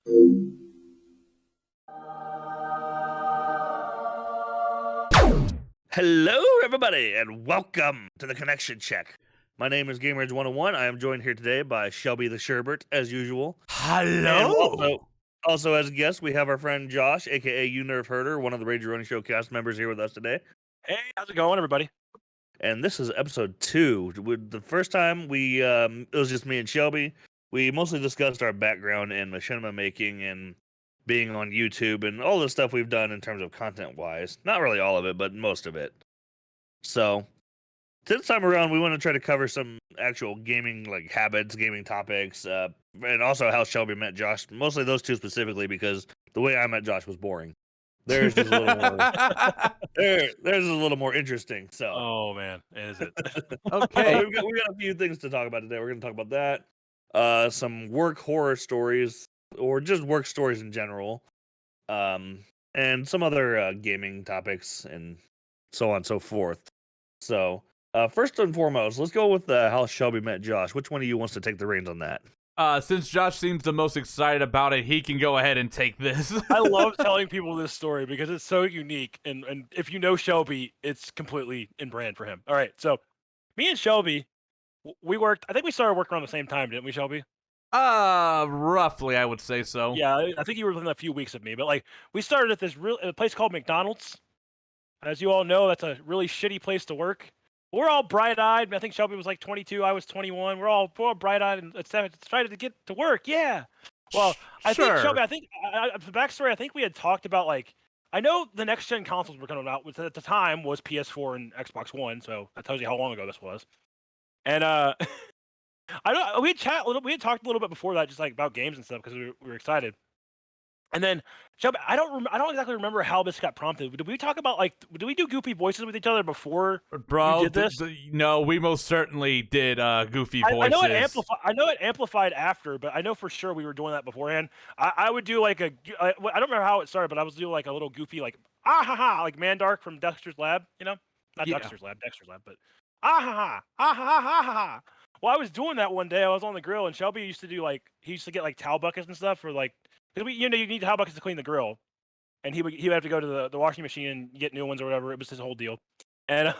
Hello, everybody, and welcome to the Connection Check. My name is GameRage101. I am joined here today by Shelby the Sherbert, as usual. And Hello. also as a guest, we have our friend Josh, aka You Nerf Herder, one of the Rage Running Show cast members here with us today. Hey, how's it going, everybody? And this is episode 2. The first time it was just me and Shelby. We mostly discussed our background in machinima making and being on YouTube and all the stuff we've done in terms of content-wise. Not really all of it, but most of it. So this time around, we want to try to cover some actual gaming like habits, gaming topics, and also how Shelby met Josh. Mostly those two specifically, because the way I met Josh was boring. There's just a little more. There's a little more interesting. So, Oh man, is it? Okay. we got a few things to talk about today. We're going to talk about some work horror stories, or just work stories in general, and some other gaming topics, and so on and so forth. So, first and foremost, let's go with how Shelby met Josh. Which one of you wants to take the reins on that? Since Josh seems the most excited about it, he can go ahead and take this. I love telling people this story because it's so unique, and if you know Shelby, it's completely in brand for him. All right, so me and Shelby, we worked. I think we started working around the same time, didn't we, Shelby? Roughly, I would say so. Yeah, I think you were within a few weeks of me, but like we started at this a place called McDonald's. As you all know, that's a really shitty place to work. We're all bright-eyed. I think Shelby was like 22. I was 21. We're all bright-eyed and excited to get to work. Yeah. Well, I think Shelby. I think the backstory. I think we had talked about like I know the next gen consoles were coming out, which at the time was PS4 and Xbox One. So that tells you how long ago this was. And I don't. We had talked a little bit before that, just like about games and stuff, because we were excited. And then Shelby, I don't exactly remember how this got prompted. Did we talk about like, did we do goofy voices with each other before? Bro, you did this? No, we most certainly did goofy voices. I know it amplified after, but I know for sure we were doing that beforehand. I would do like I don't remember how it started, but I was doing like a little goofy like like Mandark from Dexter's Lab, you know, not Yeah. Dexter's Lab, but ha. Well, I was doing that one day. I was on the grill, and Shelby used to do like he used to get like towel buckets and stuff for like. You need towel buckets to clean the grill, and he would have to go to the washing machine and get new ones or whatever. It was his whole deal. And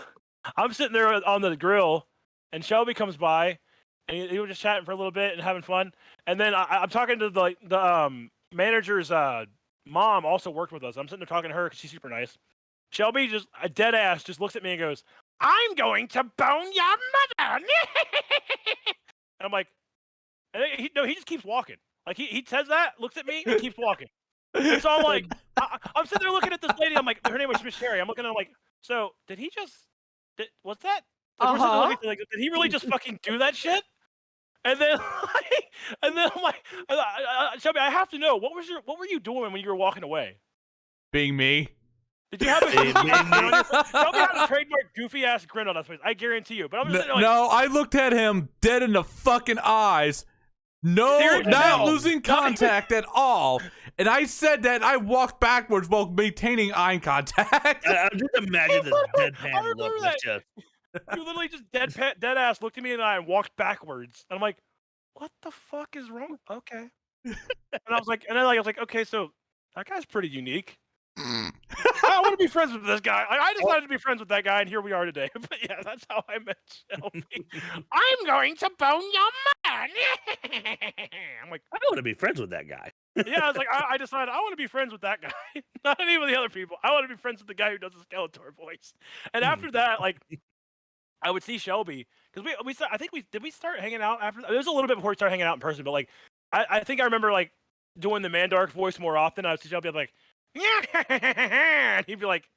I'm sitting there on the grill, and Shelby comes by, and he was just chatting for a little bit and having fun. And then I'm talking to the manager's mom, also worked with us. I'm sitting there talking to her because she's super nice. Shelby just a dead ass just looks at me and goes, "I'm going to bone your mother." And I'm like, and he just keeps walking. Like he says that, looks at me, and keeps walking. And so I'm like, I'm sitting there looking at this lady. I'm like, her name was Miss Sherry. I'm looking at her like, so did he just? What's that? Like, did he really just fucking do that shit? And then, I'm like, Shelby, I have to know what were you doing when you were walking away? Being me. Did you have a Shelby had a trademark goofy ass grin on his face? I guarantee you. But I'm just like, no, I looked at him dead in the fucking eyes. No, not losing contact at all. And I said that I walked backwards while maintaining eye contact. I'm just imagining this deadpan look. You literally just dead ass looked at me in the eye and walked backwards. And I'm like, what the fuck is wrong? Okay. And I was like, okay, so that guy's pretty unique. I want to be friends with this guy. I decided to be friends with that guy, and here we are today. But yeah, that's how I met Shelby. I'm going to bone your man. I'm like, I want to be friends with that guy. Yeah, I was like, I decided I want to be friends with that guy, not any of the other people. I want to be friends with the guy who does the Skeletor voice. And after that, like, I would see Shelby because we start hanging out after. It was a little bit before we started hanging out in person, but like, I think I remember like doing the Mandark voice more often. I would see Shelby, I'd be like, yeah, and he'd be like,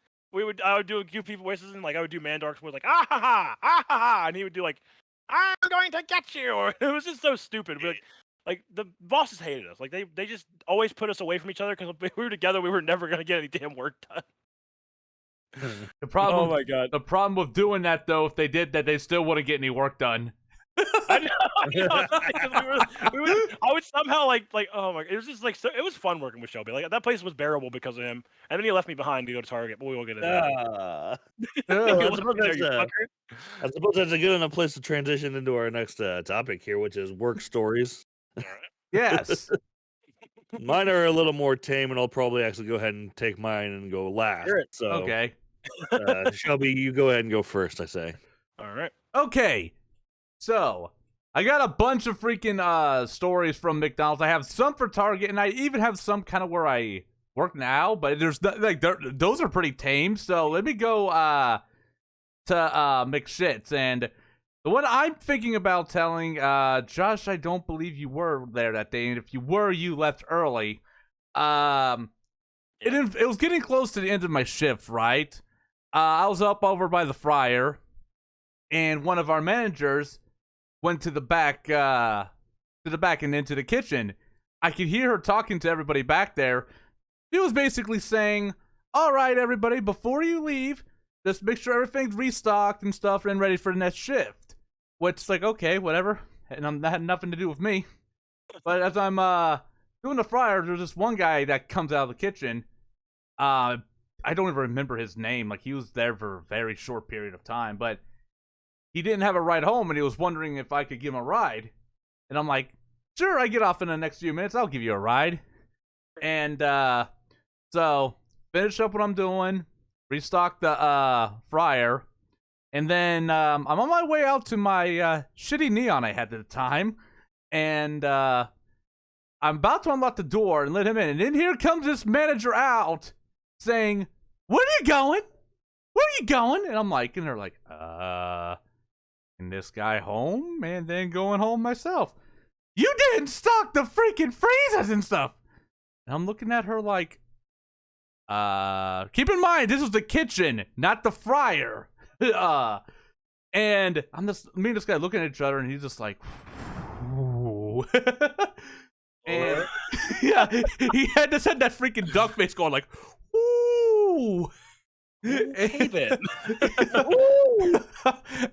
I would do goofy voices, and like I would do Mandark's voice, like ah ha ha, and he would do like, I'm going to get you. Or it was just so stupid. But like the bosses hated us. Like they just always put us away from each other because if we were together, we were never gonna get any damn work done. The problem. Oh my god. The problem with doing that though, if they did that, they still wouldn't get any work done. I would somehow like oh my, it was just like so, it was fun working with Shelby. Like that place was bearable because of him, and then he left me behind to go to Target. But we will get into that. I suppose that's a good enough place to transition into our next topic here, which is work stories. Yes. Mine are a little more tame, and I'll probably actually go ahead and take mine and go last. Hear it. So, Okay. Shelby, you go ahead and go first. I say. All right. Okay. So, I got a bunch of freaking stories from McDonald's. I have some for Target, and I even have some kind of where I work now, but there's like those are pretty tame. So, let me go to McShits, and the one I'm thinking about telling, Josh, I don't believe you were there that day, and if you were, you left early. It was getting close to the end of my shift, right? I was up over by the fryer, and one of our managers went to the back and into the kitchen. I could hear her talking to everybody back there. She was basically saying, "All right, everybody, before you leave, just make sure everything's restocked and stuff and ready for the next shift." Which, like, okay, whatever. And that had nothing to do with me. But as I'm doing the fryer, there's this one guy that comes out of the kitchen. I don't even remember his name. Like, he was there for a very short period of time, but he didn't have a ride home, and he was wondering if I could give him a ride. And I'm like, sure, I get off in the next few minutes. I'll give you a ride. And so finish up what I'm doing, restock the fryer, and then I'm on my way out to my shitty Neon I had at the time, and I'm about to unlock the door and let him in, and then here comes this manager out saying, "Where are you going? Where are you going?" And I'm like, and they're like, and this guy home, and then going home myself. You didn't stock the freaking freezers and stuff. And I'm looking at her like, keep in mind, this was the kitchen, not the fryer. And I'm just, me and this guy looking at each other, and he's just like, ooh. And yeah, he had that freaking duck face going like, ooh. Okay, then.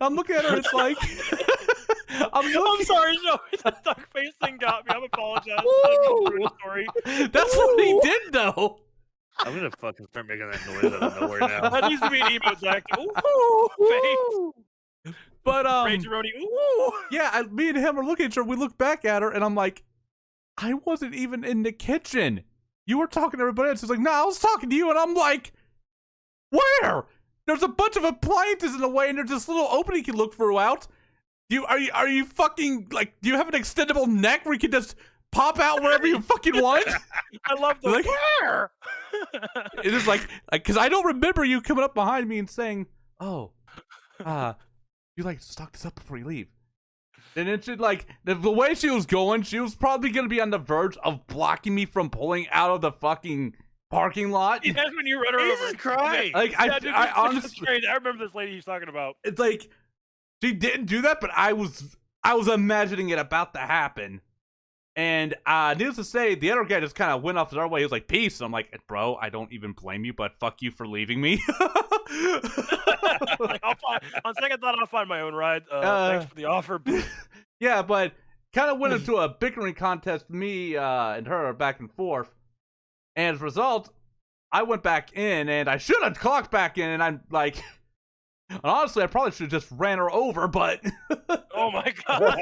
I'm looking at her, it's like, I'm sorry, Joey. That duck face thing got me. I apologize. Sorry. That's what he did, though. I'm gonna fucking start making that noise out of nowhere now. That needs to be an emote, Zach. Ooh, face. But Rage-a-roni, ooh. yeah, me and him are looking at her. We look back at her, and I'm like, I wasn't even in the kitchen. You were talking to everybody else. She's like, no, I was talking to you, and I'm like, where? There's a bunch of appliances in the way, and there's this little opening you can look throughout. Are you fucking, like, do you have an extendable neck where you can just pop out wherever you fucking want? I love the Like, where. it is like, because I don't remember you coming up behind me and saying, oh, you like stock this up before you leave. And then she, like, the way she was going, she was probably going to be on the verge of blocking me from pulling out of the fucking parking lot. That's when you run her over. Jesus Christ! Like, Yeah, dude, I this is honestly, strange. I remember this lady he's talking about. it's like, she didn't do that, but I was imagining it about to happen. And needless to say, the other guy just kind of went off his way. He was like, peace. I'm like, bro, I don't even blame you, but fuck you for leaving me. Like, on second thought, I'll find my own ride. Thanks for the offer. Yeah, but kind of went into a bickering contest, me and her back and forth. And as a result, I went back in, and I should have clocked back in, and I'm like, and honestly, I probably should have just ran her over, but Oh my god.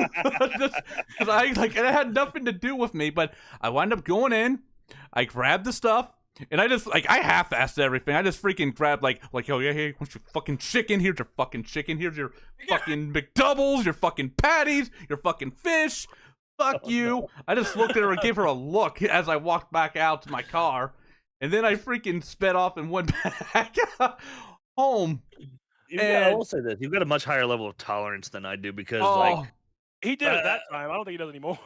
just because I like it had nothing to do with me. But I wound up going in, I grabbed the stuff, and I just like I half-assed everything. I just freaking grabbed like oh yeah, hey, what's your fucking chicken? Here's your fucking chicken. Here's your fucking McDoubles, your fucking patties, your fucking fish. Fuck you. No. I just looked at her and gave her a look as I walked back out to my car, and then I freaking sped off and went back home. I will say this: you've got a much higher level of tolerance than I do because, Oh, like, He did it that time. I don't think he does anymore.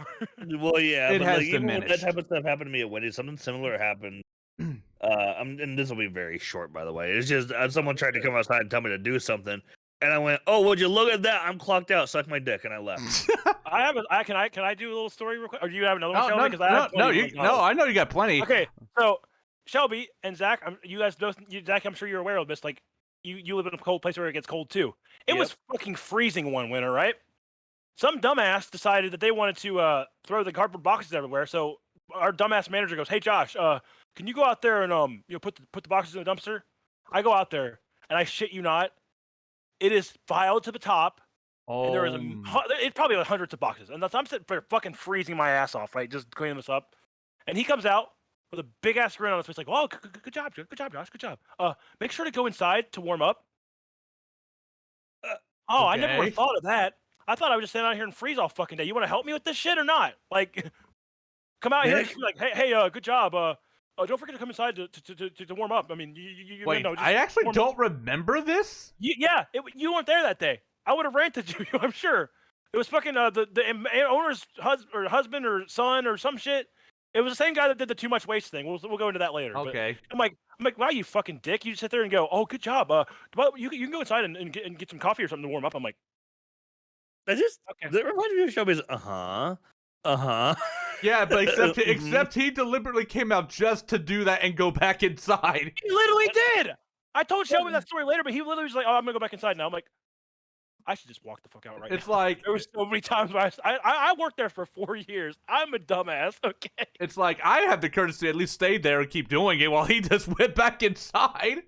well, yeah, It but has like, even when that diminished. type of stuff happened to me at Wendy's, something similar happened. And this will be very short, by the way. It's just someone tried to come outside and tell me to do something, and I went, "Oh, would you look at that? I'm clocked out. Suck my dick," and I left. I have a. Can I do a little story real quick? Or do you have another one, Shelby? no, I know you got plenty. Okay, so Shelby and Zach, you guys know, Zach, I'm sure you're aware of this. Like, you live in a cold place where it gets cold too. It was fucking freezing one winter, right? Some dumbass decided that they wanted to throw the cardboard boxes everywhere. So our dumbass manager goes, "Hey Josh, can you go out there and put the boxes in the dumpster?" I go out there, and I shit you not, it is piled to the top. And there is it's probably like hundreds of boxes, and I'm sitting there fucking freezing my ass off, right, just cleaning this up. And he comes out with a big ass grin on his face, like, "Oh, good job, good job, Josh, good job. Make sure to go inside to warm up." Oh, I never would Okay. have thought of that. I thought I would just stand out here and freeze all fucking day. You want to help me with this shit or not? Like, come out here and Nick? just be like, hey, good job. Don't forget to come inside to warm up. I mean, you Wait, know, just I actually warm up. don't remember this. Yeah, you weren't there that day. I would have ranted you. I'm sure. It was fucking the owner's husband or son or some shit. It was the same guy that did the too much waste thing. We'll go into that later. But Okay. I'm like, wow, you fucking dick! You sit there and go, oh, good job. Well, you can go inside and get some coffee or something to warm up. I'm like, I just okay. that reminds me of Shelby's Yeah, but except Mhm. except he deliberately came out just to do that and go back inside. He literally did. I told Shelby that story later, but he literally was like, oh, I'm gonna go back inside now. I'm like, I should just walk the fuck out right It's now. like There was so many times where I worked there for 4 years. I'm a dumbass. Okay. it's like I had the courtesy to at least stay there and keep doing it while he just went back inside.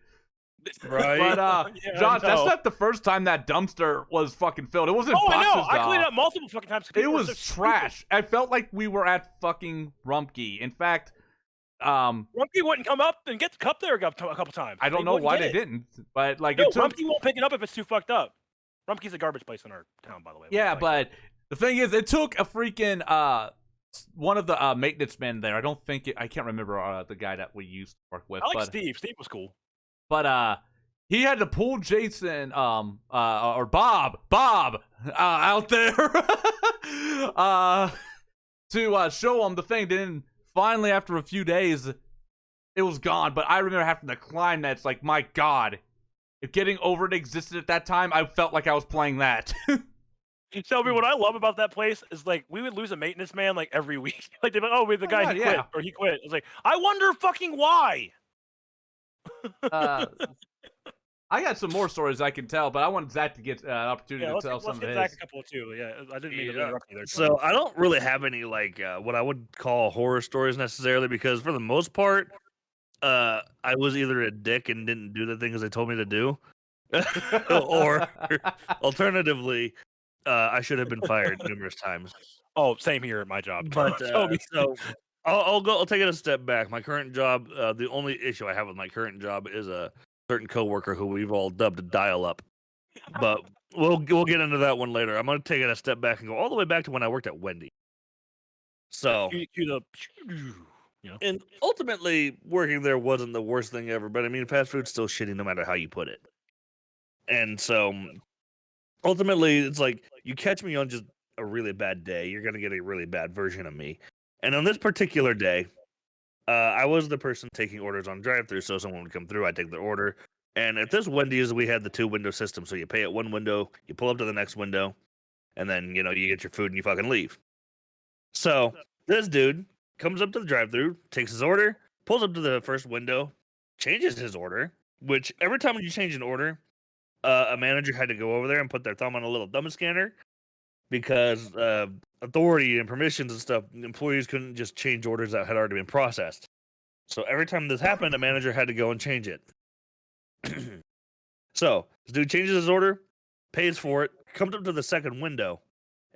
Right. But Yeah, I Josh, that's know. not the first time that dumpster was fucking filled. It wasn't Oh, I know. boxes. I cleaned dog. up multiple fucking times. 'cause It people were was so stupid. trash. I felt like we were at fucking Rumpke. In fact, Rumpke wouldn't come up and get the cup there a couple times. I don't know wouldn't why get they it. didn't, but like No, it took. Rumpke won't pick it up if it's too fucked up. Rumpke's a garbage place in our town, by the way. Yeah, Like, but the thing is, it took a freaking one of the maintenance men there. I can't remember the guy that we used to work with. I like but Steve. Steve was cool. but he had to pull Jason or Bob out there to show him the thing. Then finally, after a few days, it was gone. But I remember having to climb that. It's like, my God, if getting over it existed at that time, I felt like I was playing that. Shelby, what I love about that place is like we would lose a maintenance man like every week. Like they'd be like, oh, the guy he yeah. quit or he quit. It's like, I wonder fucking why. I got some more stories I can tell, but I want Zach to get an opportunity Yeah, to let's tell get, some let's of get his. back a couple too. Yeah, I didn't mean to Yeah. interrupt you there. So I don't really have any like what I would call horror stories necessarily, because for the most part, I was either a dick and didn't do the things they told me to do, or alternatively, I should have been fired numerous times. Oh, same here at my job. But Shelby. so I'll take it a step back. My current job, the only issue I have with my current job is a certain coworker who we've all dubbed Dial Up. But we'll get into that one later. I'm gonna take it a step back and go all the way back to when I worked at Wendy. So Cue the, and ultimately working there wasn't the worst thing ever, but I mean fast food's still shitty no matter how you put it. And so ultimately it's like you catch me on just a really bad day, you're gonna get a really bad version of me. And on this particular day, I was the person taking orders on drive-thru, so someone would come through, I'd take their order. And at this Wendy's, we had the 2-window system, so you pay at one window, you pull up to the next window, and then you get your food and you fucking leave. So this dude comes up to the drive-thru, takes his order, pulls up to the first window, changes his order. Which every time you change an order, a manager had to go over there and put their thumb on a little thumb scanner, because authority and permissions and stuff, employees couldn't just change orders that had already been processed. So every time this happened, a manager had to go and change it. So this dude changes his order, pays for it, comes up to the second window,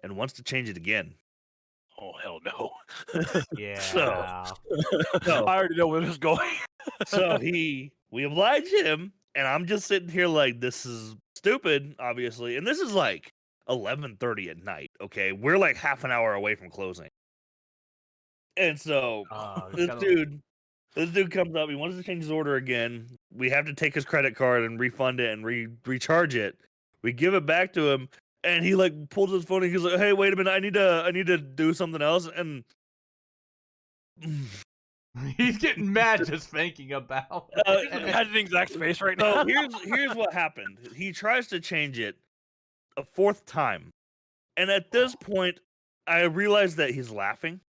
and wants to change it again. oh hell no. Yeah. So I already know where this is going. we oblige him, and I'm just sitting here like, this is stupid, obviously. And this is like 11:30 at night. Okay, we're like half an hour away from closing, and so this dude comes up. He wants to change his order again. We have to take his credit card and refund it and recharge it. We give it back to him, and he like pulls his phone and he's like, "Hey, wait a minute! I need to do something else." And He's getting mad just thinking about. Imagining Zach's face right now. so here's what happened. He tries to change it a fourth time, and at this point, I realize that he's laughing.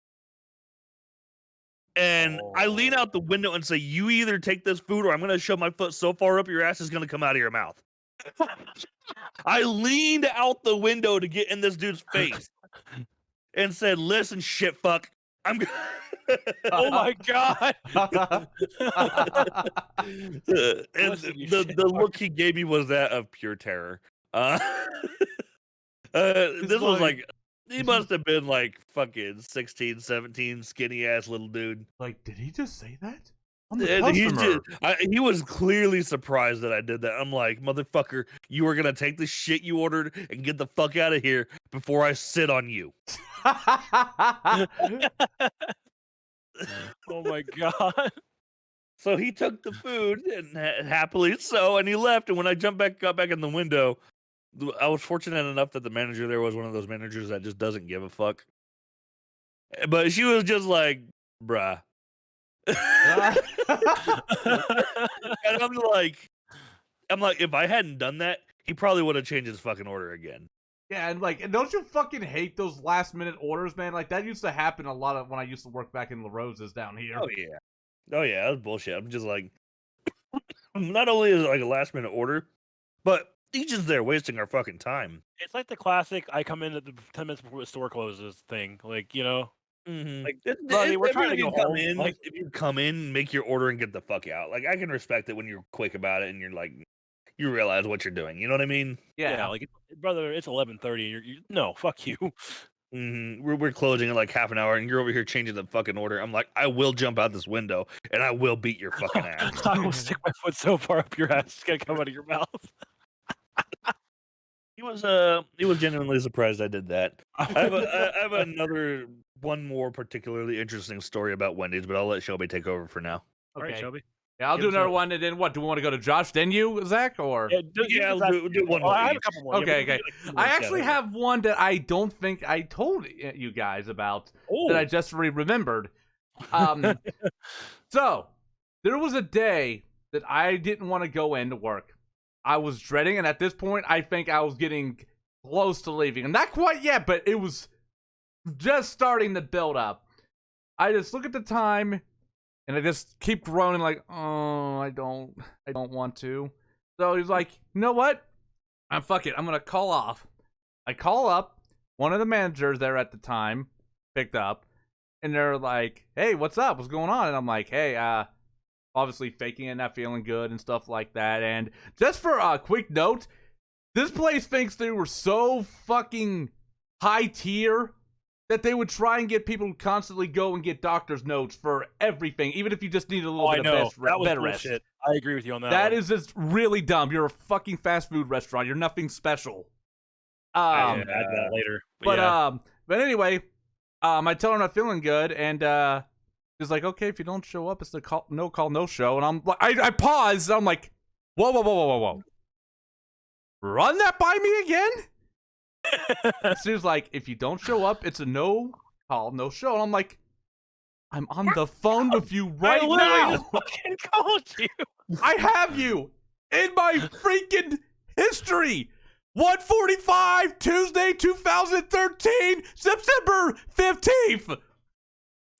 And I lean out the window and say, "You either take this food, or I'm going to shove my foot so far up your ass it's going to come out of your mouth." I leaned out the window to get in this dude's face and said, "Listen, shit fuck, I'm." Oh my god. And Listen, you shit the look he gave me was that of pure terror. This was like He must have been like fucking 16, 17, skinny ass little dude. Like, did he just say that? I'm the And customer. he was clearly surprised that I did that. I'm like, motherfucker, you are gonna take the shit you ordered and get the fuck out of here before I sit on you. Oh my god. So he took the food and happily so, and he left. And when I got back in the window, I was fortunate enough that the manager there was one of those managers that just doesn't give a fuck. But she was just like, bruh. And I'm like, if I hadn't done that, he probably would have changed his fucking order again. Yeah, and don't you fucking hate those last minute orders, man? Like that used to happen a lot of when I used to work back in La Rosa's down here. Oh yeah, that was bullshit. I'm just like, not only is it like a last minute order, but he's just there wasting our fucking time. It's like the classic "I come in at the 10 minutes before the store closes" thing. Like, you know, like, buddy, we're trying to go home. Like, if you come in, make your order and get the fuck out. Like, I can respect it when you're quick about it and you're like, you realize what you're doing. You know what I mean? yeah, like, brother, it's 11:30. No, fuck you. We're closing in like half an hour, and you're over here changing the fucking order. I'm like, I will jump out this window and I will beat your fucking ass. I will stick my foot so far up your ass, it's gonna come out of your mouth. He was genuinely surprised I did that. I have another one more particularly interesting story about Wendy's, but I'll let Shelby take over for now. All right, Okay. Shelby. Yeah, I'll Give do us another a- one, and then what? Do we want to go to Josh? Then you, Zach, or? Yeah, we'll do one more I have a each. couple more. Okay, we can okay. do, like, I two actually together. have one that I don't think I told you guys about that I just remembered. So there was a day that I didn't want to go into work. I was dreading, and at this point, I think I was getting close to leaving, and not quite yet, but it was just starting to build up. I just look at the time, and I just keep groaning like, oh, I don't want to. So he's like, you know what? Fuck it. I'm gonna call off. I call up. One of the managers there at the time picked up, and they're like, "Hey, what's up? What's going on?" And I'm like, "Hey, obviously faking it, not feeling good, and stuff like that." And just for a quick note, this place thinks they were so fucking high tier that they would try and get people to constantly go and get doctor's notes for everything, even if you just need a little I bit know. of That was bed rest. bullshit. I agree with you on that. That one. is just really dumb. You're a fucking fast food restaurant. You're nothing special. I'll add that later. But anyway, I tell her I'm not feeling good, and she's like, "Okay, if you don't show up, it's the no call, no show." And I'm like, I pause. And I'm like, whoa. Run that by me again? And she was like, "If you don't show up, it's a no call, no show." And I'm like, I'm on the phone with you right I literally now. just fucking called you. I have you in my freaking history. 1:45 Tuesday 2013 September 15th.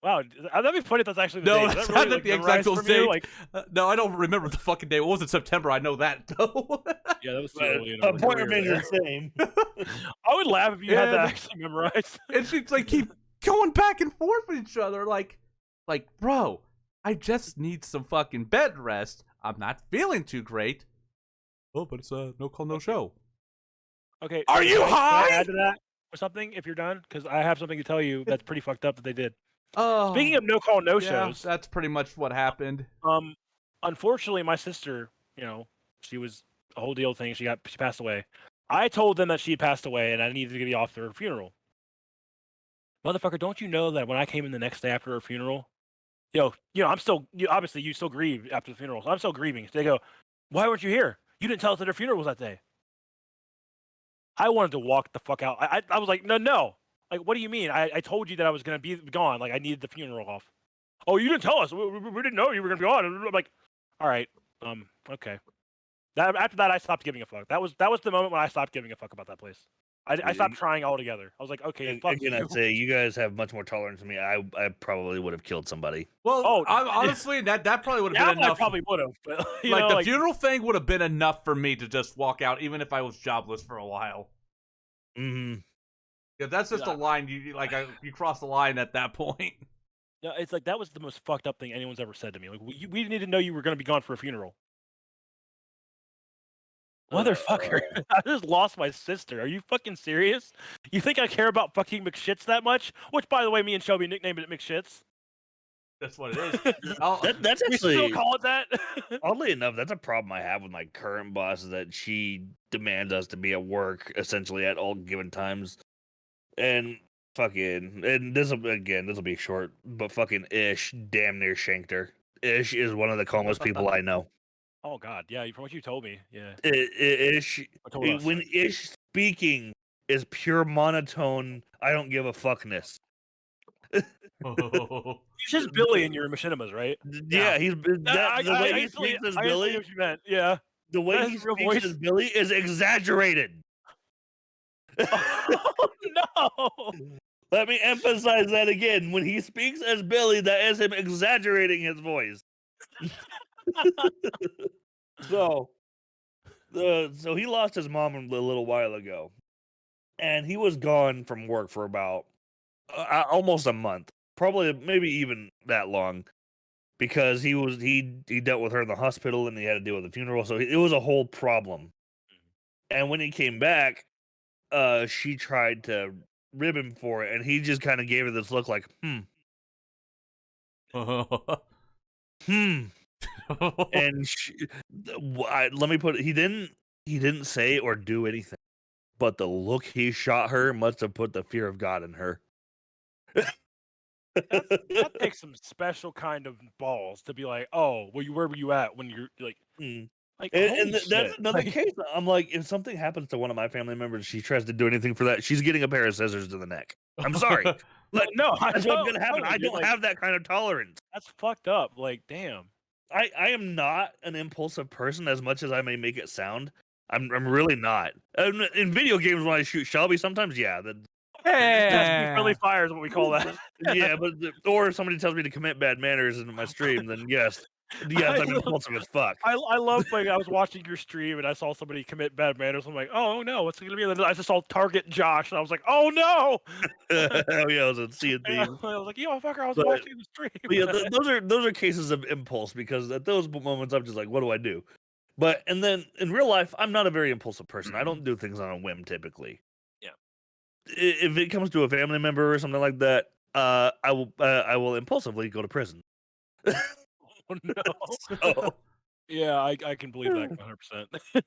Wow, that'd be funny if that's actually the No, date. Is that's that not really, like, the exact memorized from you? date. Like, No, I don't remember the fucking day. It wasn't September. I know that though. yeah, that was But totally the point remains the same. I would laugh if you had Yeah, that but- actually memorized. And she's like keep going back and forth with each other like bro, I just need some fucking bed rest. I'm not feeling too great. Oh, but it's no call, no show. Okay. Are you can I high? add to that or something if you're done? Because I have something to tell you that's pretty fucked up that they did. Oh, Speaking of no call, no yeah, shows. that's pretty much what happened. Unfortunately, my sister, she was a whole deal thing. She passed away. I told them that she had passed away and I needed to be off to her funeral. Motherfucker, don't you know that when I came in the next day after her funeral, I'm still, obviously you still grieve after the funeral. So I'm still grieving. So they go, why weren't you here? You didn't tell us that her funeral was that day. I wanted to walk the fuck out. I was like, no. Like, what do you mean? I told you that I was going to be gone. Like, I needed the funeral off. Oh, you didn't tell us. We didn't know you were going to be gone. I'm like, all right, okay. After that, I stopped giving a fuck. That was the moment when I stopped giving a fuck about that place. I stopped trying altogether. I was like, okay, fuck Again, you. I'd say you guys have much more tolerance than me. I probably would have killed somebody. Well, honestly, that probably would have Now been I enough. probably would have. But, The funeral thing would have been enough for me to just walk out, even if I was jobless for a while. Mm-hmm. Yeah, that's just a line you cross the line at that point. No, it's like that was the most fucked up thing anyone's ever said to me. Like, we didn't even know you were going to be gone for a funeral. Motherfucker. I just lost my sister. Are you fucking serious? You think I care about fucking McShits that much? Which, by the way, me and Shelby nicknamed it McShits. That's what it is. Oh, That's We still actually, call it that? oddly enough, that's a problem I have with my current boss, is that she demands us to be at work essentially at all given times. And fucking, and this will be short, but fucking Ish damn near shanked her. Ish is one of the calmest people I know. Oh, God. Yeah, from what you told me. Yeah. Ish, I told us. when Ish speaking is pure monotone, I don't give a fuckness. He's just Billy in your machinimas, right? Yeah, he's the way he speaks as I instantly Billy. knew what you meant. Yeah. The way That he is real speaks voice. as Billy is exaggerated. Oh, no. Let me emphasize that again. When he speaks as Billy, that is him exaggerating his voice. So he lost his mom a little while ago, and he was gone from work for about almost a month, probably maybe even that long, because he dealt with her in the hospital and he had to deal with the funeral, so it was a whole problem. And when he came back, she tried to rib him for it, and he just kind of gave her this look like, and let me put it, he didn't say or do anything, but the look he shot her must have put the fear of God in her. That takes some special kind of balls to be like, oh, well, where were you at when you're like, Mm. like, And holy that's shit. another Like, case. I'm like, if something happens to one of my family members, she tries to do anything for that, she's getting a pair of scissors to the neck. I'm sorry. Like, no, that's what's gonna happen. totally, I dude, don't like, have that kind of tolerance. that's fucked up. Like, damn. I am not an impulsive person as much as I may make it sound. I'm really not. In video games, when I shoot Shelby, sometimes That's friendly fire is what we call that. yeah, but or if somebody tells me to commit bad manners in my stream, then yes, I'm impulsive as fuck. I love, like, I was watching your stream and I saw somebody commit bad manners. I'm like, oh no, what's it gonna be? And then I just saw target Josh and I was like, oh no. Hell yeah, I was at Sea of And I Thieves. was like, yo, fucker, I was But- watching the stream. But yeah, those are cases of impulse, because at those moments I'm just like, what do I do? But and then in real life, I'm not a very impulsive person. I don't do things on a whim typically. Yeah. If it comes to a family member or something like that, I will impulsively go to prison. Oh no. So, Yeah, I can believe that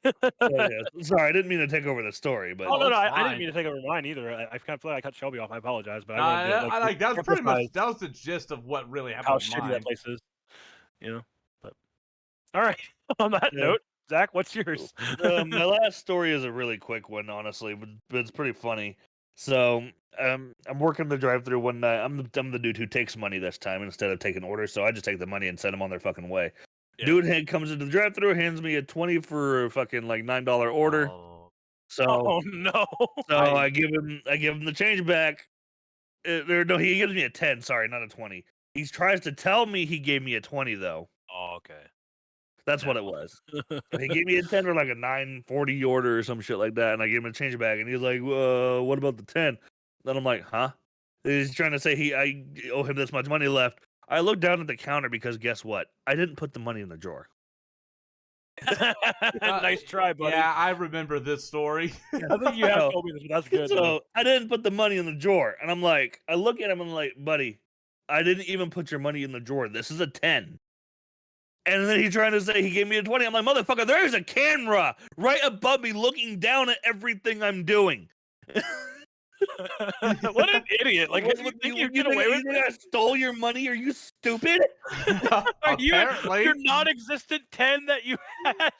100%. yeah. Sorry, I didn't mean to take over the story, but Oh no, it's I fine. didn't mean to take over mine either. I kind of feel like I cut Shelby off. I apologize, but Nah, I wanted to, I like that was pretty much emphasize that was the gist of what really happened. how with shitty mine. that place is. You know, but all right. On that Yeah. note, Zach, what's yours? my last story is a really quick one, honestly, but it's pretty funny. So, I'm working the drive-through one night. I'm the dude who takes money this time instead of taking orders, so I just take the money and send them on their fucking way. Yeah. Dude comes into the drive-through, hands me a 20 for a fucking like $9 order. Oh. So, Oh no. I give him the change back. No, he gives me a 10. Sorry, not a 20. He tries to tell me he gave me a 20 though. Oh, okay. That's what it was. He gave me a 10 or like a 9.40 order or some shit like that, and I gave him a change back, and he's like, "What about the 10?" Then I'm like, "Huh?" He's trying to say I owe him this much money left. I look down at the counter because guess what? I didn't put the money in the drawer. Nice try, buddy. Yeah, I remember this story. I think you have told me this, but that's good. though. So I didn't put the money in the drawer, and I'm like, I look at him and I'm like, buddy, I didn't even put your money in the drawer. This is a 10. And then he's trying to say he gave me a 20. I'm like, motherfucker, there's a camera right above me looking down at everything I'm doing. What an idiot! Like, What, you think you get away you with think it? I stole your money? Are you stupid? Are you Apparently. your non-existent 10 that you had?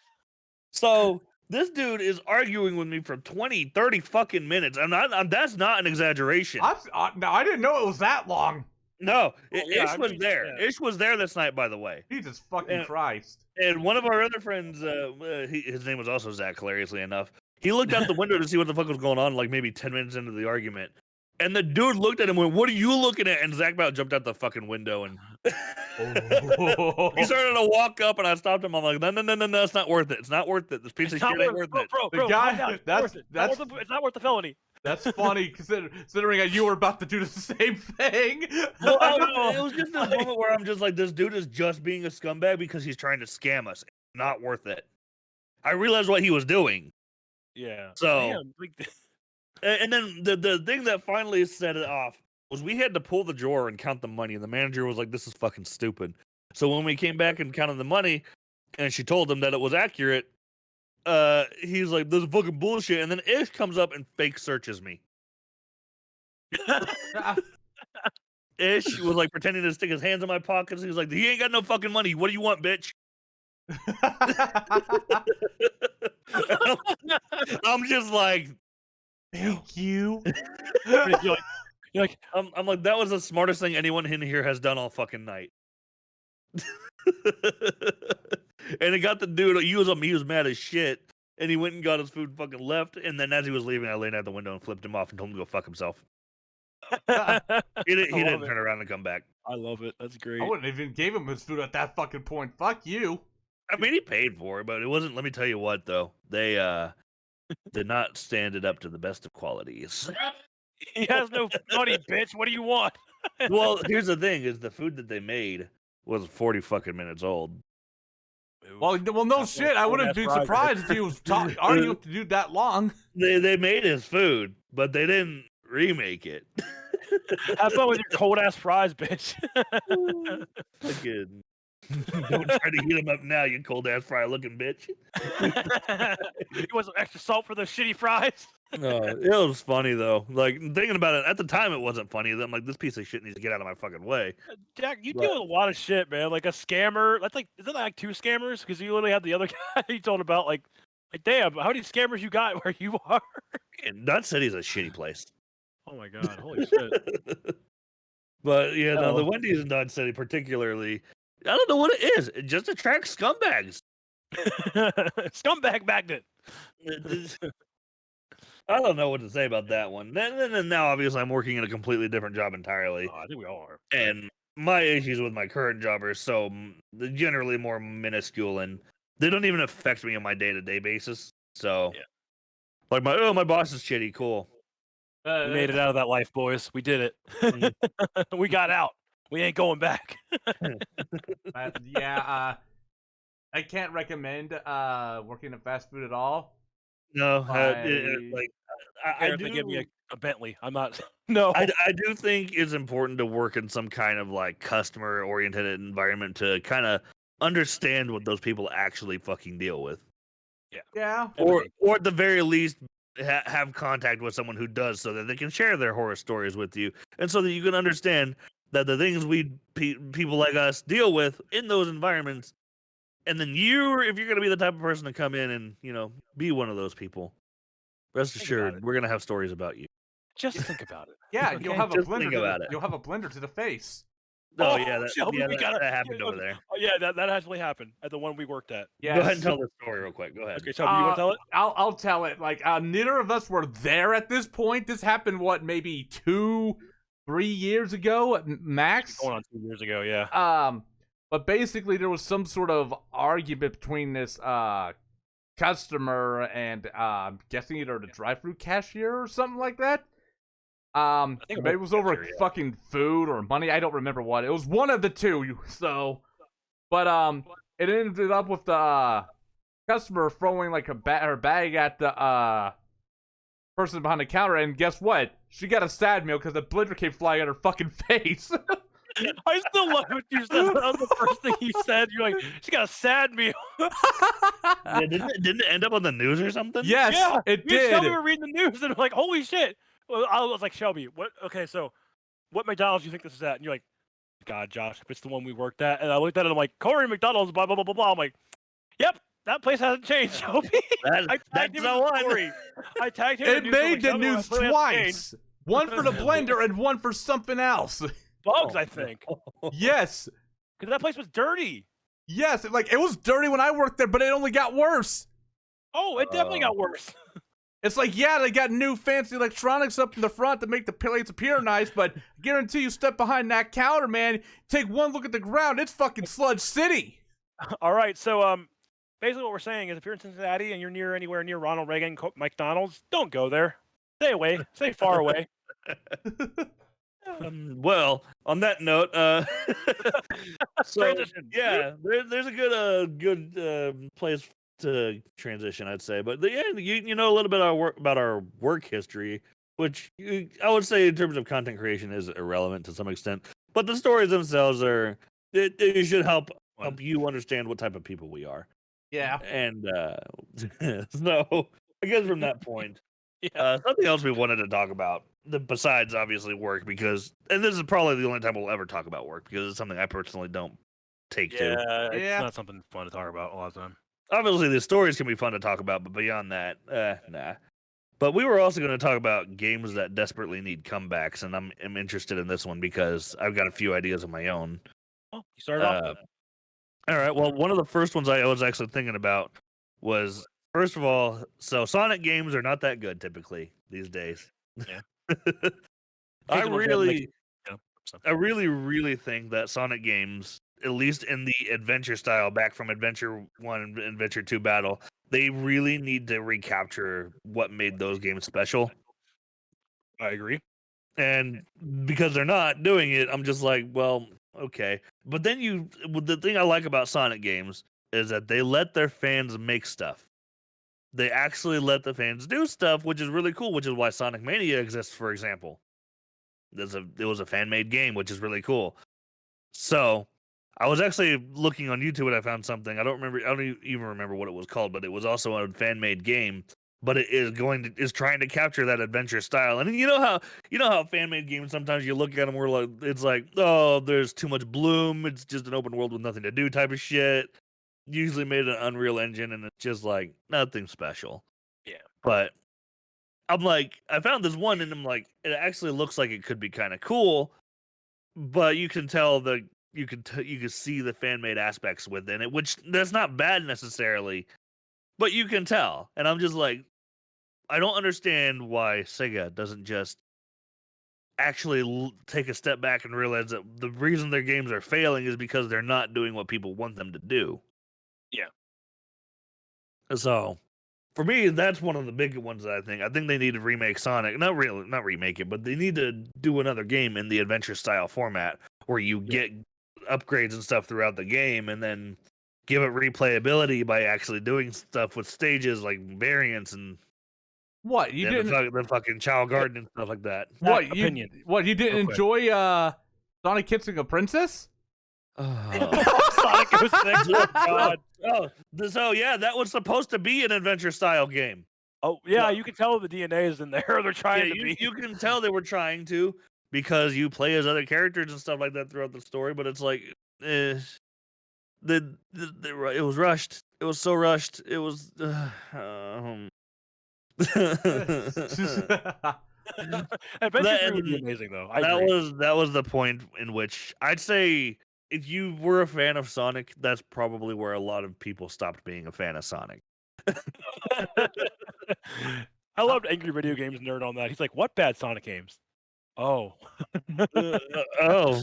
So this dude is arguing with me for 20, 30 fucking minutes. That's not an exaggeration. No, I didn't know it was that long. No, yeah, Ish I was mean, there. yeah. Ish was there this night, by the way. Jesus fucking Yeah. Christ. And one of our other friends, his name was also Zach, hilariously enough. He looked out the window to see what the fuck was going on, like maybe 10 minutes into the argument. And the dude looked at him and went, "What are you looking at?" And Zach about jumped out the fucking window and he started to walk up, and I stopped him. I'm like, no, it's not worth it. It's not worth it. This piece of shit ain't worth it. Bro, The guy- calm down. It's that's- not worth it. that's- It's not worth the felony. That's funny considering you were about to do the same thing. Well, it was just this moment where I'm just like, this dude is just being a scumbag because he's trying to scam us. Not worth it. I realized what he was doing. Yeah. So- Damn, like, And then the thing that finally set it off was we had to pull the drawer and count the money, and the manager was like, "This is fucking stupid." So when we came back and counted the money, and she told him that it was accurate, he's like, "This is fucking bullshit." And then Ish comes up and fake searches me. Ish was like pretending to stick his hands in my pockets. He was like, "He ain't got no fucking money. What do you want, bitch?" I'm just like, Thank you. you're like, I'm like, that was the smartest thing anyone in here has done all fucking night. And it got the dude. He was mad as shit, and he went and got his food, and fucking left. And then as he was leaving, I leaned out the window and flipped him off and told him to go fuck himself. He didn't turn around and come back. I love it. That's great. I wouldn't even gave him his food at that fucking point. Fuck you. I mean, he paid for it, but it wasn't. Let me tell you what, though, they did not stand it up to the best of qualities. He has no money, bitch. What do you want? Well, here's the thing: is the food that they made was 40 fucking minutes old. Well, no That's shit. I wouldn't that's be right. surprised if he was arguing with the dude that long. They made his food, but they didn't remake it. Have fun with your cold ass fries, bitch. Fucking don't try to heat him up now, you cold ass fry looking bitch. You want some extra salt for those shitty fries? No, it was funny though. Like thinking about it at the time, it wasn't funny. I'm like, this piece of shit needs to get out of my fucking way. Jack, you But- deal with a lot of shit, man. Like a scammer. That's like, isn't that like 2 scammers? Because you literally have the other guy you told about. Like, damn, how many scammers you got where you are? And Dodge City's a shitty place. Oh my god, holy shit. But yeah, no, the Oh. Wendy's in Dodge City particularly, I don't know what it is. It just attracts scumbags. Scumbag magnet. I don't know what to say about that one. Then now, obviously, I'm working in a completely different job entirely, Oh, I think we all are. and my issues with my current job are so they're generally more minuscule, and they don't even affect me on my day-to-day basis. So, Yeah. like my boss is shitty. Cool. We made it out of that life, boys. We did it. Mm-hmm. We got out. We ain't going back. I can't recommend working in fast food at all. No, I- like I Care if do. they give me a Bentley. I'm not. No. I do think it's important to work in some kind of like customer oriented environment to kind of understand what those people actually fucking deal with, Yeah. or at the very least have contact with someone who does, so that they can share their horror stories with you, and so that you can understand that the things people like us deal with in those environments, and then if you're going to be the type of person to come in and be one of those people, rest Think about assured it. we're gonna have stories about you. Just think about it. Yeah, Okay, you'll have a just blender. think about it. You'll have a blender to the face. Oh, Oh, yeah, Shelby, we gotta- that happened yeah, over there. Oh, yeah, that actually happened at the one we worked at. Yeah. Go ahead and tell the story real quick. Go ahead. Okay, Shelby, you want to tell it? I'll tell it. Like, neither of us were there at this point. This happened, maybe 2-3 years ago, max? Going on 2 years ago, yeah. But basically there was some sort of argument between this customer and I'm guessing either the drive-through cashier or something like that. think it Maybe it was was over cashier, yeah. fucking food or money. I don't remember what. It was one of the two. So, but it ended up with the customer throwing like her bag at the person behind the counter, and guess what? She got a sad meal because the blender came flying at her fucking face. I still love what you said. That was the first thing you said. You're like, she got a sad meal. Yeah, didn't it end up on the news or something? Yes, Yeah, it Me and did. Shelby were reading the news and we're like, holy shit. Well, I was like, Shelby, what? Okay, so what McDonald's do you think this is at? And you're like, God, Josh, if it's the one we worked at. And I looked at it, I'm like, Corey McDonald's, blah, blah, blah, blah, blah. I'm like, yep, that place hasn't changed, Shelby. I That's tagged him the in the one. story. I tagged him in It the news, I'm made like, the Shelby, news that place hasn't changed. twice. One for the blender and one for something else. Bugs, I think. Yes. Because that place was dirty. Yes, it was dirty when I worked there, but it only got worse. Oh, it definitely got worse. It's like, yeah, they got new fancy electronics up in the front to make the plates appear nice, but I guarantee you step behind that counter, man, take one look at the ground, it's fucking Sludge City. All right, so basically what we're saying is if you're in Cincinnati and you're anywhere near Ronald Reagan McDonald's, don't go there. Stay away. Stay far away. Well, on that note, so Transition. yeah, there's a good place transition, I'd say. But yeah, you know a little bit about our work history, which I would say in terms of content creation is irrelevant to some extent. But the stories themselves are it should help you understand what type of people we are. Yeah. And so I guess from that point, Yeah. something else we wanted to talk about, besides obviously work, and this is probably the only time we'll ever talk about work because it's something I personally don't take to. Yeah, it's Yeah. not something fun to talk about a lot of the time. Obviously, the stories can be fun to talk about, but beyond that, nah. But we were also going to talk about games that desperately need comebacks, and I'm interested in this one because I've got a few ideas of my own. Oh, you started off. Then. All right. Well, one of the first ones I was actually thinking about was, first of all, so Sonic games are not that good typically these days. Yeah. I Occasional gem makes- really, so. I really think that Sonic games, at least in the adventure style, back from Adventure 1 and Adventure 2 battle, they really need to recapture what made those games special. I agree. And because they're not doing it, I'm just like, well, okay. But then the thing I like about Sonic games is that they let their fans make stuff. They actually let the fans do stuff, which is really cool, which is why Sonic Mania exists, for example. It was a fan-made game, which is really cool. So I was actually looking on YouTube and I found something. I don't even remember what it was called, but it was also a fan-made game. But it is trying to capture that adventure style. And you know how fan-made games, sometimes you look at them, it's like, oh, there's too much bloom. It's just an open world with nothing to do type of shit. Usually made an Unreal Engine, and it's just like nothing special. Yeah. But I'm like, I found this one, and I'm like, it actually looks like it could be kind of cool. But you can tell you can see the fan-made aspects within it, which that's not bad necessarily. But you can tell. And I'm just like, I don't understand why Sega doesn't just actually take a step back and realize that the reason their games are failing is because they're not doing what people want them to do. Yeah. So, for me, that's one of the big ones that I think they need to remake Sonic. Not remake it, but they need to do another game in the adventure style format where you get upgrades and stuff throughout the game and then give it replayability by actually doing stuff with stages like variants and What you didn't? the fucking Child Garden and stuff like that. What opinion. You didn't Real quick. enjoy? Sonic Kissing a Princess? Sonic 06. Oh, God. So yeah, that was supposed to be an adventure style game. Oh, yeah, you can tell the DNA is in there. They're trying to be. You can tell they were trying to because you play as other characters and stuff like that throughout the story, but it's like, it was rushed. It was so rushed. It was. Adventure 3 would be amazing, though. I agree. That was the point in which I'd say if you were a fan of Sonic, that's probably where a lot of people stopped being a fan of Sonic. I loved Angry Video Games Nerd on that. He's like, "What bad Sonic games?" Oh, Oh,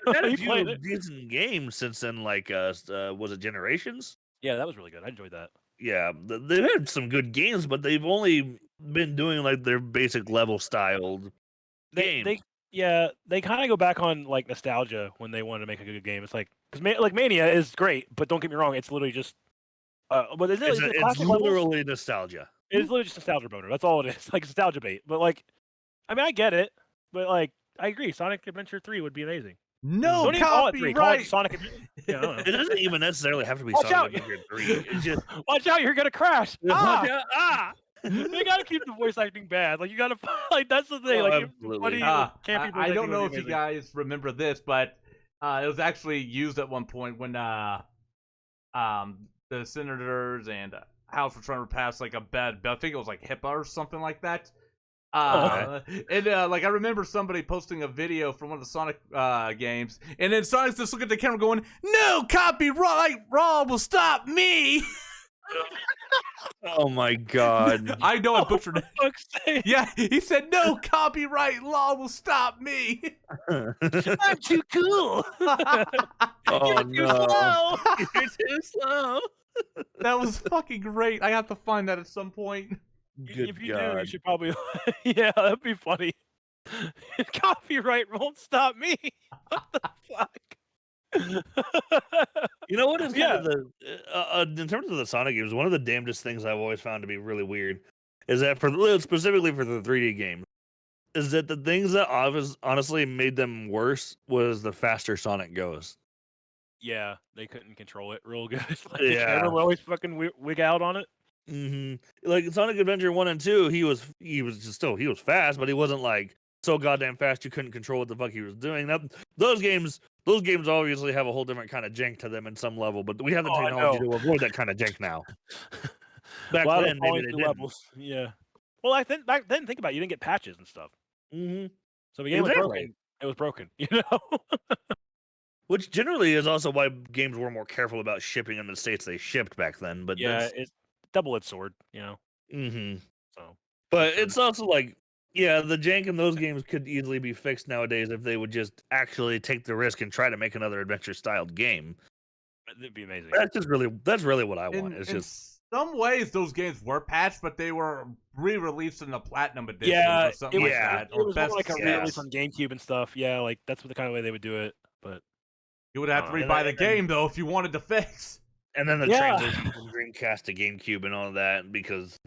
had a He few played it. decent games since then. Like, was it Generations? Yeah, that was really good. I enjoyed that. Yeah, they've had some good games, but they've only been doing like their basic level styled game. They kind of go back on like nostalgia when they wanted to make a good game. It's like because like Mania is great, but don't get me wrong, it's literally just. But it's It's literally nostalgia. It's literally just nostalgia boner. That's all it is. Like nostalgia bait. But like, I mean, I get it. But like, I agree. Sonic Adventure 3 would be amazing. No Don't even call it 3. Call it copyright. Sonic Adventure. Yeah, I don't know. It doesn't even necessarily have to be Watch Sonic out. Adventure 3. It's just Watch out! You're gonna crash. watch out. Ah! They gotta keep the voice acting bad. Like you gotta like that's the thing. Oh, like absolutely. I don't know if you guys remember this, but it was actually used at one point when the senators and House were trying to pass like a bad bill. I think it was like HIPAA or something like that. And like I remember somebody posting a video from one of the Sonic games, and then Sonic's just looking at the camera going, "No copyright law will stop me." Oh my god. I know I butchered it. Fuck's sake. Yeah, he said, "No copyright law will stop me." I'm too cool. Oh You're too no. slow. You're too slow. That was fucking great. I have to find that at some point. Good if you do, god. you should probably. Yeah, that'd be funny. Copyright won't stop me. What the fuck? You know what is kind Yeah. of the in terms of the Sonic games, one of the damnedest things I've always found to be really weird is that specifically for the 3D games, is that the things that honestly made them worse was the faster Sonic goes. Yeah, they couldn't control it real good. Like the Yeah. camera would always fucking wig out on it. Like in Sonic Adventure 1 and 2, he was he was fast, but he wasn't like so goddamn fast you couldn't control what the fuck he was doing. Now, those games obviously have a whole different kind of jank to them in some level, but we have the Oh, I technology know. to avoid that kind of jank now. Back A lot of then, maybe falling they through didn't. levels. Yeah. Well, I think back then, think about it, you didn't get patches and stuff. hmm So the game was Exactly. broken. It was broken. You know. Which generally is also why games were more careful about shipping in the states they shipped back then. But Yeah, that's it's double-edged sword. You know. hmm So. But Sure. it's also like, yeah, the jank in those games could easily be fixed nowadays if they would just actually take the risk and try to make another adventure-styled game. It'd be amazing. That's really what I want. It's In just some ways, those games were patched, but they were re-released in the platinum edition Yeah, or something like yeah, that. It was more best like a yeah. re-release on GameCube and stuff. Yeah, like that's what the kind of way they would do it. But You would have to And rebuy the then- game though if you wanted to fix. and then the Yeah. transition from Dreamcast to GameCube and all that because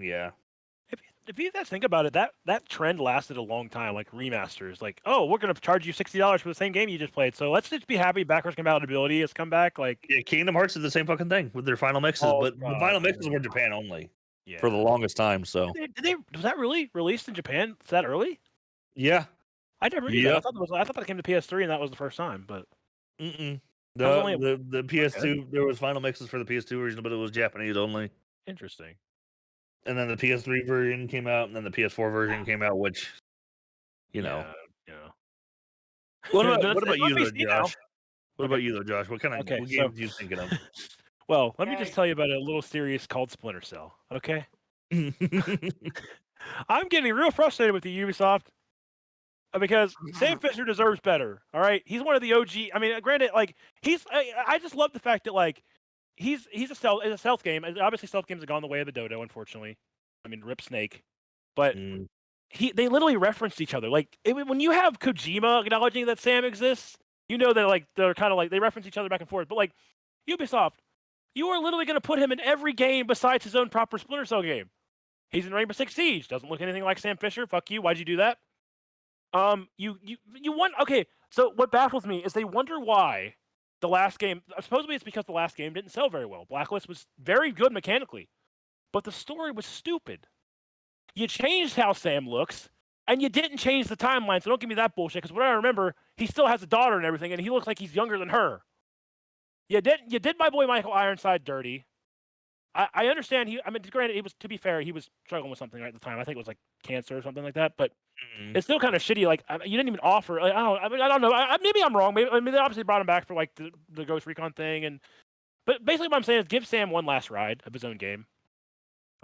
if you guys think about it, that trend lasted a long time. Like remasters, like we're gonna charge you $60 for the same game you just played. So let's just be happy backwards compatibility has come back. Like Kingdom Hearts did the same fucking thing with their final mixes, Oh, but the God, final mixes yeah. were Japan only yeah. for the longest time. So Was that really released in Japan that early? yeah, I never knew that. Yeah. I thought that came to PS3 and that was the first time. But mm-mm. I was only- The PS2 there was final mixes for the PS2 version, but it was Japanese only. interesting. And then the PS3 version came out, and then the PS4 version came out, which, you know. Yeah. What It's about on you, though, PC now. Josh? What about you, though, Josh? What kind of Okay, what so- games are you thinking of? Well, let me just Okay. tell you about a little series called Splinter Cell. Okay. I'm getting real frustrated with the Ubisoft because Sam Fisher deserves better. All right, he's one of the OG. I mean, granted, like I just love the fact that like he's a stealth game. And obviously, stealth games have gone the way of the dodo. Unfortunately, I mean, rip Snake, but Mm, they literally referenced each other. Like when you have Kojima acknowledging that Sam exists, you know that like they're kind of like they reference each other back and forth. But like Ubisoft, you are literally going to put him in every game besides his own proper Splinter Cell game. He's in Rainbow Six Siege. Doesn't look anything like Sam Fisher. Fuck you. Why'd you do that? You want okay. So what baffles me is they wonder why the last game. Supposedly it's because the last game didn't sell very well. Blacklist was very good mechanically, but the story was stupid. You changed how Sam looks, and you didn't change the timeline. So don't give me that bullshit. Because what I remember, he still has a daughter and everything, and he looks like he's younger than her. You did my boy Michael Ironside dirty. I understand I mean, granted, to be fair, he was struggling with something right at the time. I think it was like cancer or something like that. But mm. it's still kind of shitty. Like you didn't even offer. Like, I don't know. Maybe I'm wrong. Maybe I mean, they obviously brought him back for like the Ghost Recon thing, but basically what I'm saying is give Sam one last ride of his own game.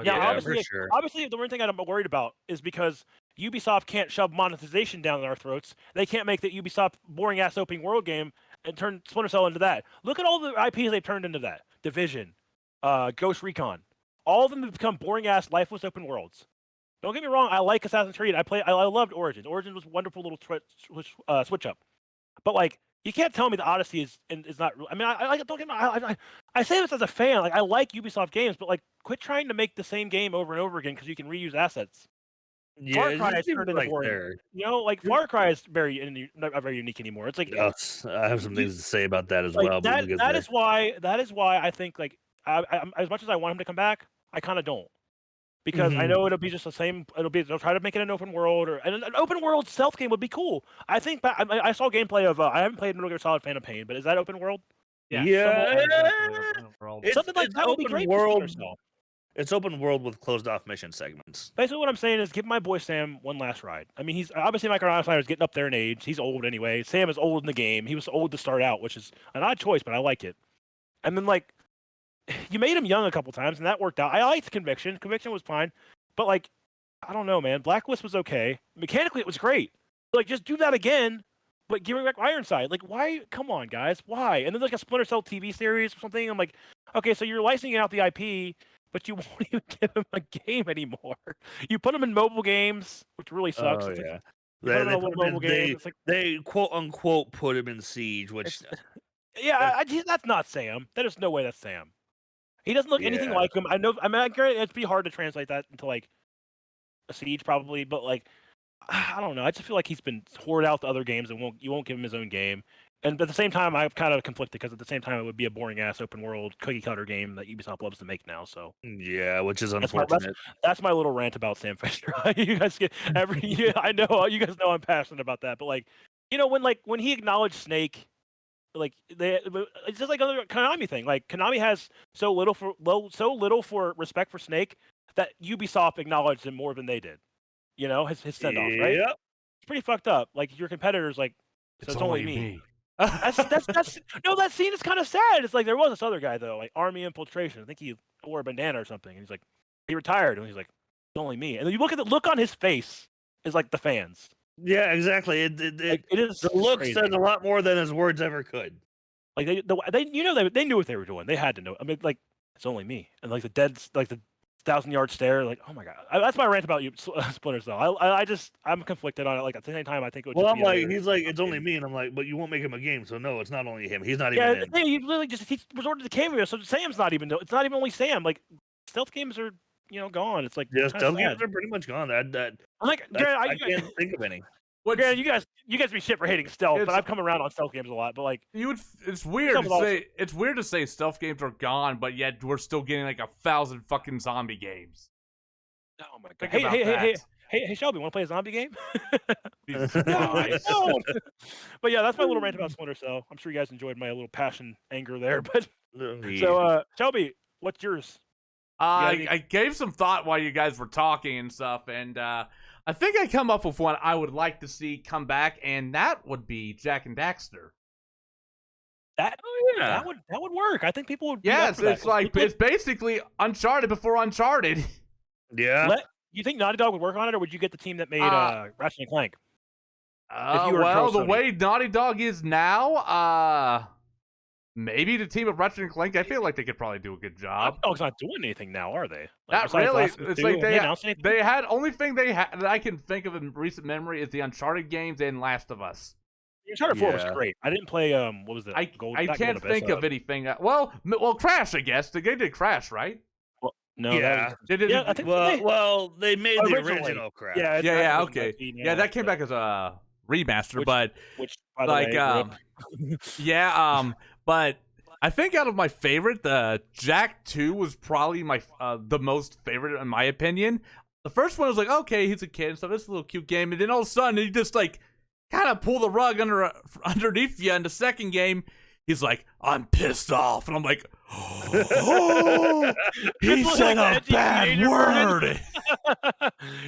Yeah, Yeah, obviously, for sure. obviously, the one thing I'm worried about is because Ubisoft can't shove monetization down our throats. They can't make the Ubisoft boring ass open world game and turn Splinter Cell into that. Look at all the IPs they've turned into that. Division, Ghost Recon. All of them have become boring ass, lifeless open worlds. Don't get me wrong. I like Assassin's Creed. I loved Origins. Origins was a wonderful little switch up. But like, you can't tell me the Odyssey is not. I mean, I don't get me. I say this as a fan. Like, I like Ubisoft games, but like, quit trying to make the same game over and over again because you can reuse assets. Yeah, Far it Cry just is seems turned into like boring. they're. You know, like Far Cry is not very unique anymore. It's like, Yes, I have some things to say about that as like well. But that. we'll get That there. is why I think like as much as I want him to come back, I kind of don't. Because I Mhm. know it'll be just the same. They'll try to make it an open world, and an open world stealth game would be cool. I think I saw gameplay of. I haven't played Metal Gear Solid Phantom Pain, but is that open world? Yeah, It's- Something like it's that would be open great. For Splinter world. Cell. It's open world with closed off mission segments. Basically, what I'm saying is give my boy Sam one last ride. I mean, he's obviously Michael Ironside is getting up there in age. He's old anyway. Sam is old in the game. He was old to start out, which is an odd choice, but I like it. And then like, you made him young a couple times, and that worked out. I liked Conviction. Conviction was fine, but like, I don't know, man. Blacklist was okay. Mechanically, it was great. Like, just do that again, but give me back Ironside. Like, why? Come on, guys. Why? And then like a Splinter Cell TV series or something. I'm like, okay, so you're licensing out the IP. But you won't even give him a game anymore. You put him in mobile games, which really sucks. Oh It's like, yeah, you put him in a put little him in- mobile game. It's like, they quote unquote put him in siege, which Yeah, that's not Sam. There is no way that's Sam. He doesn't look anything Yeah. like him. I know. I mean, I agree, it'd be hard to translate that into like a Siege probably, but like I don't know. I just feel like he's been hoarded out to other games and you won't give him his own game. And at the same time, I'm kind of conflicted because at the same time, it would be a boring ass open world cookie cutter game that Ubisoft loves to make now. So Yeah, which is that's my unfortunate. that's my little rant about Sam Fisher. You guys get I know you guys know I'm passionate about that, but like when he acknowledged Snake, like it's just like another Konami thing. Like Konami has so little for respect for Snake that Ubisoft acknowledged him more than they did. His send off, right? Yep. It's pretty fucked up. Like your competitors, like so it's only me. That's no. That scene is kind of sad. It's like there was this other guy though, like Army Infiltration. I think he wore a bandana or something, and he's like he retired, and he's like it's only me. And then you look at the look on his face is like the fans. Yeah, exactly. It is the look crazy. says a lot more than his words ever could. Like they knew what they were doing. They had to know. I mean, like it's only me, and like the 1,000-yard stare. Like oh my god, that's my rant about you, Splinter Cell. I'm conflicted on it. Like at the same time, I think it would. Well, just I'm be like, another he's like, it's only game. me, and I'm like, but you won't make him a game, so no, it's not only him. He's not Yeah, even in. he literally he resorted to cameo. So Sam's not even. It's not even only Sam. Like stealth games are gone. It's like Yeah, kinda stealth sad. games are pretty much gone. I'm like, I can't think of any. Granted, you guys be shit for hating stealth, but It's- I've come around on stealth games a lot. But like, It's weird Some to of say. It's weird to say stealth games are gone, but yet we're still getting like 1,000 fucking zombie games. oh my god, Think hey, about hey, hey, that. hey, Shelby, want to play a zombie game? Jesus No, Christ. don't. But yeah, that's my little rant about Splinter Cell. I'm sure you guys enjoyed my little passion, anger there. But so, Shelby, what's yours? I gave some thought while you guys were talking and stuff, and I think I come up with one I would like to see come back, and that would be Jak and Daxter. That yeah. that would work. I think people would. Yeah, it's like it's basically Uncharted before Uncharted. Yeah. You think Naughty Dog would work on it, or would you get the team that made Ratchet and Clank? you were Well, the Sony. way Naughty Dog is now, maybe the team of Ratchet and Clank, I feel like they could probably do a good job. Naughty Dog's not doing anything now, are they? Not besides really. Last of Us It's 2, like have they announced anything? they had only thing they had that I can think of in recent memory is the Uncharted games and Last of Us. Uncharted 4 was Yeah. great. I didn't play what was it? I can't think of anything. Well, Crash, I guess. They did Crash, right? No, Yeah. They did. Yeah, I think Well, they made the Originally. original crap. yeah, Yeah, okay. Yeah, that came back as a remaster, but Which, by the like, way, yeah, but I think out of my favorite, the Jak 2 was probably my the most favorite in my opinion. The first one was like, okay, he's a kid and stuff. It's a little cute game, and then all of a sudden he just like kind of pull the rug underneath you. In the second game, he's like, I'm pissed off, and I'm like, oh, he It's said like a edgy bad teenager word.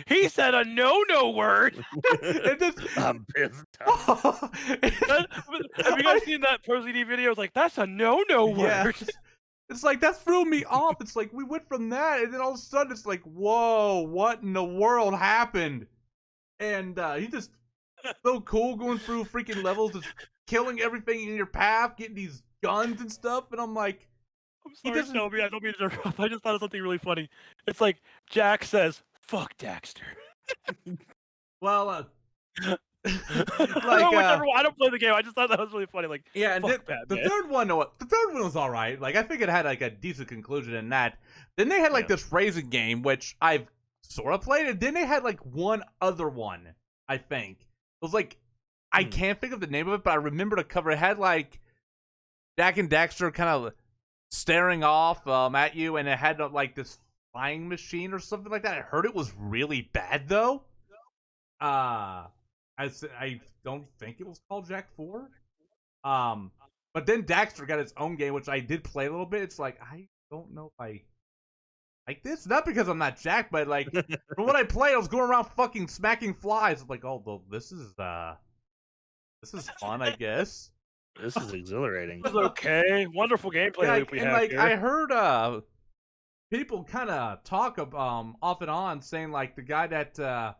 he said a no word. It just, I'm pissed off. Have you guys seen that Pro ZD video? It's like that's a no Yeah. word. It's like that threw me off. It's like we went from that, and then all of a sudden it's like, whoa, what in the world happened? And he just so cool going through freaking levels, just killing everything in your path, getting these guns and stuff. And I'm like, I'm He sorry, doesn't- Shelby. I don't mean to interrupt. I just thought of something really funny. It's like Jack says, "Fuck Daxter." well, I don't play the game. I just thought that was really funny. Like, yeah. And fuck then, that, the man. third one was all right. Like I think it had like a decent conclusion in that. Then they had like Yeah. this racing game, which I've sort of played, and then they had like one other one. I think it was like I can't think of the name of it, but I remember the cover. It had like Jak and Daxter kind of staring off at you, and it had like this flying machine or something like that. I heard it was really bad though. I don't think it was called Jak 4. But then Daxter got its own game, which I did play a little bit. It's like I don't know if I like this. Not because I'm not Jak, but like from what I played, I was going around fucking smacking flies. I'm like, oh, well, this is fun, I guess. This is exhilarating. It's okay. Wonderful gameplay Yeah, loop we and have like here. I heard people kind of talk off and on saying like the guy that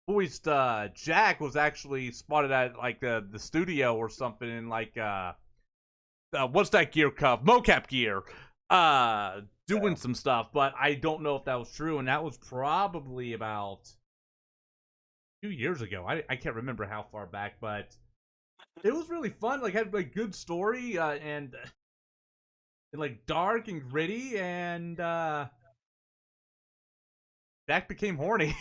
voiced Jak was actually spotted at like the studio or something in like what's that gear cup? Mocap gear. Doing some stuff, but I don't know if that was true, and that was probably about 2 years ago. I can't remember how far back, but it was really fun. Like had like good story and like dark and gritty, and Dak became horny.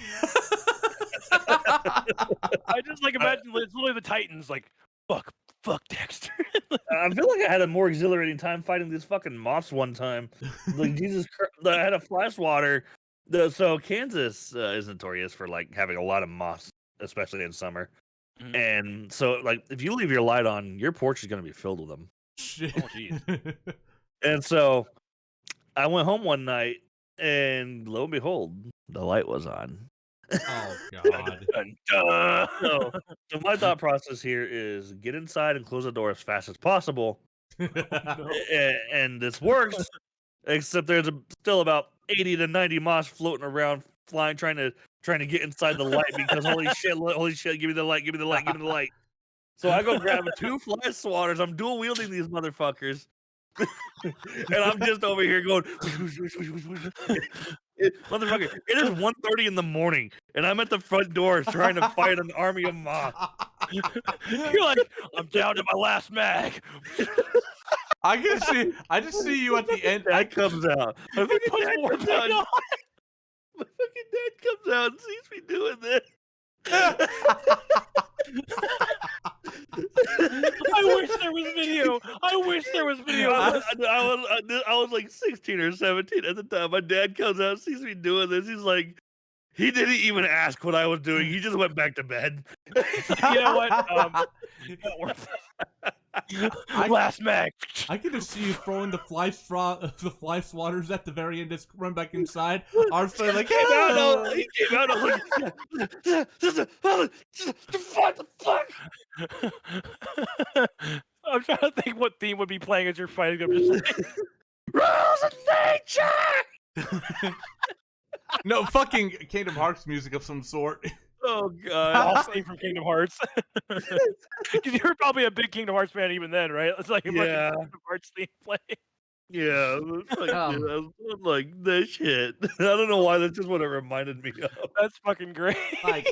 I just like imagine it's literally the Titans like fuck Dexter. I feel like I had a more exhilarating time fighting these fucking moths one time. Like Jesus Christ, I had a fly swatter. So Kansas is notorious for like having a lot of moths, especially in summer. Mhm. And so, like, if you leave your light on, your porch is going to be filled with them. Shit. Oh, jeez. And so, I went home one night, and lo and behold, the light was on. Oh god. Dun, dun. So my thought process here is get inside and close the door as fast as possible, and this works. Except there's still about 80 to 90 moths floating around, flying, trying to get inside the light because holy shit, give me the light, give me the light, give me the light. So I go grab 2 fly swatters. I'm dual wielding these motherfuckers. And I'm just over here going, motherfucker, it is 1:30 in the morning, and I'm at the front door trying to fight an army of moths. You're like, I'm down to my last mag. I just see you at the end. Dad comes out. My fucking Put dad more comes mag out. on. My fucking dad comes out and sees me doing this. I wish there was video. I wish there was video. I was like 16 or 17 at the time. My dad comes out, sees me doing this. He's like, he didn't even ask what I was doing. He just went back to bed. You know what? Not worth it. Last mag. I can just see you throwing the fly swatters at the very end, just run back inside. Arthur like, He came out. I was like, what the fuck? I'm trying to think what theme would be playing as you're fighting them. Just like, Rules of nature. no fucking Kingdom Hearts music of some sort. Oh god. all theme from Kingdom Hearts. Because you were probably a big Kingdom Hearts fan even then, right? It's like a fucking Yeah. Kingdom Hearts theme play. Yeah, it's like, dude, I was like this shit. I don't know why. That's just what it reminded me of. That's fucking great. Like,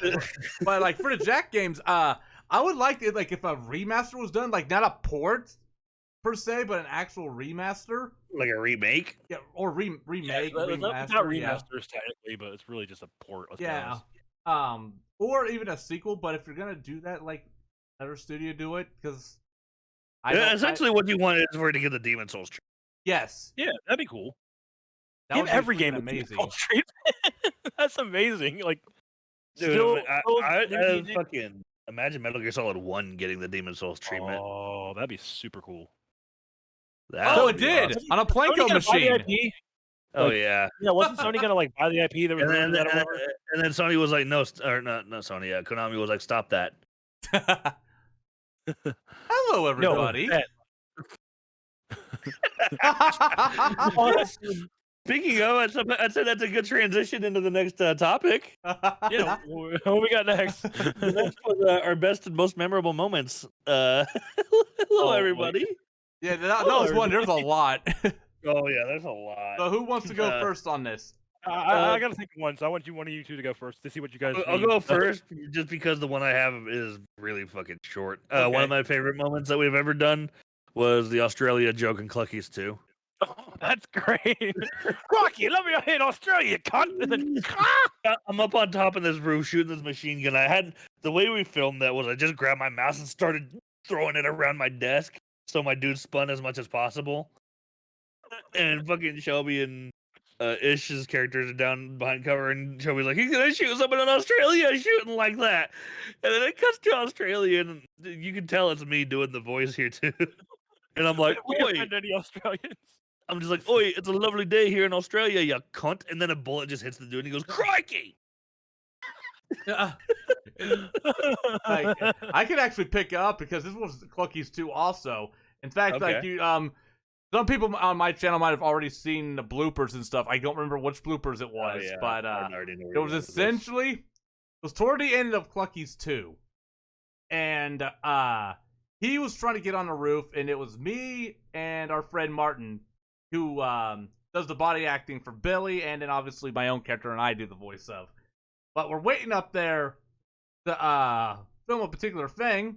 but like for the Jack games, I would like it like if a remaster was done, like not a port per se, but an actual remaster. Like a remake. Yeah, or remake, It's remaster. not yeah. remasters technically, but it's really just a port. Let's be Yeah. honest. Or even a sequel. But if you're gonna do that, like let our studio do it, because Essentially, what you want is for it to get the Demon Souls. yes, Yeah, that'd be cool. that Give would be every freaking game amazing. amazing. That's amazing. Like, Dude, still, I still- fucking imagine Metal Gear Solid 1 getting the Demon Souls treatment. Oh, that'd be super cool. That So would it be did awesome. on a Sony Planko gonna buy the machine. IP? Oh like- yeah. Yeah, wasn't Sony gonna like buy the IP? That was And then, rumored that and, or whatever? and then Sony was like, no, or not Sony. Yeah, Konami was like, stop that. Hello, everybody. No, honestly, Speaking of, I'd say that's a good transition into the next topic. yeah. What we got next? The next was our best and most memorable moments. Hello, Oh, everybody. Yeah, that was one. There's a lot. Oh yeah, there's a lot. So who wants to go Uh, first on this? I gotta think of one, so I want one of you two to go first to see what you guys. I'll need. go first, just because the one I have is really fucking short. One Okay. of my favorite moments that we've ever done was the Australia joke in Cluckies 2. Oh, that's great. Rocky, let me in Australia, cunt. And then, I'm up on top of this roof shooting this machine gun. I had the way we filmed that was I just grabbed my mouse and started throwing it around my desk so my dude spun as much as possible. And fucking Shelby and Ish's characters are down behind cover, and Shelby's like, he's gonna shoot someone in Australia shooting like that. And then it cuts to Australia, and you can tell it's me doing the voice here too. And I'm like, we oi, offend any Australians. I'm just like, oi, it's a lovely day here in Australia, you cunt. And then a bullet just hits the dude, and he goes, crikey! Like, I could actually pick it up because this was Cluckies 2 also. In fact, like Okay. you, some people on my channel might have already seen the bloopers and stuff. I don't remember which bloopers it was, Oh, yeah, but I already know where it you're was going with this. essentially it was toward the end of Cluckies 2, and he was trying to get on the roof, and it was me and our friend Martin who does the body acting for Billy, and then obviously my own character and I do the voice of. But we're waiting up there to film a particular thing.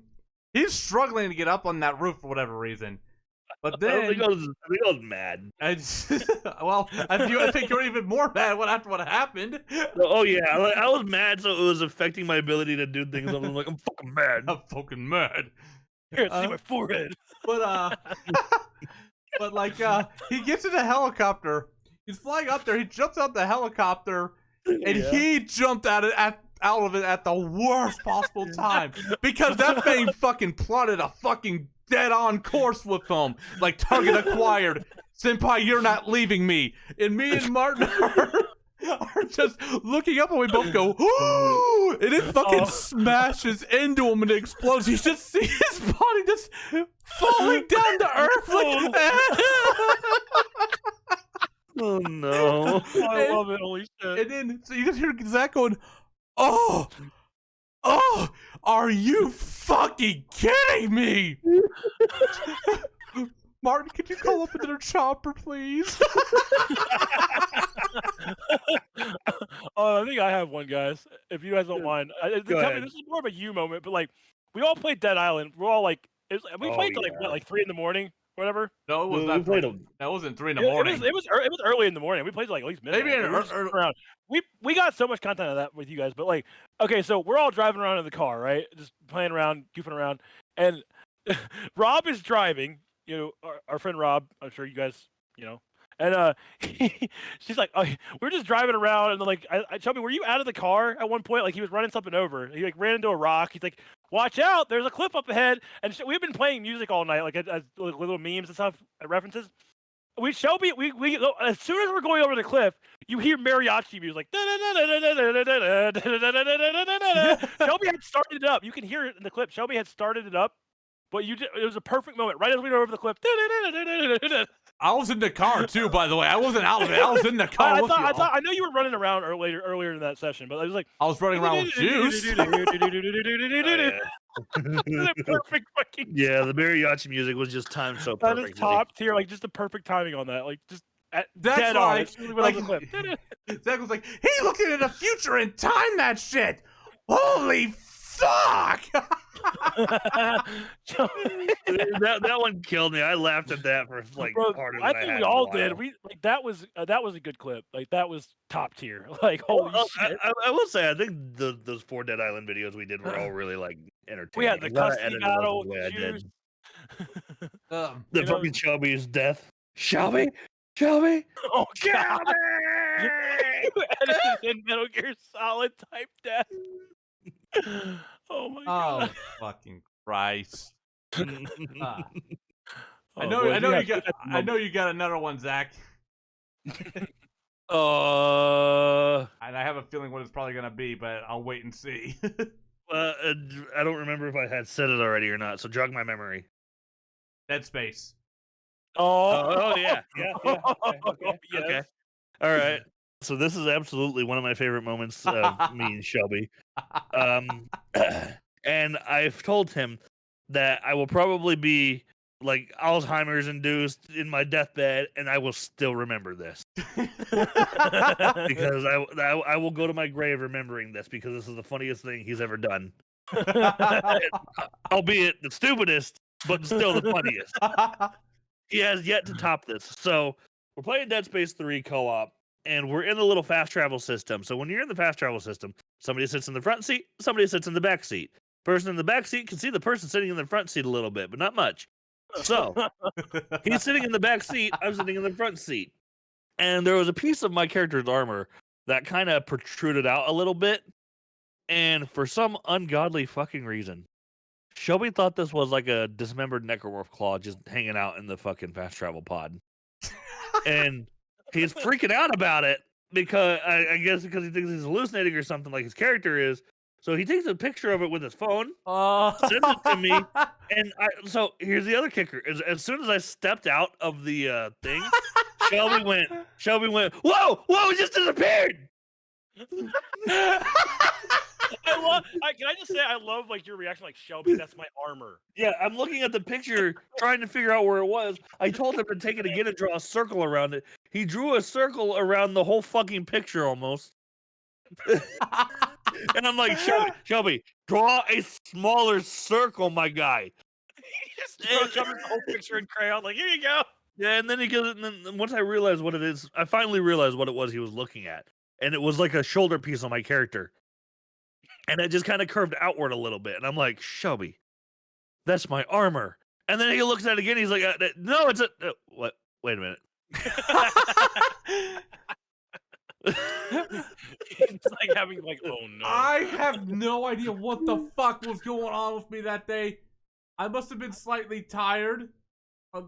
He's struggling to get up on that roof for whatever reason. But I then, think I was mad. well, I think you're even more mad after what happened. Oh yeah, I was mad, so it was affecting my ability to do things. I'm like, I'm fucking mad. I'm fucking mad. Here, see my forehead. But but like he gets in a helicopter. He's flying up there. He jumps out the helicopter, and Yeah. he jumped out of it at the worst possible time because that thing fucking plotted a fucking dead-on course with him, like target acquired. Senpai, you're not leaving me. And me and Martin are just looking up, and we both go, "Ooh!" And it fucking smashes into him and it explodes. You just see his body just falling down to earth. Like, Oh no. I love it. Holy shit. and then so you just hear Zach going, "Oh, are you fucking kidding me?" Martin, could you call up another chopper, please? I think I have one, guys. If you guys don't mind, Go ahead. this is more of a you moment, but like we all played Dead Island. We're all like, we Oh, played till yeah. like 3 in the morning, whatever. No, it was We not. played That wasn't 3 in the It morning. was early in the morning. We played till like at least midnight. Maybe in We were just ear- around. We got so much content of that with you guys, but like, okay, so we're all driving around in the car, right? Just playing around, goofing around, and Rob is driving. You know, our friend Rob. I'm sure you guys, you know. And she's like, oh, we're just driving around, and then like, I tell me, were you out of the car at one point? Like he was running something over. He like ran into a rock. He's like, watch out! There's a cliff up ahead. And we've been playing music all night, like as little memes and stuff, references. Shelby, as soon as we're going over the cliff, you hear mariachi music. Shelby had started it up. You can hear it in the clip. Shelby had started it up, but it was a perfect moment right as we were over the cliff. I was in the car too, by the way. I wasn't out of it. I was in the car. I know you were running around earlier in that session, but I was like, I was running around with juice. The perfect fucking. Yeah, the mariachi music was just timed so That perfect. is top tier, like just the perfect timing on that, like just That's dead why, on. As soon as we went over the cliff. Zach was like, he looked into the future and timed that shit. Holy fuck! that one killed me. I laughed at that for like Bro, harder I than think had we in a all while. did. We like that was a good clip. Like that was top tier. Like holy Well, shit. I will say, I think those 4 Dead Island videos we did were all really like entertaining. We had the I'm glad I custody edited those battle, the way I did. Juice. The You know- fucking Shelby's death. Shelby? Shelby? Oh god. Shelby! You edited in Metal Gear Solid type death. Oh my Oh, god. fucking Christ. Ah. Oh, I know boys, we had- I know you got another one, Zach. And I have a feeling what it's probably gonna be, but I'll wait and see. I don't remember if I had said it already or not, so jog my memory. Dead Space. Oh, yeah. Okay. Yes. Okay. All right. So this is absolutely one of my favorite moments of me and Shelby. And I've told him that I will probably be like Alzheimer's induced in my deathbed, and I will still remember this because I will go to my grave remembering this because this is the funniest thing he's ever done, albeit the stupidest, but still the funniest. He has yet to top this. So we're playing Dead Space 3 co-op, and we're in the little fast travel system. So when you're in the fast travel system, somebody sits in the front seat, somebody sits in the back seat. Person in the back seat can see the person sitting in the front seat a little bit, but not much. So he's sitting in the back seat, I'm sitting in the front seat. And there was a piece of my character's armor that kind of protruded out a little bit. And for some ungodly fucking reason, Shelby thought this was like a dismembered necromorph claw just hanging out in the fucking fast travel pod. And he's freaking out about it because I guess because he thinks he's hallucinating or something like his character is. So he takes a picture of it with his phone, sends it to me, and so here's the other kicker: as soon as I stepped out of the thing, Shelby went, "Whoa, it just disappeared!" Can I just say I love like your reaction, like Shelby, that's my armor. Yeah, I'm looking at the picture, trying to figure out where it was. I told him to take it again and draw a circle around it. He drew a circle around the whole fucking picture almost. And I'm like, Shelby, draw a smaller circle, my guy. He just throws the whole picture in crayon. Like, here you go. Yeah, and then he goes, and then once I realized what it is, I finally realized what it was he was looking at. And it was like a shoulder piece on my character. And it just kind of curved outward a little bit. And I'm like, Shelby, that's my armor. And then he looks at it again. He's like, no, it's a, what? Wait a minute. It's like having like, oh no. I have no idea what the fuck was going on with me that day. I must have been slightly tired, or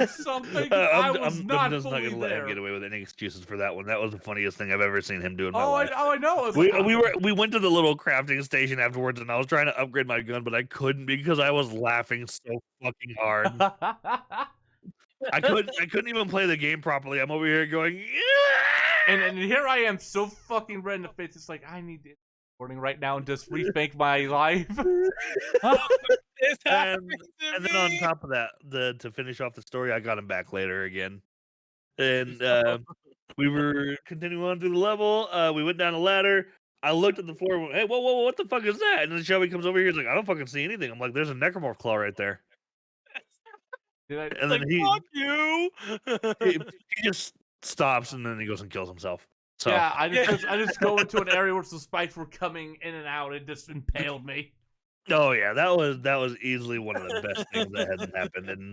something. I was I'm not just not fully gonna let him there. get away with any excuses for that one. That was the funniest thing I've ever seen him do in my Oh, life. I know. It's We went to the little crafting station afterwards, and I was trying to upgrade my gun, but I couldn't because I was laughing so fucking hard. I couldn't even play the game properly. I'm over here going, yeah! and here I am, so fucking red in the face. It's like I need to recording right now and just rethink my life. And then on top of that, to finish off the story, I got him back later again, and we were continuing on through the level. We went down a ladder. I looked at the floor and went, hey, whoa, what the fuck is that? And then Shelby comes over here. He's like, I don't fucking see anything. I'm like, there's a necromorph claw right there. And then fuck you. he just stops and then he goes and kills himself. So yeah, I just go into an area where some spikes were coming in and out. It just impaled me. oh yeah, that was easily one of the best things that hasn't happened. And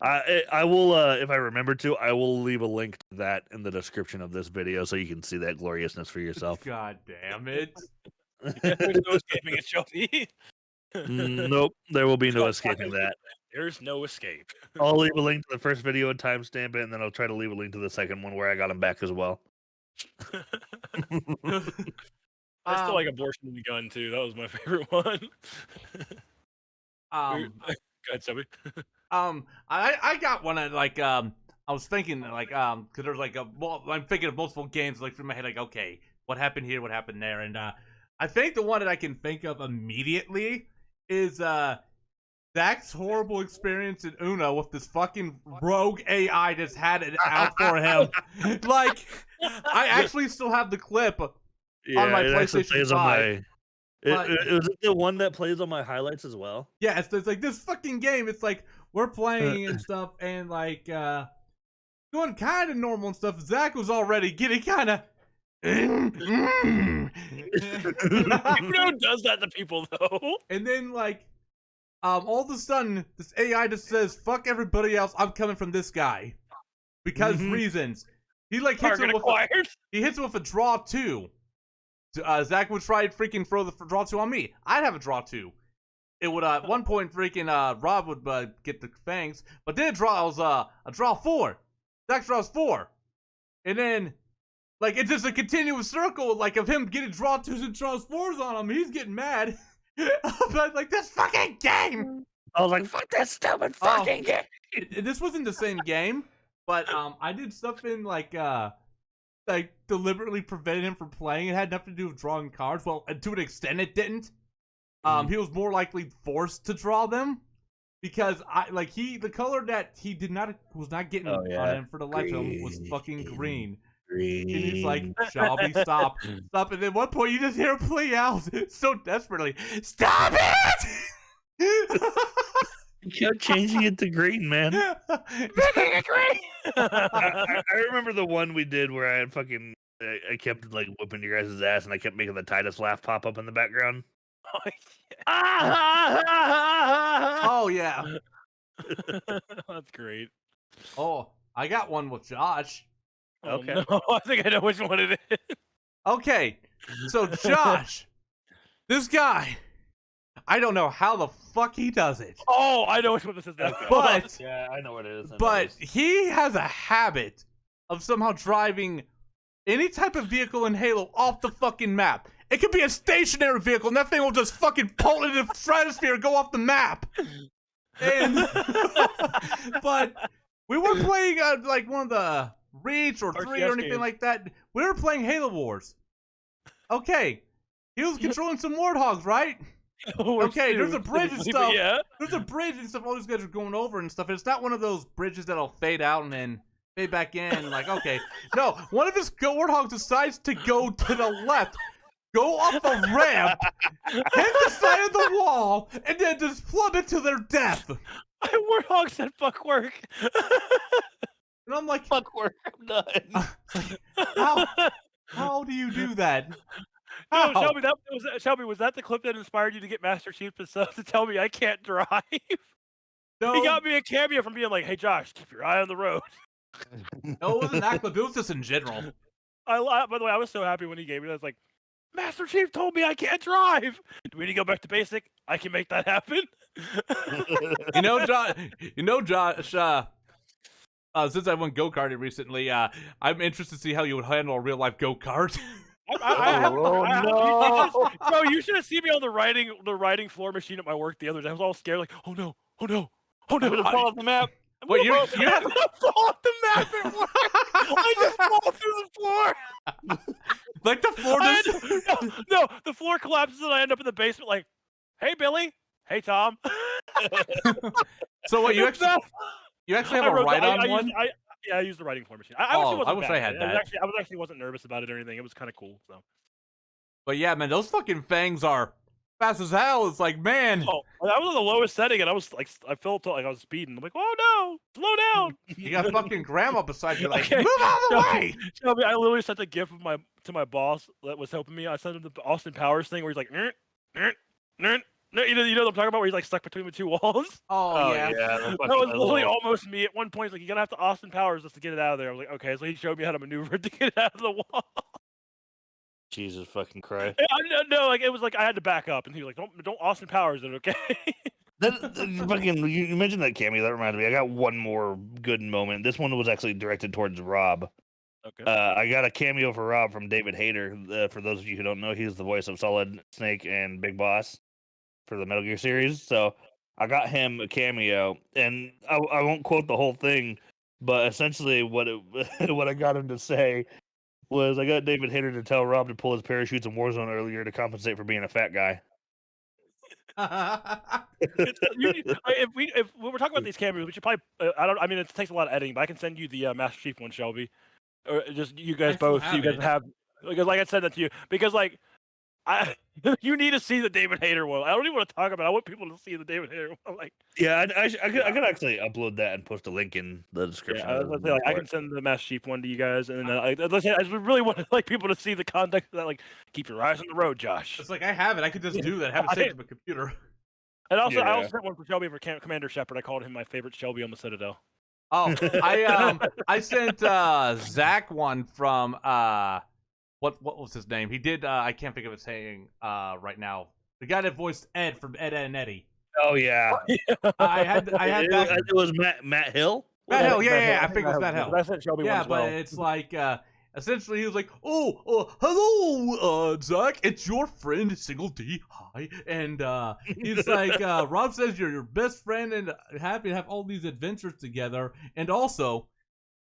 I will, if I remember to, I will leave a link to that in the description of this video so you can see that gloriousness for yourself. God damn it. There's no escaping it, Shelby. Nope, there will be no escaping that. There's no escape. I'll leave a link to the first video and timestamp it, and then I'll try to leave a link to the second one where I got him back as well. I still like Abortion in the Gun too. That was my favorite one. Go ahead, Shelby. I got one at I was thinking because there's I'm thinking of multiple games through my head okay, what happened here, what happened there, and I think the one that I can think of immediately is Zach's horrible experience in Uno with this fucking rogue AI just had it out for him. I actually still have the clip on my PlayStation 5. It was the one that plays on my highlights as well. Yeah, it's like this fucking game. It's like we're playing and stuff, and going kind of normal and stuff. Zach was already getting kind of. Uno does that to people though. And then all of a sudden, this AI just says, "Fuck everybody else. I'm coming from this guy," because reasons. He hits him with a draw 2. Zach would try to freaking throw the draw 2 on me. I'd have a draw 2. It would at one point freaking Rob would get the fangs, but then it draws a draw 4. Zach draws 4, and then it's just a continuous circle of him getting draw 2s and draws 4s on him. He's getting mad. But this fucking game. I was like, fuck that stupid fucking game. This wasn't the same game, but I did stuff in deliberately prevented him from playing. It had nothing to do with drawing cards. Well, to an extent, it didn't. He was more likely forced to draw them because the color that he was not getting on him for the life of him was fucking green. And he's like, Shelby, stop. And then at one point you just hear him play out so desperately, stop it! You kept changing it to green, man. Making it green. I remember the one we did where I kept whipping your guys' ass, and I kept making the Titus laugh pop up in the background. Oh yeah. That's great. Oh, I got one with Josh. Okay. Oh, no. I think I know which one it is. Okay, so Josh, this guy, I don't know how the fuck he does it. Oh, I know which one this is now. But yeah, I know what it is. But he has a habit of somehow driving any type of vehicle in Halo off the fucking map. It could be a stationary vehicle, and that thing will just fucking pull into the stratosphere and go off the map. And but we weren't playing one of the Reach or 3 or anything like that. We were playing Halo Wars. Okay, he was controlling some warthogs, right? Okay, there's a bridge and stuff. Yeah. There's a bridge and stuff. All these guys are going over and stuff. It's not one of those bridges that'll fade out and then fade back in. Okay, no. One of his warthogs decides to go to the left. go up a ramp, hit the side of the wall, and then just plummet to their death. Warthog said fuck work. And I'm like, Fuck work, I'm done. how do you do that? No, How? Shelby, was that the clip that inspired you to get Master Chief to tell me I can't drive? No, He got me a cameo from being like, "Hey Josh, keep your eye on the road." no, it wasn't that clip. It was just in general. By the way, I was so happy when he gave me that. I was like, Master Chief told me I can't drive. Do we need to go back to basic? I can make that happen. Josh. Since I went go karting recently, I'm interested to see how you would handle a real life go kart. Bro, you should have seen me on the writing floor machine at my work the other day. I was all scared, like, oh no. I'm gonna fall off the map. Wait, you have to fall off the map at work. I just fall through the floor. like the floor just... No, the floor collapses and I end up in the basement like, hey Billy, hey Tom. So what, you actually have a write-on one? I used the writing floor machine. I wish I had that. I actually wasn't nervous about it or anything. It was kind of cool. So. But yeah, man, those fucking fangs are fast as hell. It's like, man. Oh, I was on the lowest setting, and I was like, I felt like I was speeding. I'm like, oh no, slow down. You got fucking grandma beside you, like, Okay. move out of the way. Shelby, I literally sent a gift to my boss that was helping me. I sent him the Austin Powers thing where he's like, you know what I'm talking about, where he's like stuck between the two walls. Oh yeah. That was literally almost me. At one point, he's like, you gotta have to Austin Powers just to get it out of there. I was like, okay, so he showed me how to maneuver to get it out of the wall. Jesus fucking Christ. No, like it was like I had to back up, and he was like, "Don't Austin Powers it, okay?" Fucking, you mentioned that cameo. That reminded me. I got one more good moment. This one was actually directed towards Rob. Okay. I got a cameo for Rob from David Hayter. For those of you who don't know, he's the voice of Solid Snake and Big Boss for the Metal Gear series. So I got him a cameo, and I won't quote the whole thing, but essentially what I got him to say was, I got David Hayter to tell Rob to pull his parachutes in Warzone earlier to compensate for being a fat guy. If we're talking about these cameos, we should probably. I mean, it takes a lot of editing, but I can send you the Master Chief one, Shelby, or just you guys both. So you guys have, because like I said that to you, because like you need to see the David Hayter one. I don't even want to talk about it. I want people to see the David Hayter one. Like, yeah, I could actually upload that and post a link in the description. Yeah, I can send the Master Chief one to you guys, and then I really want like people to see the context of that. Like, keep your eyes on the road, Josh. It's like, I have it. I could just do that. Have it saved to my computer. And also, I also sent one for Shelby for Commander Shepard. I called him my favorite Shelby on the Citadel. Oh, I sent Zach one from what was his name? He did I can't think of his name right now. The guy that voiced Ed from Ed, Ed and Eddie. Oh yeah. I had that. It was Matt Hill. Matt Hill, yeah. I think it was Matt Hill. I sent Shelby one as well. But it's like essentially he was like, hello, Zach, it's your friend Single D. Hi, and he's like, Rob says you're your best friend and happy to have all these adventures together, and also,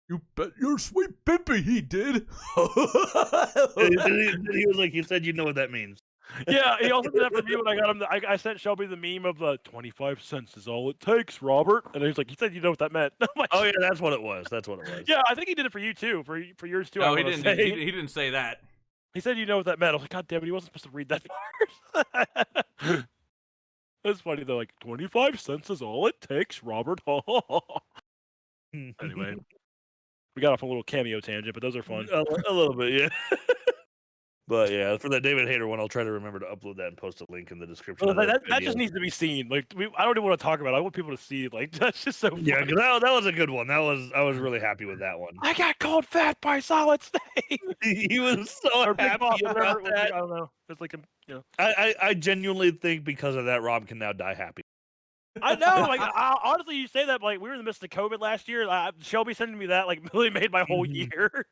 you bet your sweet pimpy he did. He was like, you said you know what that means. Yeah, he also did that for me when I got him. I sent Shelby the meme of the 25 cents is all it takes, Robert. And he's like, you said you know what that meant. Like, oh yeah, that's what it was. Yeah, I think he did it for you too. For yours too. No, he didn't. He didn't say that. He said you know what that meant. I was like, God damn it, he wasn't supposed to read that first. That's funny though. Like 25 cents is all it takes, Robert. Anyway, we got off a little cameo tangent, but those are fun. A little bit, yeah. But yeah, for that David Hayter one, I'll try to remember to upload that and post a link in the description. Well, that just needs to be seen. Like, I don't even want to talk about it. I want people to see. Like, that's just so funny. Yeah, because that was a good one. I was really happy with that one. I got called fat by Solid Snake. He was so happy about that. I don't know. It's like, I genuinely think because of that, Rob can now die happy. I know. Like, honestly, you say that. Like, we were in the midst of COVID last year. Shelby sending me that like really made my whole year.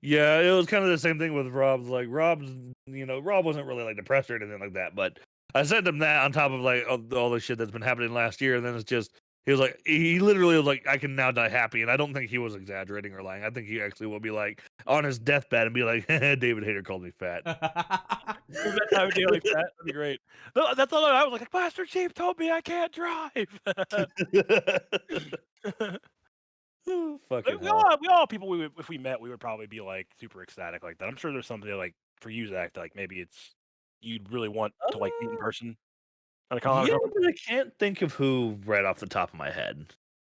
Yeah, it was kind of the same thing with Rob's. Like, Rob wasn't really like depressed or anything like that, but I sent him that on top of like all the shit that's been happening last year, and then it's just he literally was like, I can now die happy, and I don't think he was exaggerating or lying. I think he actually will be like on his deathbed and be like, David Hayter called me fat. That's how he like fat. That'd be great. That's all I was like. Master Chief told me I can't drive. Fucking we all people if we met, we would probably be like super ecstatic like that. I'm sure there's somebody like for you, Zach. Like maybe it's you'd really want to like meet in person at a con or Yeah, something. but I can't think of who right off the top of my head.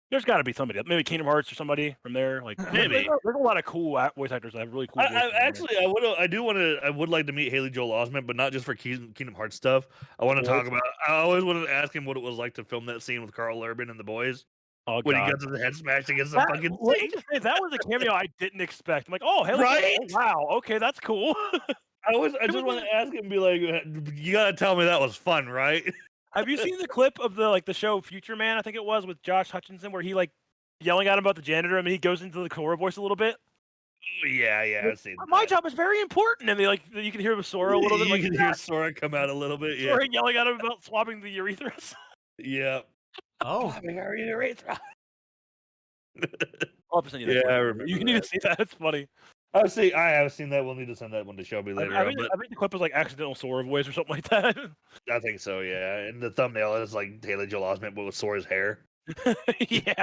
There's got to be somebody, maybe Kingdom Hearts or somebody from there. Like Maybe. there's a lot of cool voice actors that have really cool. I would like to meet Haley Joel Osment, but not just for Kingdom Hearts stuff. I want to talk about. I always wanted to ask him what it was like to film that scene with Carl Urban and the boys when he gets his head smashed against the fucking let me thing. just say, that was a cameo I didn't expect. I'm like, oh, Haley, Right? oh, wow, okay, that's cool. I just want to ask him, be like, you gotta tell me that was fun, right? Have you seen the clip of the show Future Man? I think it was with Josh Hutcherson, where he like yelling at him about the janitor, and he goes into the Korra voice a little bit. Yeah, I've seen My that. job is very important, and you can hear Sora a little bit. You Like, can hear Sora come out a little bit. Yeah, Sora yelling at him about swapping the urethras. yeah. Oh, I'll have to send you that Yeah, clip. I remember You need to that. see that. It's funny. I have seen that. We'll need to send that one to Shelby later I on. think But the clip was like accidental Sora voice or something like that. I think so. Yeah, and the thumbnail is like Haley Joel Osment, but with Sora's hair. Yeah,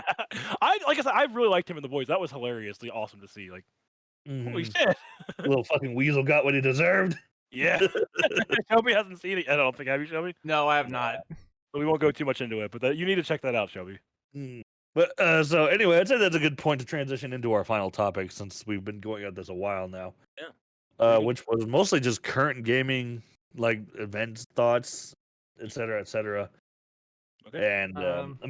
like I said, I really liked him in the voice. That was hilariously awesome to see. Like, holy Mhm. shit! Little fucking weasel got what he deserved. Yeah. Shelby hasn't seen it yet. I don't think. Have you, Shelby? no, I have not. But we won't go too much into it. But you need to check that out, Shelby. Mm. But so anyway, I'd say that's a good point to transition into our final topic since we've been going at this a while now. Yeah. Which was mostly just current gaming, like events, thoughts, etc., etc. Okay. And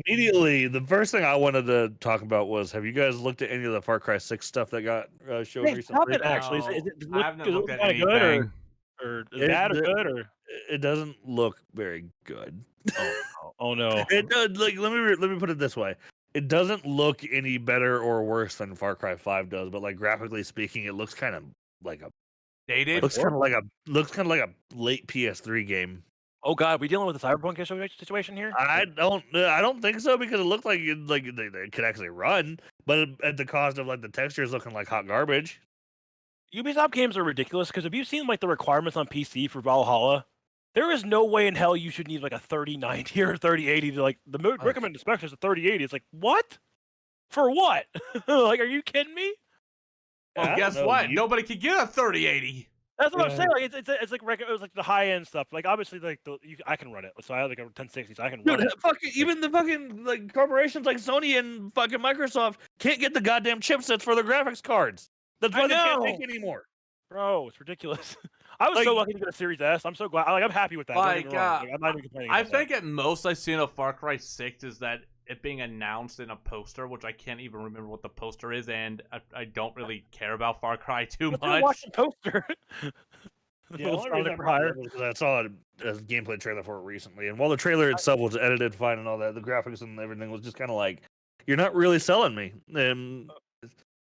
immediately, the first thing I wanted to talk about was: have you guys looked at any of the Far Cry 6 stuff that got showed Hey, stop recently? it! Actually, No, is it I haven't does it looked look at kinda good anything. or is It- it bad or the- good or? It doesn't look very good. Oh no! It does. Like, let me put it this way: it doesn't look any better or worse than Far Cry 5 does, but like graphically speaking, it looks kind of like a Dated. looks kind of like a late PS3 game. Oh god, we dealing with a cyberpunk situation here? I don't think so because it looked like they could actually run, but at the cost of like the textures looking like hot garbage. Ubisoft games are ridiculous because have you seen like the requirements on PC for Valhalla? There is no way in hell you should need like a 3090 or 3080 to like the recommended specs is a 3080. It's like what? For what? Like, are you kidding me? Well, I don't guess know, what? Nobody could get a 3080. That's what I'm Yeah. saying. Like it's like it was like the high end stuff. Like obviously like I can run it. So I have like a 1060, so I can run Dude, it. fucking even the fucking like corporations like Sony and fucking Microsoft can't get the goddamn chipsets for their graphics cards. That's I why they can't know. make anymore. Bro, it's ridiculous. I was Like- so lucky to get a Series S. I'm so glad. Like I'm happy with that. Don't get me Like, wrong. Like, I'm not even complaining. I about that. think at most I've seen of Far Cry 6 is that it being announced in a poster, which I can't even remember what the poster is, and I don't really care about Far Cry too Let's much. watch the poster. Yeah, Little the only reason Sonic I for brought it hire. up was because I saw a gameplay trailer for it recently, and while the trailer itself was edited fine and all that, the graphics and everything was just kind of like, you're not really selling me. And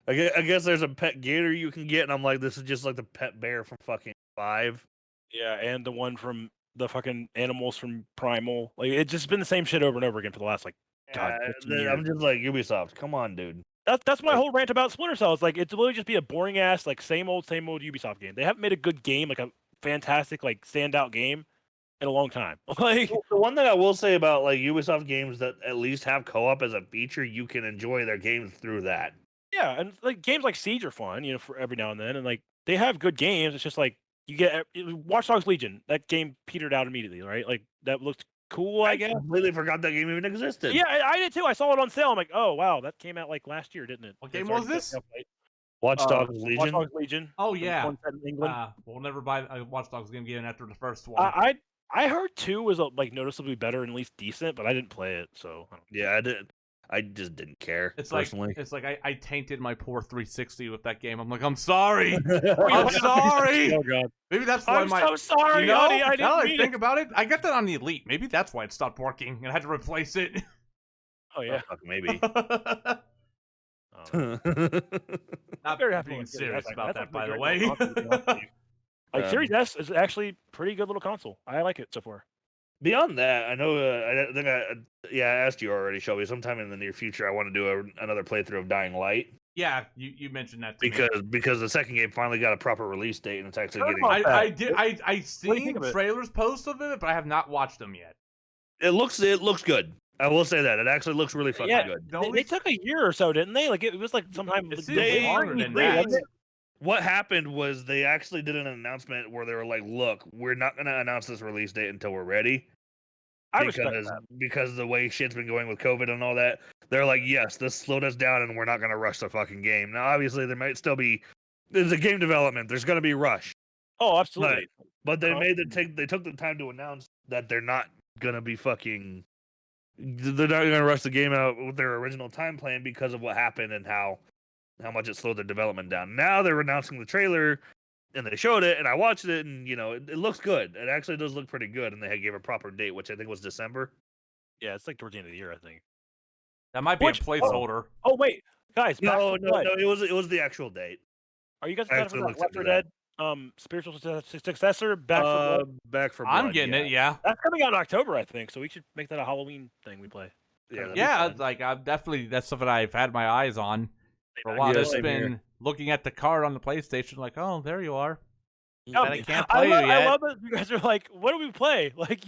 I guess there's a pet gator you can get, and I'm like, this is just like the pet bear from fucking 5. Yeah, and the one from the fucking animals from Primal. Like it's just been the same shit over and over again for the last like God, 15 I'm years. just like, Ubisoft, come on, dude. That's my whole rant about Splinter Cell. It's like it's literally just be a boring ass like same old Ubisoft game. They haven't made a good game, like a fantastic like standout game in a long time. Like The one thing I will say about like Ubisoft games that at least have co-op as a feature, you can enjoy their games through that. yeah, and like games like Siege are fun, you know, for every now and then, and like they have good games. It's just like you get Watch Dogs Legion. That game petered out immediately, right? Like that looked cool, I guess. completely forgot that game even existed. Yeah, I did too. I saw it on sale. I'm like, oh wow, that came out like last year, didn't it? What It's game already was this? set up, right? Watch Dogs Watch Legion. Dogs Legion. Oh the yeah. one set in England. We'll never buy a Watch Dogs game again after the first one. I heard 2 was like noticeably better and at least decent, but I didn't play it, so I don't Yeah, I did. I just didn't care It's personally. like I tainted my poor 360 with that game. I'm like, I'm sorry. I'm know. sorry. Oh god. Maybe that's why I'm my. so sorry, you know, honey. I now didn't I mean think it. about it, I got that on the Elite. Maybe that's why it stopped working and I had to replace it. Oh yeah. Fuck, maybe. Oh. Not very happy being with Series serious S. about That's that, by actually the a way. great little console, to be honest with you. Like Um, Series S is actually pretty good little console. I like it so far. Beyond that, I know. I think I asked you already, Shelby. Sometime in the near future, I want to do another playthrough of Dying Light Yeah, you mentioned that to me. because the second game finally got a proper release date and it's actually Heard getting. about that. I did. I What do you seen think of it? trailers post of it, but I have not watched them yet. It looks good. I will say that it actually looks really fucking Yeah. good. The They only took a year or so, didn't they? Like it was like sometime It the seems day longer after than E3, that. wasn't it? what happened was they actually did an announcement where they were like, "Look, we're not going to announce this release date until we're ready." I respect that. Because the way shit's been going with COVID and all that, they're like, yes, this slowed us down, and we're not going to rush the fucking game. Now, obviously, there might still be there's a game development. There's going to be rush, Oh, absolutely. but they Oh. they took the time to announce that they're not going to be fucking. They're not going to rush the game out with their original time plan because of what happened and how much it slowed their development down. Now they're announcing the trailer. And they showed it, and I watched it, and it looks good. It actually does look pretty good, and they gave a proper date, which I think was December. Yeah, it's like towards the end of the year, I think. That might be a placeholder. Oh wait, guys, Back No, 4 no, Blood. no. It was the actual date. Are you guys I excited actually for looked that Left 4 into Dead spiritual successor, Back 4 Blood? Back for Blood. I'm getting it. Yeah. That's coming out in October, I think. So we should make that a Halloween thing we play. that'd be Yeah, fun. it's like I'm definitely that's something I've had my eyes on for a Yeah, while. I've same here. been looking at the card on the PlayStation, like, oh, there you are. Oh, But I can't play I you yet. love that you guys are like, what do we play? Like,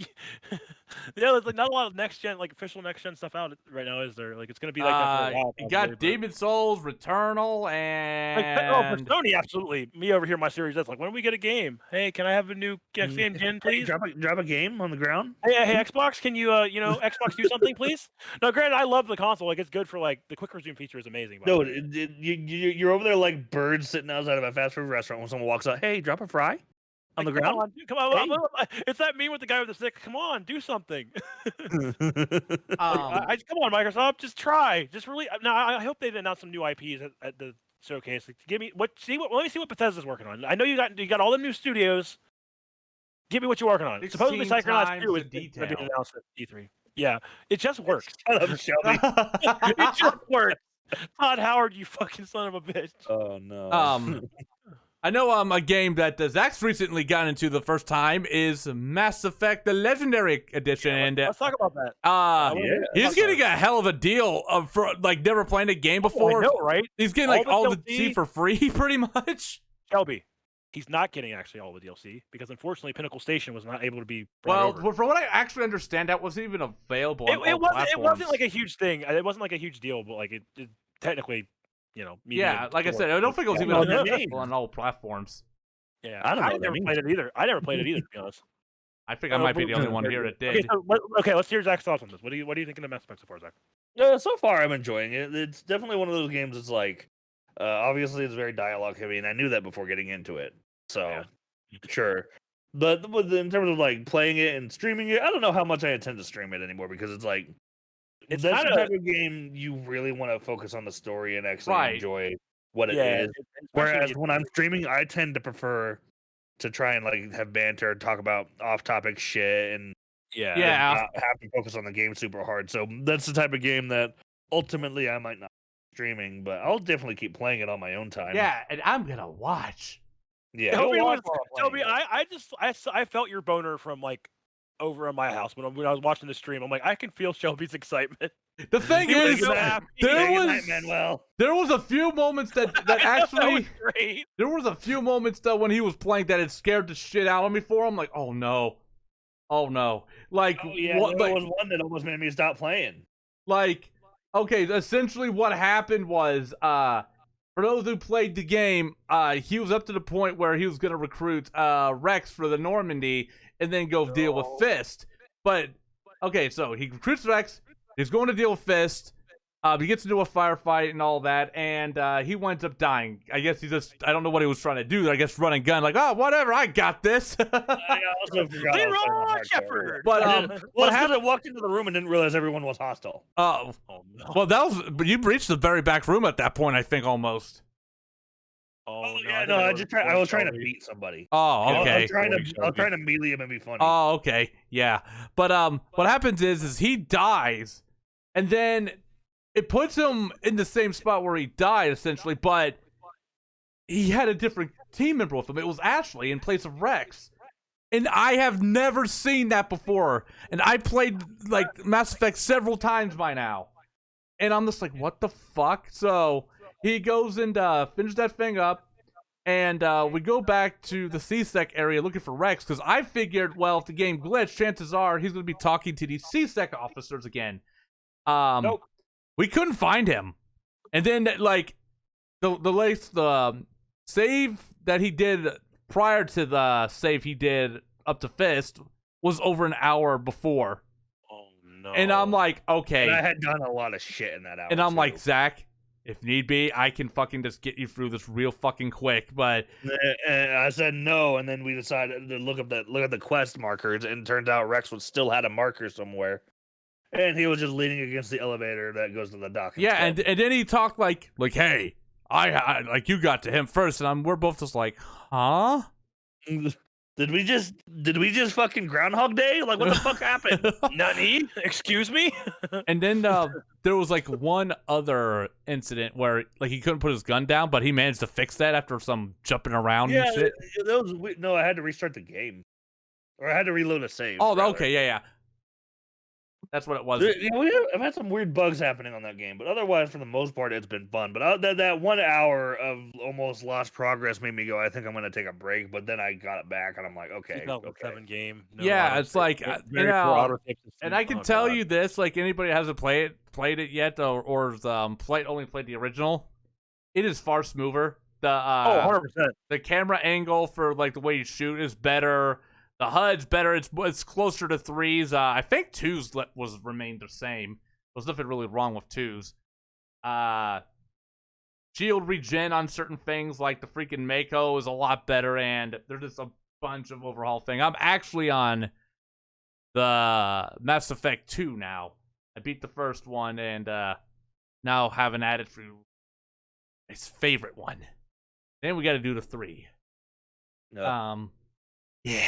there's like not a lot of next gen, like official next gen stuff out right now, is there? Like, it's gonna be like that for a while. You probably, got but- Demon Souls, Returnal, Like, and for Sony, absolutely. Me over here, my series. That's like, when do we get a game? Hey, can I have a new game gen, Hey, please? drop a game on the ground. Hey, Xbox, can you, Xbox do something, please? No, granted, I love the console. Like, it's good for like the quick resume feature is amazing. by the No, way. you're over there like birds sitting outside of a fast food restaurant when someone walks out. Hey, drop a fry on the Like, ground. Come on, it's that meme with the guy with the stick. Come on, do something. Come on, Microsoft, just try. Just really. No, I hope they announce some new IPs at the showcase. Like, let me see what Bethesda's working on. I know you got all the new studios. Give me what you're working on. 16 Supposedly Psychonauts times 2 the is going to be detail. announced at E3. Yeah, it just works. Shut up, Shelby. It just works. Todd Howard, you fucking son of a bitch. Oh no. I know a game that Zach's recently gotten into the first time is Mass Effect: The Legendary Edition, and Let's talk about that. Yeah. he's getting a hell of a deal for like never playing a game before. I know, right? He's getting All like the all the DLC DLC for free, pretty much. Shelby, he's not getting actually all the DLC because unfortunately Pinnacle Station was not able to be brought Well, over. from what I actually understand, that wasn't even available. On It all wasn't. It platforms. wasn't like a huge thing. It wasn't like a huge deal, but like it technically, Yeah, like I said, I don't think it was Yeah, even I don't know what that available on all platforms. Yeah, I don't know what that never means. played it either. I never played it either, to be honest. I think I might be the only one here that Okay, did. so, let's hear Zach's thoughts on this. What do you think of the Mass Effect so far, Zach? So far, I'm enjoying it. It's definitely one of those games that's like, obviously, it's very dialogue heavy, and I knew that before getting into it. So, Yeah. sure. But in terms of like playing it and streaming it, I don't know how much I intend to stream it anymore because it's like, It's that's not the a- type of game you really want to focus on the story and actually Right. enjoy what it Yeah. is. especially Whereas when I'm streaming, I tend to prefer to try and like have banter, talk about off-topic shit, and yeah, Yeah. not have to focus on the game super hard. So that's the type of game that ultimately I might not be streaming, but I'll definitely keep playing it on my own time. Yeah, and I'm gonna watch. yeah. Shelby, Go watch while I'm Shelby, playing it. I felt your boner from like over on my house when I was watching the stream. I'm like, I can feel Shelby's excitement. The thing He was is, so happy. there Hey, good was night, Manuel. there was a few moments that That actually was great. there was a few moments though when he was playing that it scared the shit out of me for him. Like, oh no, like Oh yeah, what? there Like, was one that almost made me stop playing. like, okay, essentially what happened was, for those who played the game, he was up to the point where he was gonna recruit Rex for the Normandy and then go deal with No. Fist. But okay, so he recruits Rex. He's going to deal with Fist. He gets into a firefight and all that, and he winds up dying. I guess I don't know what he was trying to do. I guess run and gun, like, oh, whatever, I got this. I also forgot. I was playing Leroy hardcore. Shepard. But, Well, what it's 'cause happened? I walked into the room and didn't realize everyone was hostile. Oh, Oh no. well, but you reached the very back room at that point, I think, almost. Oh yeah, think no, I was just I was trying to Shelby. beat somebody. Oh, I okay. was trying to melee him and be funny. Oh, okay. Yeah. But what happens is he dies, and then it puts him in the same spot where he died, essentially, but he had a different team member with him. It was Ashley in place of Rex. And I have never seen that before. And I played like Mass Effect several times by now. And I'm just like, what the fuck? So he goes and finishes that thing up. And we go back to the C-Sec area looking for Rex, because I figured, well, if the game glitched, chances are he's going to be talking to these C-Sec officers again. Nope. We couldn't find him. And then, like, the save that he did prior to the save he did up to Fist was over an hour before. Oh no! And I'm like, okay. And I had done a lot of shit in that hour. And I'm too. like, Zach, if need be, I can fucking just get you through this real fucking quick. But and I said no, and then we decided to look at the quest markers, and it turns out Rex still had a marker somewhere, and he was just leaning against the elevator that goes to the dock. yeah, and then he talked like, hey, I like you got to him first, and we're both just like, huh? Did we just fucking Groundhog Day? Like, what the fuck happened? Nani? Excuse me? And then there was like one other incident where like he couldn't put his gun down, but he managed to fix that after some jumping around and shit. No, I had to restart the game, or I had to reload a save. Oh, rather. okay, yeah. That's what it was. I've had some weird bugs happening on that game, but otherwise, for the most part, it's been fun. But that 1 hour of almost lost progress made me go, I think I'm going to take a break. But then I got it back, and I'm like, okay. 2007 game. No Yeah, it's like, very poor auto saves. and I can Oh, tell God. you this, like anybody that hasn't played it yet, or only played the original, it is far smoother. The 100%. the camera angle for like the way you shoot is better. The HUD's better. It's closer to 3's. I think 2's remained the same. There's nothing really wrong with 2's. Shield regen on certain things like the freaking Mako is a lot better, and there's just a bunch of overhaul thing. I'm actually on the Mass Effect 2 now. I beat the first one, and now haven't added through his favorite one. Then we got to do the 3. No. Yeah.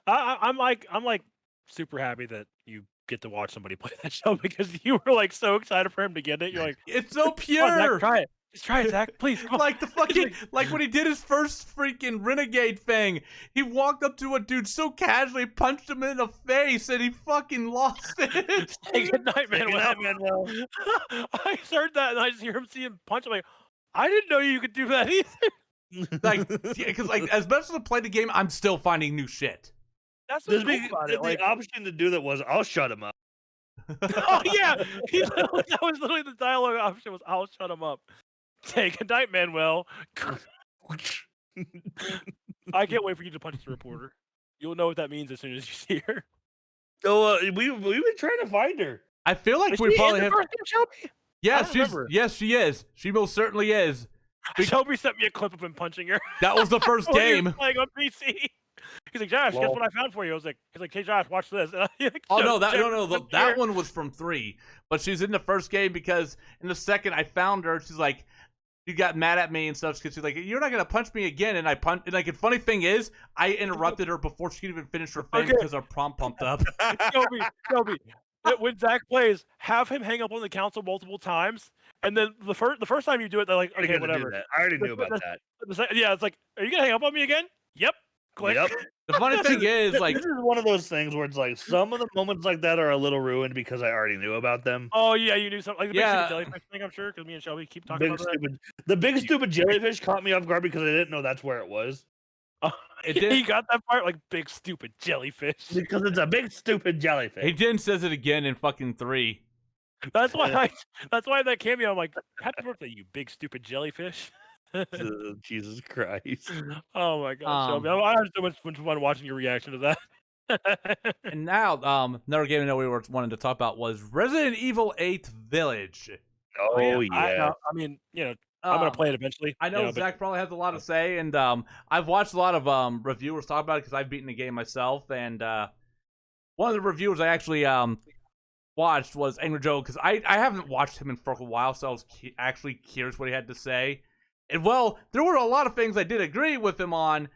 I'm like super happy that you get to watch somebody play that show because you were like so excited for him to get it. You're like, It's so "Come on, pure. Zach, try it. Just try it, Zach. Please. Come on." Like the fucking, like when he did his first freaking renegade thing, he walked up to a dude so casually, punched him in the face, and he fucking lost it. Say good night, Good Manuel. night, Manuel. I heard that and I just hear him see him punch. I'm like, I didn't know you could do that either. Like, because like as much as I play the game, I'm still finding new shit. That's what's The, cool about it. the Like, option to do that was, I'll shut him up. oh yeah, that was literally the dialogue option was, I'll shut him up. Say good night, Manuel. I can't wait for you to punch the reporter. You'll know what that means as soon as you see her. So we've been trying to find her. I feel like Is we she probably in the have. first game, Shelby? Yes, don't remember. yes, she is. She most certainly is. Shelby sent me a clip of him punching her. That was the first when he was game. playing on PC. He's like, Josh, guess Lol. what I found for you? He's like, hey Josh, watch this. And I, like, Oh no, showed that him no, the that chair. one was from 3. But she's in the first game because in the second I found her, she's like, you got mad at me and stuff because she's like, you're not gonna punch me again. And I punch. And like, the funny thing is, I interrupted her before she could even finish her thing Okay. because her prompt pumped up. Shelby, that when Zach plays, have him hang up on the console multiple times, and then the first time you do it, they're like, Already okay, gonna do whatever. that. I already knew about That's- that. Yeah, it's like, are you gonna hang up on me again? Yep. Click. Yep. The funny thing is, like, This is one of those things where it's like some of the moments like that are a little ruined because I already knew about them. Oh yeah, you knew something like the Yeah. big stupid jellyfish thing. I'm sure because me and Shelby keep talking about that. The big stupid jellyfish caught me off guard because I didn't know that's where it was. Oh, It he did- got that part like big stupid jellyfish. Because it's a big stupid jellyfish. he then says it again in fucking 3. That's why that's why that cameo. I'm like, happy birthday, you big stupid jellyfish. Jesus Christ. Oh my god, Shelby. Um, I had so much fun watching your reaction to that. And now, another game I know we were wanting to talk about was Resident Evil 8 Village. Oh yeah. I mean, I'm gonna Um, play it eventually. I know but Zach probably has a lot to say, and I've watched a lot of reviewers talk about it because I've beaten the game myself. And one of the reviewers I actually watched was Angry Joe because I haven't watched him in for a while, so I was actually curious what he had to say. And well, there were a lot of things I did agree with him on.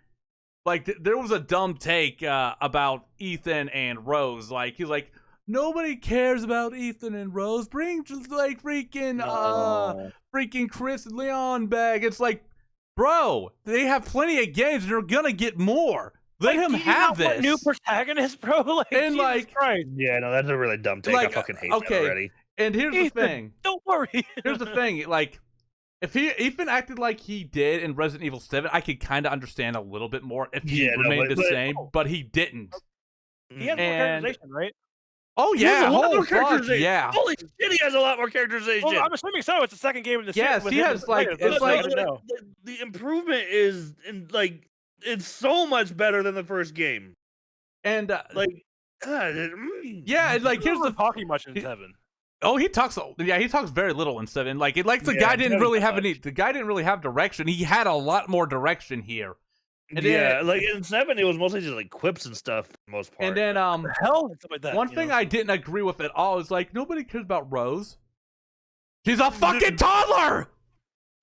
Like there was a dumb take about Ethan and Rose. Like he's like, nobody cares about Ethan and Rose. Bring just like freaking freaking Chris and Leon back. It's like, bro, they have plenty of games and they're gonna get more. Let him do you have not want this. new protagonist, bro. Like, And, Jesus like- Christ. Yeah, no, that's a really dumb take. Like, I fucking hate okay. that already. And here's the Ethan. thing. Don't worry. Here's the thing. Like, if he Ethan acted like he did in Resident Evil 7, I could kind of understand a little bit more if he Yeah, no, remained but- the but- same. But he didn't. He has more And- characterization, right? Oh He has yeah, a lot oh more fuck characterization. yeah. Holy shit, he has a lot more characterization. Well, I'm assuming so. It's the second game in the Yes, series. he has, like, it's But, like- the improvement is it's so much better than the first game. And Like, God, yeah, and, like here's the talking much in he- 7. Oh, he talks very little in 7. Like the Yeah, guy didn't very really have much. the guy didn't really have direction. He had a lot more direction here. And yeah, then, like in 7, it was mostly just like quips and stuff for the most part. and then Hell, and stuff like that. one you thing know? I didn't agree with at all is like nobody cares about Rose. She's a fucking toddler.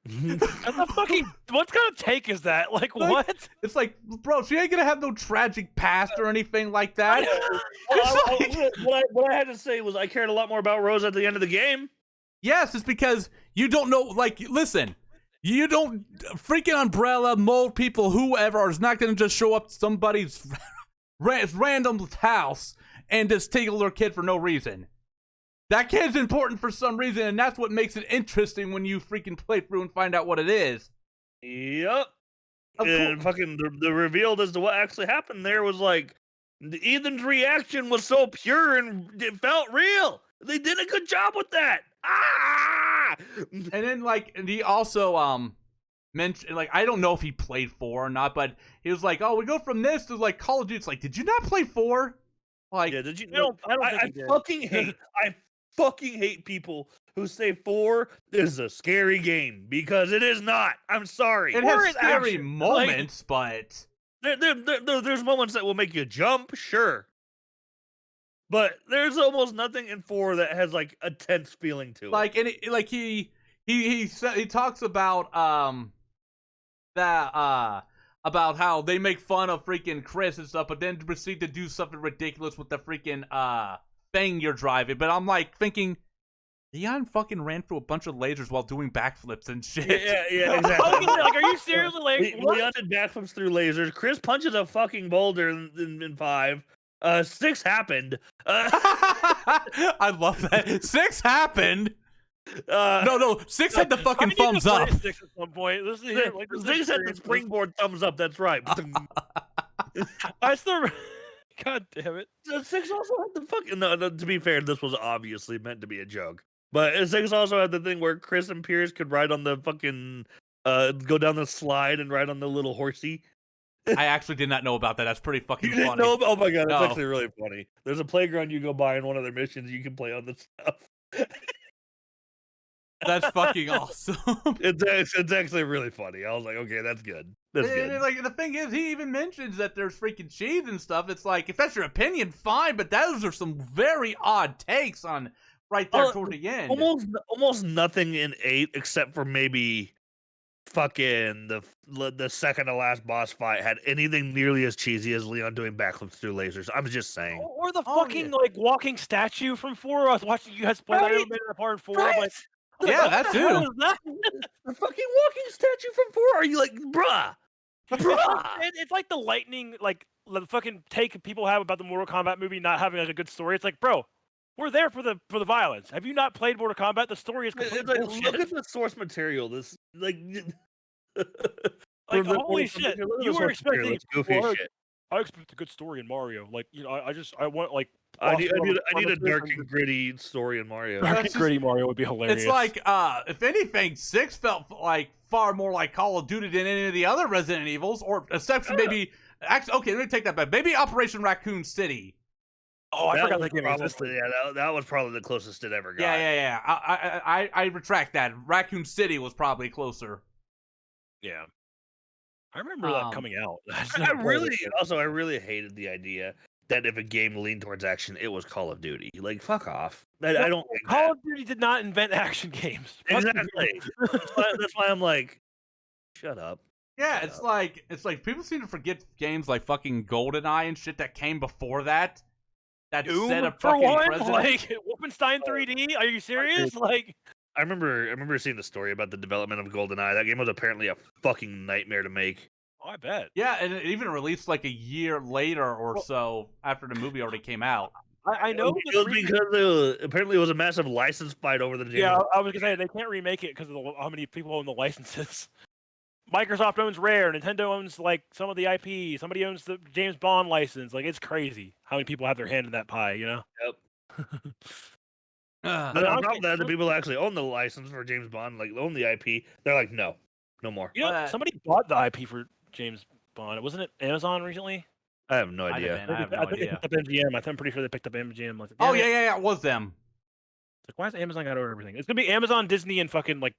What the fucking what kind of take is that? Like Like, what? It's like, bro, she ain't gonna have no tragic past or anything like that. What I had to say was I cared a lot more about Rose at the end of the game. Yes, it's because you don't know. Like, listen, you don't freaking Umbrella, Mold People, whoever is not gonna just show up to somebody's random house and just take a little kid for no reason. That kid's important for some reason, and that's what makes it interesting when you freaking play through and find out what it is. Yep. Of And course. fucking the reveal as to what actually happened there was like Ethan's reaction was so pure and it felt real. They did a good job with that. Ah! And then like, and he also mentioned, like, I don't know if he played 4 or not, but he was like, oh, we go from this to like Call of Duty. It's like, did you not play 4? Like, Yeah, did you? I don't think I he did. fucking hate people who say 4 is a scary game because it is not. I'm sorry. it 4 has is scary action. moments, but There's moments that will make you jump, sure. But there's almost nothing in 4 that has like a tense feeling to it. like, and it, like he talks about that about how they make fun of freaking Chris and stuff, but then proceed to do something ridiculous with the freaking thing you're driving. But I'm like thinking, Leon fucking ran through a bunch of lasers while doing backflips and shit. yeah, exactly. Like, are you seriously like what? Leon did backflips through lasers. Chris punches a fucking boulder in 5. 6 happened. I love that. 6 happened. No, 6 had the I fucking need to thumbs play up. 6 at some point. This is here, like, this 6 had the experience. springboard thumbs up. That's right. I still. God damn it! 6 also had the fucking. No, to be fair, this was obviously meant to be a joke. But 6 also had the thing where Chris and Pierce could ride on the fucking. Go down the slide and ride on the little horsey. I actually did not know about that. That's pretty fucking You didn't funny. know? Oh my god, that's No. actually really funny. There's a playground you go by in one of their missions. You can play on this stuff. That's fucking awesome. It's actually really funny. I was like, okay, that's good. That's And, good. like, the thing is, he even mentions that there's freaking cheese and stuff. It's like, if that's your opinion, fine, but those are some very odd takes on right there toward the end. Almost nothing in 8 except for maybe fucking the second to last boss fight had anything nearly as cheesy as Leon doing backflips through lasers. I'm just saying. Or the Oh, fucking yeah. like walking statue from 4. I was watching you guys play that. I Right, haven't been in a part in 4. right. I'm like, Yeah, that what the hell too. is that? The fucking walking statue from 4. Are you like, bruh? Bruh. It's like the lightning, like the fucking take people have about the Mortal Kombat movie not having like a good story. It's like, bro, we're there for the violence. Have you not played Mortal Kombat? The story is It's completely like, bullshit. look at the source material. This like. Like, from the holy Mortal Kombat, shit, look at you the were source material, expecting- it's goofy as well, shit. I expect a good story in Mario. Like, you know, I want like. I boss need level a dark performances and gritty story in Mario. Dark That's and just- gritty Mario would be hilarious. It's like, if anything, 6 felt like far more like Call of Duty than any of the other Resident Evils, or exception maybe. Actually, okay, let me take that back. Maybe Operation Raccoon City. oh, I forgot that was game probably, existed. yeah, that was probably the closest it ever got. Yeah. I retract that. Raccoon City was probably closer. Yeah, I remember that Um, coming out. I really hated the idea that if a game leaned towards action, it was Call of Duty. Like, fuck off. I don't think Call that. of Duty did not invent action games. Fuck you. Exactly. That's why I'm like, shut up. Yeah, Shut it's like people seem to forget games like fucking GoldenEye and shit that came before that. That Doom set of for fucking one, precedent. like Wolfenstein 3D. Are you serious? Like, I remember seeing the story about the development of GoldenEye. That game was apparently a fucking nightmare to make. oh, I bet. Yeah, and it even released like a year later or so after the movie already came out. I know. It was because apparently it was a massive license fight over the game. Yeah, I was gonna say they can't remake it because of how many people own the licenses. Microsoft owns Rare, Nintendo owns like some of the IP, somebody owns the James Bond license. Like, it's crazy how many people have their hand in that pie, you know? Yep. Ugh. But on honestly, top of that, the people that actually own the license for James Bond, like own the IP, they're like, no more. You know, But- somebody bought the IP for James Bond. Wasn't it Amazon recently? I have no Might have idea. been. I have no think they idea. picked up MGM. I'm pretty sure they picked up MGM. Like, Oh damn it. yeah, it was them. It's like, why is Amazon got to own everything? It's gonna be Amazon, Disney, and fucking like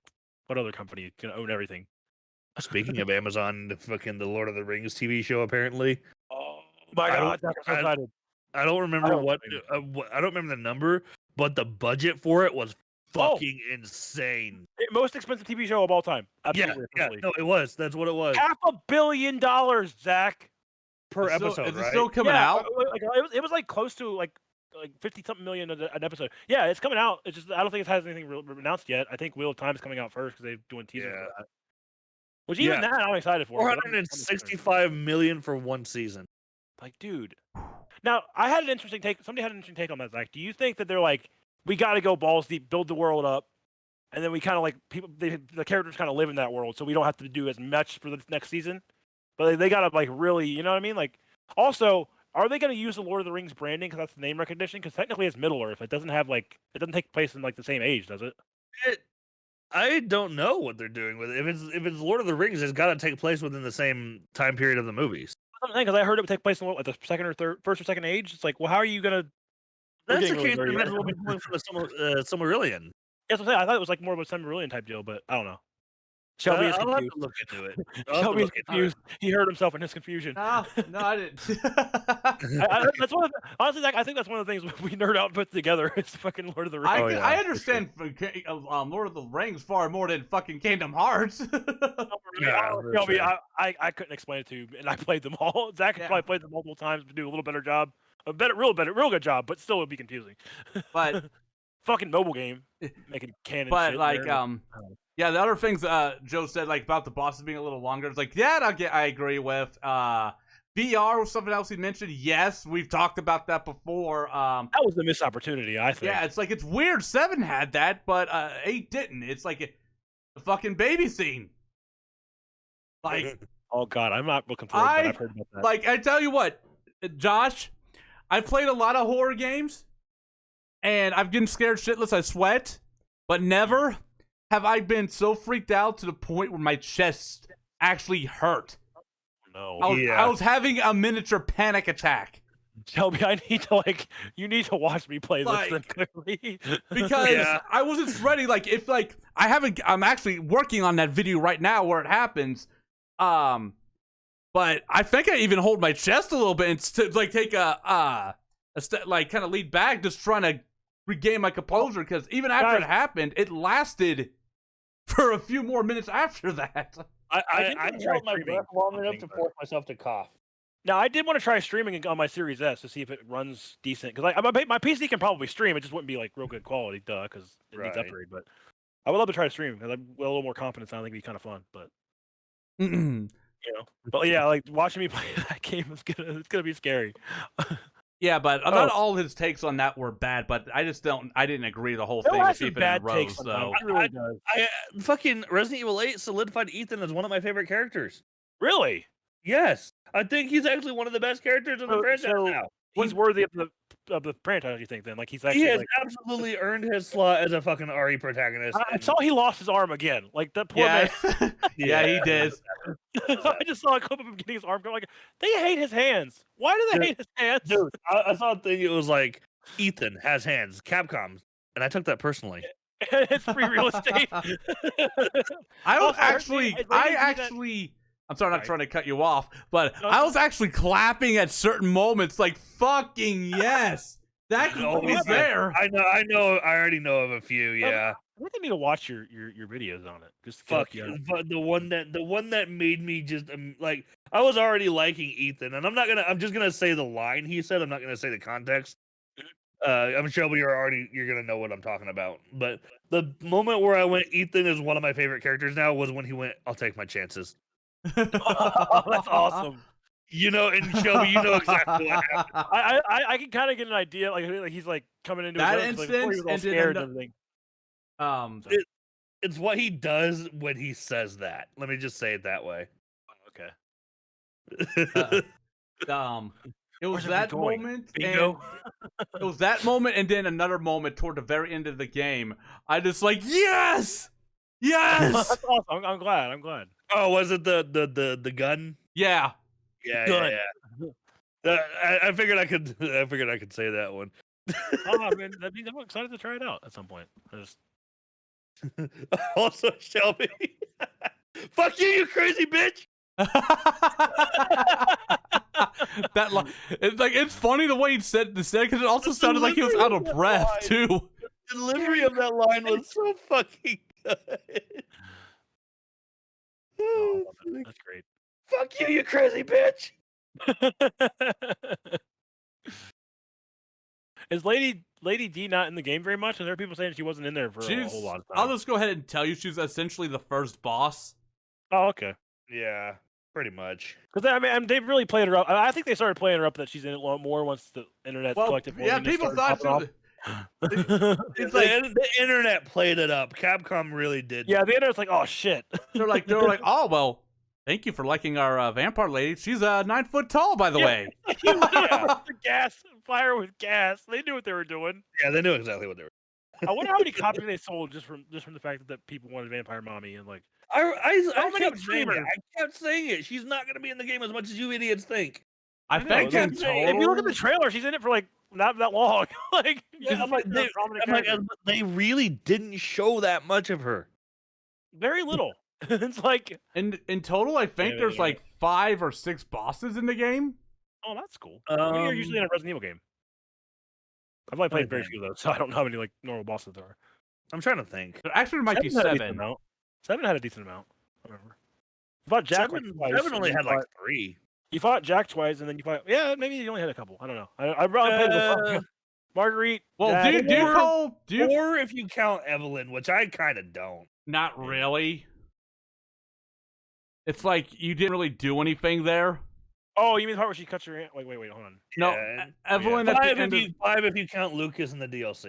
what other company is gonna own everything? Speaking of Amazon, the Lord of the Rings TV show apparently. Oh my I don't- god, Zach, I'm so I- excited. I don't remember don't what, blame I don't remember the number, but the budget for it was Oh. fucking insane. Most expensive TV show of all time. Yeah, Absolutely. yeah, officially. no, it was. That's what it was $500 million, Zach. per It's still- episode, is it right? still coming Yeah, out? Like, it was like close to like 50 something million an episode. Yeah, it's coming out. It's just I don't think it has anything announced yet. I think Wheel of Time is coming out first because they're doing teasers Yeah. for that. Which even that I'm excited for. but I'm excited. 465 million for one season. Like, dude. Now I had an interesting take. Somebody had an interesting take on that, Zach. Do you think that they're like, we got to go balls deep, build the world up, and then we kind of like the characters kind of live in that world, so we don't have to do as much for the next season? But they got to like really, you know what I mean? Like, also, are they going to use the Lord of the Rings branding because that's the name recognition? Because technically it's Middle Earth. It doesn't have like it doesn't take place in like the same age, does it? I don't know what they're doing with it. If it's Lord of the Rings, it's got to take place within the same time period of the movies. Because I heard it would take place in what, like the second or third, first or second age. It's like, well, how are you gonna? That's the getting really case. dirty They might as right well be going for the Silmarillion. That's what I'm saying. I thought it was like more of a Silmarillion type deal, but I don't know. Shelby is I'll have confused. to look into it. I'll have to Shelby's look into it. confused. He hurt himself in his confusion. No, I didn't. That's one of the, honestly, Zach, I think that's one of the things we nerd out and put together is fucking Lord of the Rings. I, Oh, yeah, I for understand Lord of the Rings far more than fucking Kingdom Hearts. Yeah, Shelby, that's I couldn't explain it to you, and I played them all. Zach Yeah. probably played them multiple times to do a little better job, real good job, but still would be confusing. but Fucking mobile game, making canon. but shit like there. yeah, the other things Joe said like about the bosses being a little longer. It's like that I agree with. VR was something else he mentioned. Yes, we've talked about that before. That was a missed opportunity, I think. Yeah, it's like it's weird. 7 had that, but 8 didn't. It's like a fucking baby scene. Like, Oh god, I'm not looking forward to that. I've heard about that. like I tell you what, Josh, I've played a lot of horror games, and I've been scared shitless. I sweat, but never have I been so freaked out to the point where my chest actually hurt. No, I was having a miniature panic attack. Shelby, I need to you need to watch me play this then Like- clearly. Because Yeah. I wasn't ready. Like if like I'm actually working on that video right now where it happens. But I think I even hold my chest a little bit and like take a step, like kind of lead back, just trying to regain my composure. Because even after it Guys. happened, it lasted for a few more minutes after that. I think I I'm gonna held try my streaming breath long on enough things, to but- force myself to cough. Now, I did want to try streaming on my Series S to see if it runs decent. Because my PC can probably stream. It just wouldn't be like real good quality, because it needs Right. upgrade. But I would love to try to stream because I'm a little more confidence. I think it'd be kind of fun. But but yeah, like watching me play that game is it's gonna be scary. Yeah, but not all his takes on that were bad. But I didn't agree the whole There thing are with some keeping bad it in takes. rows. Sometimes. So It really does. I fucking Resident Evil 8 solidified Ethan as one of my favorite characters. Really, Yes, I think he's actually one of the best characters in the So- franchise so now. he's worthy of the franchise. You think then? Like he's He actually. has Like, absolutely earned his slot as a fucking RE protagonist. I and- saw he lost his arm again. Like that poor yeah, man. yeah, he did. I just saw a clip of him getting his arm going. Like they hate his hands. Why do they Dude, hate his hands? Dude, I saw a thing. It was like Ethan has hands, Capcom, and I took that personally. It's free real estate. I was Also, I heard actually, they I do that- actually, I'm sorry, not Sorry. trying to cut you off, but No, I was actually clapping at certain moments, like fucking yes, that Oh, was yeah. there. I already know of a few. Yeah, I think I need to watch your videos on it. Just to get fuck. up, yeah. But the one that made me just like I was already liking Ethan, and I'm just gonna say the line he said. I'm not gonna say the context. I'm sure you're gonna know what I'm talking about. But the moment where I went, Ethan is one of my favorite characters now, was when he went, "I'll take my chances." Oh, that's awesome. You know, and Shelby, you know exactly what happened. I can kind of get an idea. Like he's like coming into That his own, 'cause, like, before he was all instance, and scared then and everything. Um, It's what he does when he says that. Let me just say it that way. Okay. um, It was Where's that everybody going? moment, Bingo. and it was that moment, and then another moment toward the very end of the game. I just like, yes, yes, That's awesome. I'm glad. I'm glad. Oh, was it the gun? yeah. Yeah, Gun. yeah. I figured I could. I figured I could say that one. Oh man, that means I'm excited to try it out at some point. I just Also, Shelby. Fuck you, you crazy bitch. That it's like it's funny the way he said this because it also The sounded like he was out of delivery of that breath line. too. The delivery of that line was so fucking good. oh, I love it. That's great. Fuck you, you crazy bitch. Is Lady D not in the game very much? And there are people saying she wasn't in there for a whole lot of time. I'll just go ahead and tell you she's essentially the first boss. Oh, okay. Yeah, pretty much. Because I mean, they've really played her up. I think they started playing her up that she's in it a lot more once the internet collective. Yeah, people thought she was. It's like the internet played it up. Capcom really did. Yeah, the internet's like, oh shit. They were like, oh well, thank you for liking our vampire lady. She's 9 foot tall, by the way. The gas, fire with gas. They knew what they were doing. Yeah, they knew exactly what they were. I wonder how many copies they sold just from the fact that people wanted Vampire Mommy and like. I How many kept saying it. streamers? I kept saying it. She's not going to be in the game as much as you idiots think. I know, think in if you look at the total. trailer, she's in it for like not that long. Like, Yeah, I'm like, they really didn't show that much of her. very little. It's like, In total, I think Yeah, there's yeah. like 5 or 6 bosses in the game. oh, that's cool. You're usually in Um, a Resident Evil game. I've only played very Okay. few of those, so I don't know how many like normal bosses there are. I'm trying to think. There actually might be Seven had a decent 7. amount. 7 had a decent amount. I remember. You fought Jack like, twice. Seven and only then had you like fought- 3. You fought Jack twice, and then you fought. Yeah, maybe you only had a couple. I don't know. I played with Marguerite. Well, Jack, do you or- call do you Or if you count Evelyn, which I kind of don't. not really? It's like you didn't really do anything there. Oh, you mean the part where she cuts her hand? Wait, hold on. No, Yeah, Evelyn at the 5 end if of you 5 if you count Lucas in the DLC.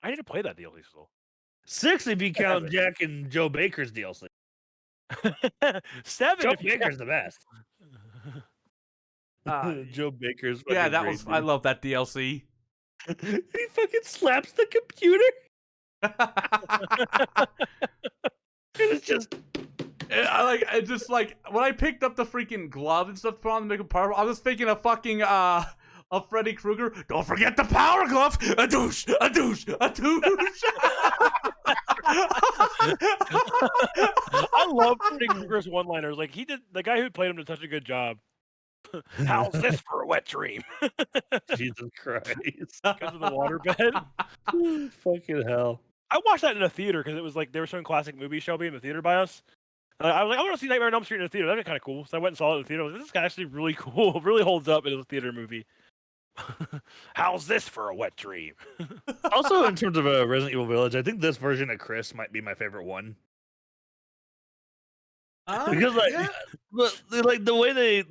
I need to play that DLC still. 6 if you count Seven. Jack and Joe Baker's DLC. 7 Joe if you Baker's the best. Joe Baker's. yeah, fucking that great, was I dude. love that DLC. He fucking slaps the computer. It's just I just like when I picked up the freaking glove and stuff to put on to make him powerful, I was thinking of fucking of Freddy Krueger. Don't forget the power glove. A douche, a douche, a douche. I love Freddy Krueger's one-liners. Like the guy who played him did such a good job. How's this for a wet dream? Jesus Christ. Because of the waterbed. Fucking hell. I watched that in a theater because it was like they were showing classic movies, Shelby, in the theater by us. I was like, I want to see Nightmare on Elm Street in a theater. That'd be kind of cool. So I went and saw it in the theater. I was like, this is actually really cool. Really holds up in a theater movie. How's this for a wet dream? Also, in terms of Resident Evil Village, I think this version of Chris might be my favorite one. Because like the way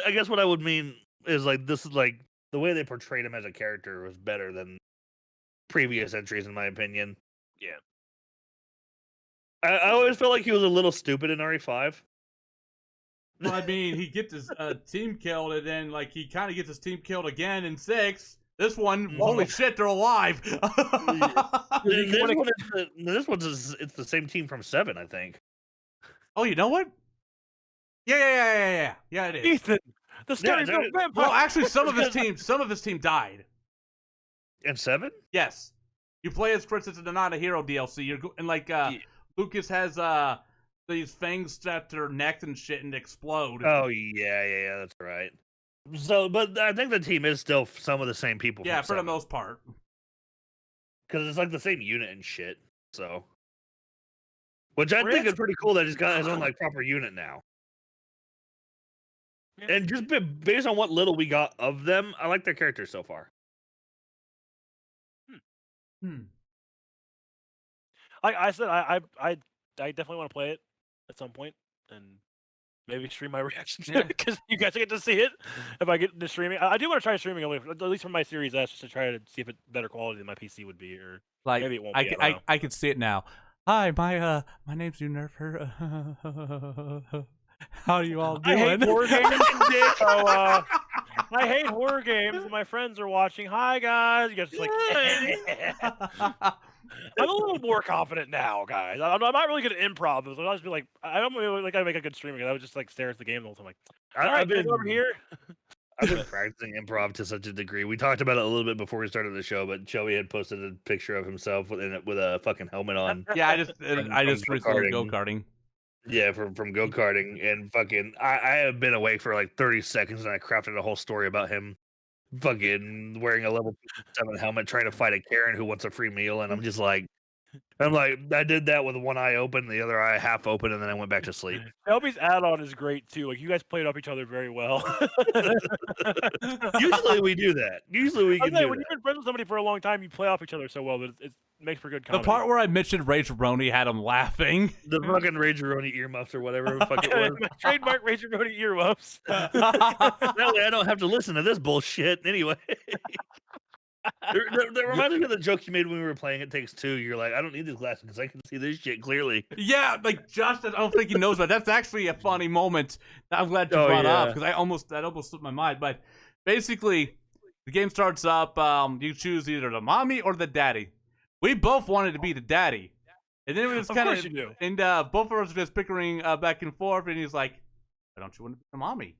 I guess what I would mean is like this is like the way they portrayed him as a character was better than previous entries in my opinion. Yeah. I always felt like he was a little stupid in RE5. Well, I mean, he gets his team killed, and then like he kind of gets his team killed again in 6. This one, holy shit, they're alive. This one's it's the same team from 7, I think. Oh, you know what? Yeah, it is. Ethan, the scary they're- vampire. Well, actually, some of his team died. And 7? Yes, you play as Chris. It's a Not a Hero DLC. And like Lucas has these fangs that their neck and shit and explode. Oh yeah, that's right. So, but I think the team is still some of the same people. Yeah, for the most part. Because it's like the same unit and shit. So, which I think Chris- is pretty cool that he's got his own like proper unit now. Yeah. And just based on what little we got of them, I like their characters so far. I said I definitely want to play it at some point and maybe stream my reaction to it because you guys get to see it if I get into streaming. I do want to try streaming at least from my Series S just to try to see if it's better quality than my PC would be, or Like maybe it won't be. I don't know. I can see it now. Hi, my name's Unerfer. How are you all I doing? hate board games, so I hate horror games. My friends are watching. Hi guys. You guys just like. I'm a little more confident now, guys. I'm not really good at improv. So I'll just be like, I don't really like I make a good streamer. I would just like stare at the game the whole time, like, all right, I've can I been go over here. I've been practicing improv to such a degree. We talked about it a little bit before we started the show, but Joey had posted a picture of himself with a fucking helmet on. Yeah, I just recently go-karting. go-karting. Yeah, from go karting and fucking. I have been awake for like 30 seconds and I crafted a whole story about him, fucking wearing a level 7 helmet, trying to fight a Karen who wants a free meal, and I'm just like. I did that with one eye open, the other eye half open, and then I went back to sleep. Shelby's add-on is great too. Like you guys played off each other very well. Usually we do that. Usually we can do when that. you've been friends with somebody for a long time, you play off each other so well that it makes for good The comedy. part where I mentioned Rage Roni had him laughing. The fucking Rageroni earmuffs or whatever the fuck it was. Trademark Razor Brody earmuffs. That way I don't have to listen to this bullshit anyway. That reminds me of the joke you made when we were playing It Takes Two. You're like, I don't need these glasses because I can see this shit clearly. Yeah, like Josh, I don't think he knows that. That's actually a funny moment that I'm glad you brought up because that almost slipped my mind. But basically, the game starts up. You choose either the mommy or the daddy. We both wanted to be the daddy, and then it was kind of, and both of us were just bickering back and forth. And he's like, "Why don't you want to be the mommy?"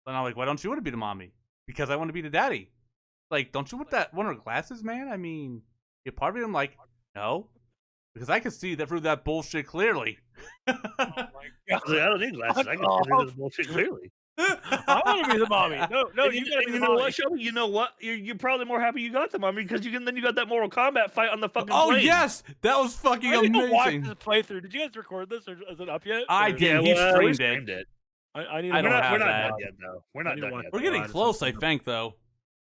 And I'm like, "Why don't you want to be the mommy?" Because I want to be the daddy. Like, don't you want her glasses, man? I mean, you're part of it. I'm like, no, because I can see that through that bullshit clearly. Oh my God. I don't need glasses. I can see through this bullshit clearly. I want to be the mommy. No, you gotta be the know mommy. what, Shelby? You know what? You're probably more happy you got the mommy because then you got that Mortal Kombat fight on the fucking Oh plane. yes, that was fucking I need to watch amazing. this playthrough. Did you guys record this, or is it up yet? I Or- did. Yeah, He well, we streamed it. I need. I To don't watch have We're it. not that. done yet, though. We're I not need to done watch yet. We're it. getting It's close, I something. think, though.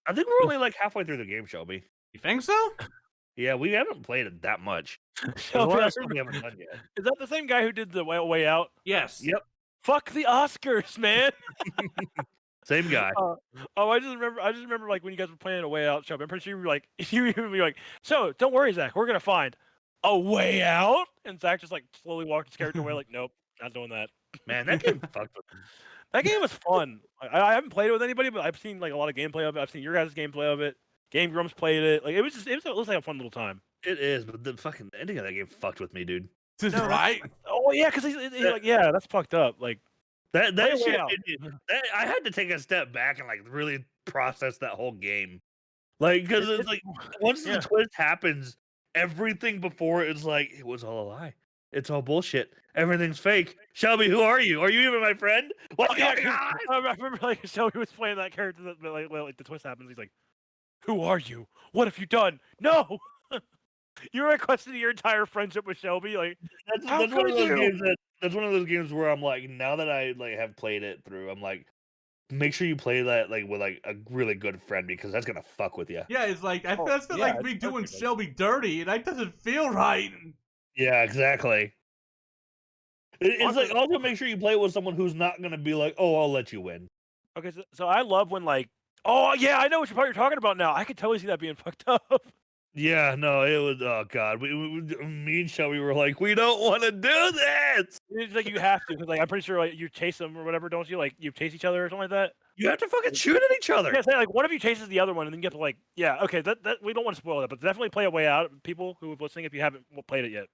I think we're only like halfway through the game, Shelby. You think so? Yeah, we haven't played it that much. There's a Shelby, lot I of stuff we haven't done yet. Is that the same guy who did the way out? Yes. Yep. Fuck the Oscars, man. Same guy. I just remember like when you guys were playing a way out show. I'm pretty sure you were like, you would be like, so don't worry, Zach, we're gonna find a way out. And Zach just like slowly walked his character away, like, nope, not doing that. Man, that game fucked with me. That game was fun. I haven't played it with anybody, but I've seen like a lot of gameplay of it. I've seen your guys' gameplay of it. Game Grumps played it. Like it looks like a fun little time. It is, but the fucking ending of that game fucked with me, dude. No, Right? Oh yeah, because he's like, yeah, that's fucked up. Like That Play a way shit, out. I had to take a step back and like really process that whole game, like because it's like once yeah. the twist happens, everything before it is like it was all a lie. It's all bullshit. Everything's fake. Shelby, who are you? Are you even my friend? What's yeah, going on? I remember like Shelby was playing that character that like the twist happens. He's like, "Who are you? What have you done? No." You requested your entire friendship with Shelby, like That's How one of could those you? games that's one of those games where I'm like, now that I like have played it through, I'm like, make sure you play that like with like a really good friend because that's gonna fuck with you. Yeah, it's like, Oh, that's yeah, like it's me doing perfect. Shelby dirty, and that doesn't feel right. Yeah, exactly. It's like also make sure you play it with someone who's not gonna be like, oh, I'll let you win. okay. So I love when like, oh yeah, I know which part you're talking about now. I could totally see that being fucked up. Yeah, no, it was. Oh god, me and Shelby were like, we don't want to do this. It's like you have to, because like I'm pretty sure like you chase them or whatever, don't you? Like you chase each other or something like that. You have to fucking shoot at each other. Yeah, say like one of you chases the other one, and then you have to like, yeah, okay, that we don't want to spoil that, but definitely play a way out. People who are listening, if you haven't played it yet.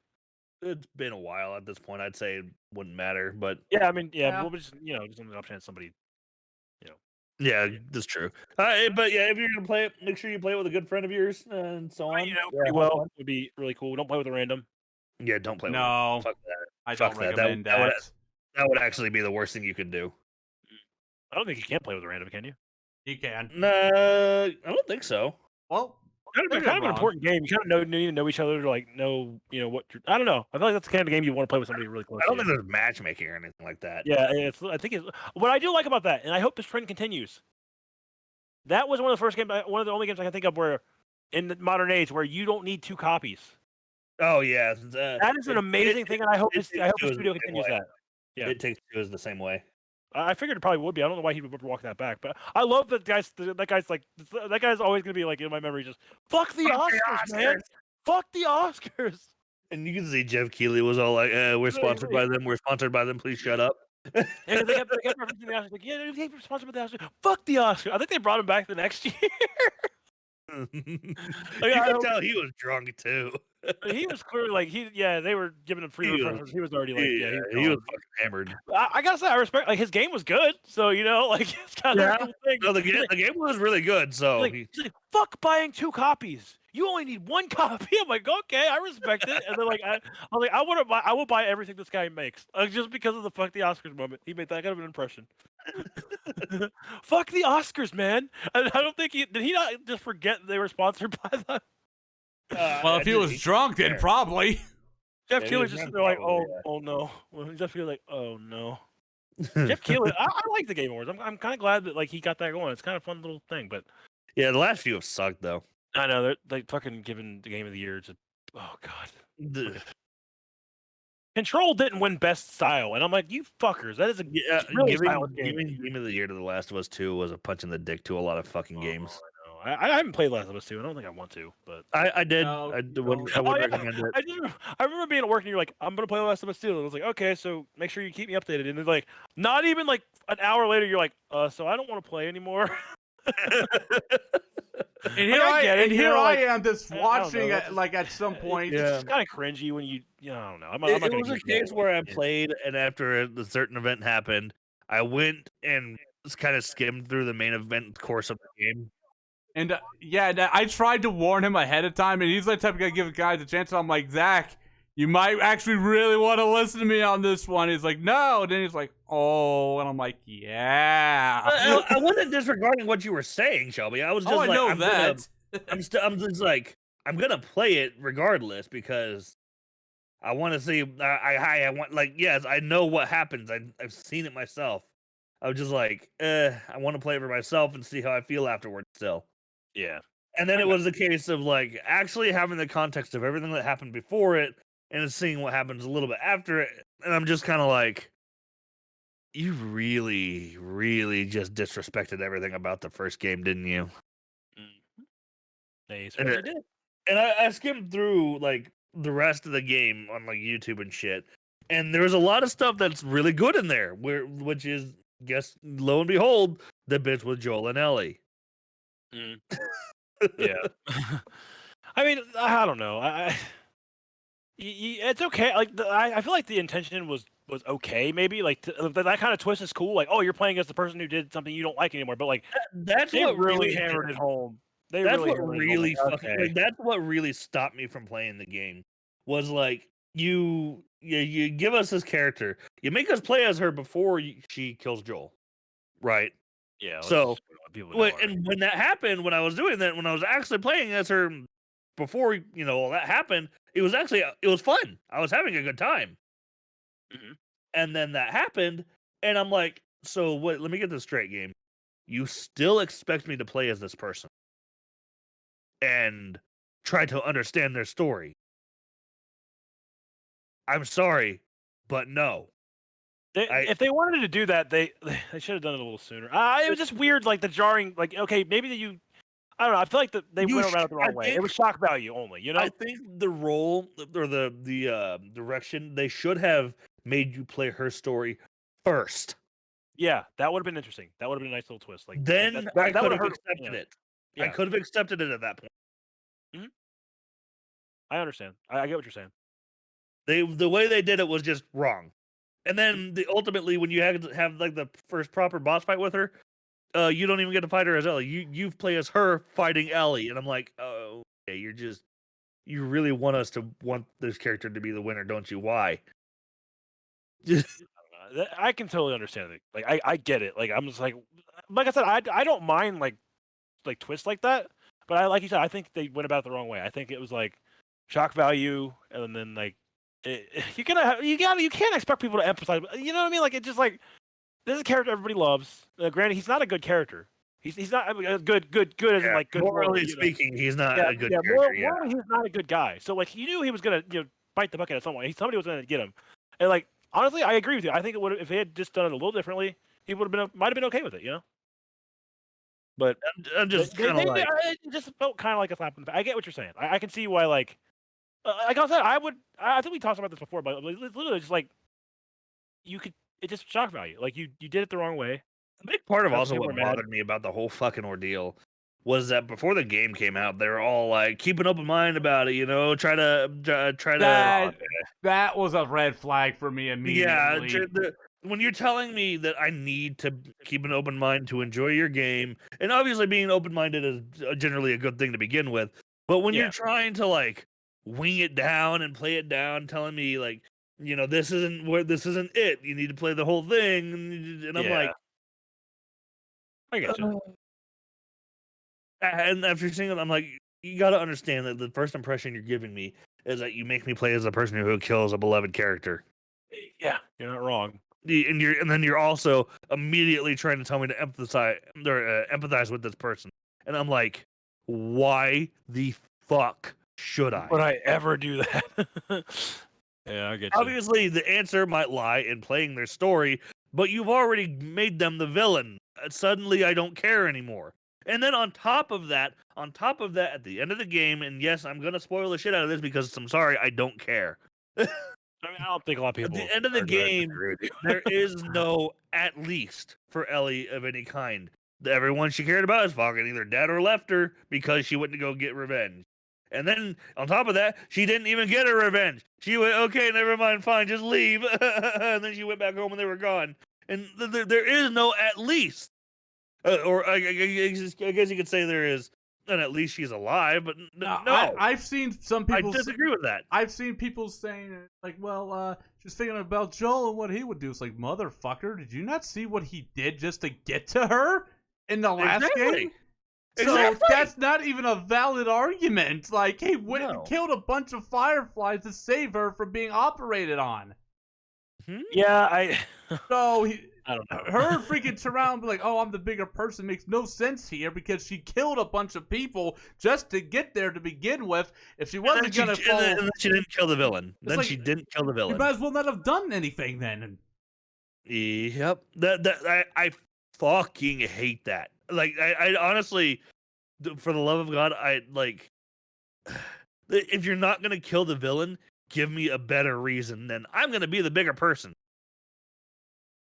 It's been a while at this point. I'd say it wouldn't matter, but Yeah, I mean, yeah, Yeah. we'll just just on the off chance somebody. yeah, that's true. But yeah, if you're gonna play it, make sure you play it with a good friend of yours and so on. You know, Yeah, pretty have well fun. would be really cool. Don't play with a random. Yeah, don't play with No, it. Fuck that. I fuck don't that. That recommend would- that. That would actually be the worst thing you could do. I don't think you can play with a random, can you? You can. Nah, I don't think so. Well, Kind maybe of an I'm wrong. important game. You kind of need to know each other to like know, what you're. I don't know. I feel like that's the kind of game you want to play with somebody really close. I don't to think you. there's matchmaking or anything like that. Yeah, I think it's what I do like about that, and I hope this trend continues. That was one of the first games, one of the only games I can think of where, in the modern age, where you don't need two copies. Oh yeah, That is an amazing thing, and I hope the Takes Two is studio the same continues way. that. Yeah. It Takes Two is the same way. I figured it probably would be. I don't know why he would ever walk that back, but I love that guy's. That guy's always gonna be like in my memory. Just fuck the Oscars, man. Fuck the Oscars. And you can see Jeff Keighley was all like, "We're sponsored by them. We're sponsored by them. Please shut up." Yeah, 'cause they kept referencing the Oscars. Like, yeah, they were sponsored by the Oscars. Fuck the Oscars. I think they brought him back the next year. You Like, I could hope tell he was drunk too. he was clearly like yeah, they were giving him free He was, referrals. He was already like, yeah, yeah, he's he was gone. fucking hammered. I gotta say, I respect like his game was good. So like it's kind of Yeah. a cool thing. No, the He's game was really good. So like, he's like, fuck buying 2 copies. You only need 1 copy. I'm like, okay, I respect it. And then like I was like, I will buy everything this guy makes just because of the fuck the Oscars moment. He made that kind of an impression. Fuck the Oscars, man. And I don't think did he not just forget they were sponsored by them. Well, if he was drunk, then probably. Jeff Yeah, he Keighley was just drunk they're like, probably, oh no. Well, Jeff Keighley like, oh no. Jeff Keighley, I like the Game Awards. I'm kind of glad that like he got that going. It's kind of a fun little thing, but Yeah, the last few have sucked though. I know they're like fucking giving the Game of the Year to oh god. The- Control didn't win Best Style, and I'm like, you fuckers, that is a yeah, really giving stylish game. Game of the Year to The Last of Us 2 was a punch in the dick to a lot of fucking games. I know. I haven't played Last of Us 2. I don't think I want to, but I did. No, I no. wouldn't Oh, yeah. recommend it. I remember being at work and you're like, I'm gonna play Last of Us 2. And I was like, okay, so make sure you keep me updated. And it's like, not even like an hour later, you're like, so I don't want to play anymore. And here I get it, you know, I like, am just I don't know, watching that's it, like at some point. Yeah. It's just kind of cringy when you I don't know. I'm not It gonna was a give you case that where I one. played, and after a certain event happened, I went and just kind of skimmed through the main event course of the game. And I tried to warn him ahead of time, and he's the type of guy to give guys a chance. And I'm like, Zach, you might actually really want to listen to me on this one. He's like, no. And then he's like, oh. And I'm like, yeah. I wasn't disregarding what you were saying, Shelby. I was just Oh, I like, know I'm that. I'm just like, I'm gonna play it regardless because I want to see. I want like, yes, I know what happens. I've seen it myself. I was just like, I want to play it for myself and see how I feel afterwards. Still. Yeah. And then it was a case of like actually having the context of everything that happened before it and seeing what happens a little bit after it. And I'm just kind of like, you really, really just disrespected everything about the first game, didn't you? They And, certainly did. and I skimmed through like the rest of the game on like YouTube and shit. And there was a lot of stuff that's really good in there, which is, guess, lo and behold, the bits with Joel and Ellie. Yeah. I mean, I don't know. It's okay. Like I feel like the intention was okay. Maybe like that kind of twist is cool. Like, oh, you're playing as the person who did something you don't like anymore. But like, That's they what really hammered it home. That's what hammered it home, really like, fucking. okay. Like, that's what really stopped me from playing the game. Was like you give us this character, you make us play as her before she kills Joel, right? Yeah. let's So, just let people know already. And when that happened, when I was doing that, when I was actually playing as her before all that happened, it was fun. I was having a good time. Mhm. And then that happened, and I'm like, so what? Let me get this straight, game. You still expect me to play as this person and try to understand their story? I'm sorry, but no. If they wanted to do that, they should have done it a little sooner. It was just weird, like the jarring. Like, okay, maybe I don't know. I feel like they You went around it the I wrong way. It think- was shock value only. You know? I think the role or the direction, they should have made you play her story first. Yeah, that would have been interesting. That would have been a nice little twist. Like Then that I could would've have hurt- accepted yeah. it. I Yeah. could have accepted it at that point. I understand. I get what you're saying. The way they did it was just wrong. And then ultimately, when you have like the first proper boss fight with her, you don't even get to fight her as Ellie. You play as her fighting Ellie, and I'm like, oh, okay, you really want us to want this character to be the winner, don't you? Why? Just I can totally understand it. Like I get it. Like I'm just like I said, I don't mind like twists like that. But like you said, I think they went about it the wrong way. I think it was like shock value, and then like you can't expect people to emphasize. You know what I mean? Like it's just like this is a character everybody loves. Granted, he's not a good character. He's not good as in like good morally morally, you know? speaking, he's not a good character. Morally, he's not a good guy. So like he knew he was gonna bite the bucket at some point. Somebody was gonna get him, and like honestly, I agree with you. I think it would if they had just done it a little differently, he would have been might have been okay with it, you know. But I'm just kind of like, it just felt kind of like a slap in the face. I get what you're saying. I can see why like I said, I think we talked about this before, but it's literally just like you could it's just shock value. Like you did it the wrong way. A big part of That's also people what are mad. bothered me about the whole fucking ordeal was that before the game came out, they were all like, keep an open mind about it, you know, try to. That was a red flag for me Yeah, immediately. when you're telling me that I need to keep an open mind to enjoy your game, and obviously being open minded is generally a good thing to begin with, but when Yeah. you're trying to like wing it down and play it down, telling me like, you know, this isn't it, you need to play the whole thing, and I'm like, I get you. and after seeing it, I'm like, you got to understand that the first impression you're giving me is that you make me play as a person who kills a beloved character. Yeah, you're not wrong. And then you're also immediately trying to tell me to empathize with this person, and I'm like, why the fuck should I? Would I ever do that? Yeah, I get you. Obviously, the answer might lie in playing their story, but you've already made them the villain. Suddenly, I don't care anymore. And then on top of that, at the end of the game, and yes, I'm gonna spoil the shit out of this because I'm sorry, I don't care. I mean, I don't think a lot of At people. the end of the are gonna game, disagree with you. there is no at least for Ellie of any kind. Everyone she cared about is fucking either dead or left her because she went to go get revenge. And then on top of that, she didn't even get her revenge. She went, okay, never mind, fine, just leave. And then she went back home and they were gone. And there is no at least. Or I guess you could say there is, and at least she's alive, but no. I've seen some I people disagree with that. I've seen people saying like, well, she's thinking about Joel and what he would do. It's like, motherfucker, did you not see what he did just to get to her in the last game? So Exactly. that's not even a valid argument. Like, he went and killed a bunch of fireflies to save her from being operated on. Yeah, So I don't know. her freaking around and be like, oh, I'm the bigger person makes no sense here because she killed a bunch of people just to get there to begin with. If she wasn't gonna follow, and then she didn't kill the villain. It's like, she didn't kill the you villain. might as well not have done anything then. Yep. I fucking hate that. Like I honestly, for the love of God, I like. If you're not gonna kill the villain, give me a better reason than I'm gonna be the bigger person.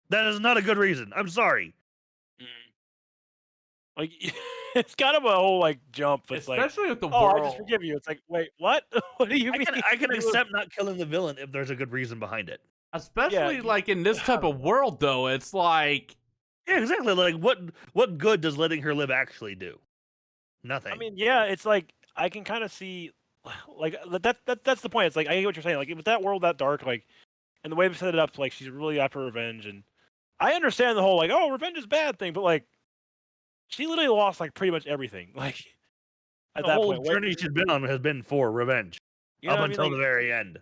That is not a good reason. I'm sorry. Like, it's kind of a whole like jump. It's Especially with the like, oh, world. I just forgive you. It's like, wait, what? What do you mean? I can accept not killing the villain if there's a good reason behind it. Especially like in this type of world, though, it's like, Yeah, exactly. Like what good does letting her live actually do? Nothing. I mean, yeah, it's like I can kind of see, like that's the point. It's like I get what you're saying. Like with that world that dark, like, and the way they set it up, like she's really after revenge, and I understand the whole like, oh, revenge is bad thing, but like, she literally lost like pretty much everything. Like at the that whole point, journey she's been on has been for revenge you know up what I mean? until Like, the very end.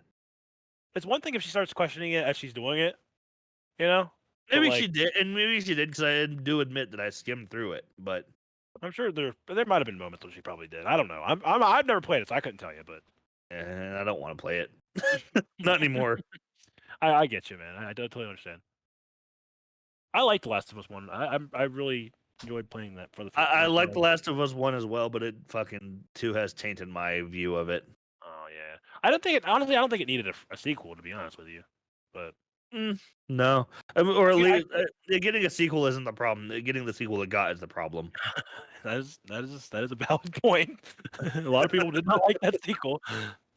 it's one thing if she starts questioning it as she's doing it, you know. But, Maybe like, she did, and maybe she did because I do admit that I skimmed through it. But I'm sure there might have been moments when she probably did. I don't know. I've never played it, so I couldn't tell you. But I don't want to play it. Not anymore. I get you, man. I totally understand. I like The Last of Us 1. I really enjoyed playing that for the. I like The Last of Us 1 as well, but it fucking 2 has tainted my view of it. Oh yeah, I don't think it. Honestly, I don't think it needed a sequel. To be honest with you, but No, I mean, or at Yeah, least getting a sequel isn't the problem. Getting the sequel it got is the problem. that is a valid point. A lot of people did not like that sequel.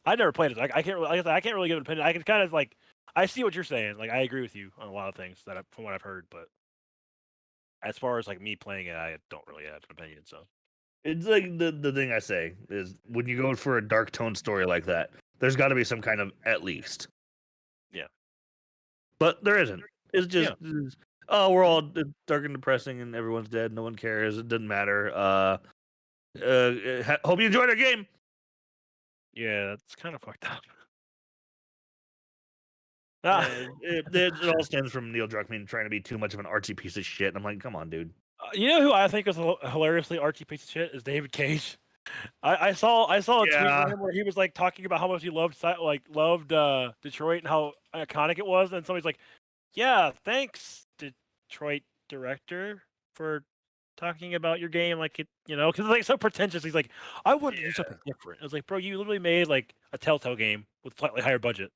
I never played it. I can't really. Like I said, I can't really give an opinion. I can kind of like. I see what you're saying. Like I agree with you on a lot of things from what I've heard, but as far as like me playing it, I don't really have an opinion. So It's like the thing I say is when you go for a dark tone story like that, there's got to be some kind of at least. Yeah. But there isn't. It's just oh, we're all dark and depressing, and everyone's dead. No one cares. It doesn't matter. Hope you enjoyed our game. yeah, that's kind of fucked up. It all stems from Neil Druckmann trying to be too much of an artsy piece of shit. I'm like, come on, dude. You know who I think is a hilariously artsy piece of shit is David Cage. I saw a tweet from him where he was like talking about how much he loved Detroit and how iconic it was, and somebody's like, "Yeah, thanks, Detroit director, for talking about your game like it, because it's like so pretentious." He's like, "I wouldn't do something different." I was like, "Bro, you literally made like a Telltale game with slightly higher budget."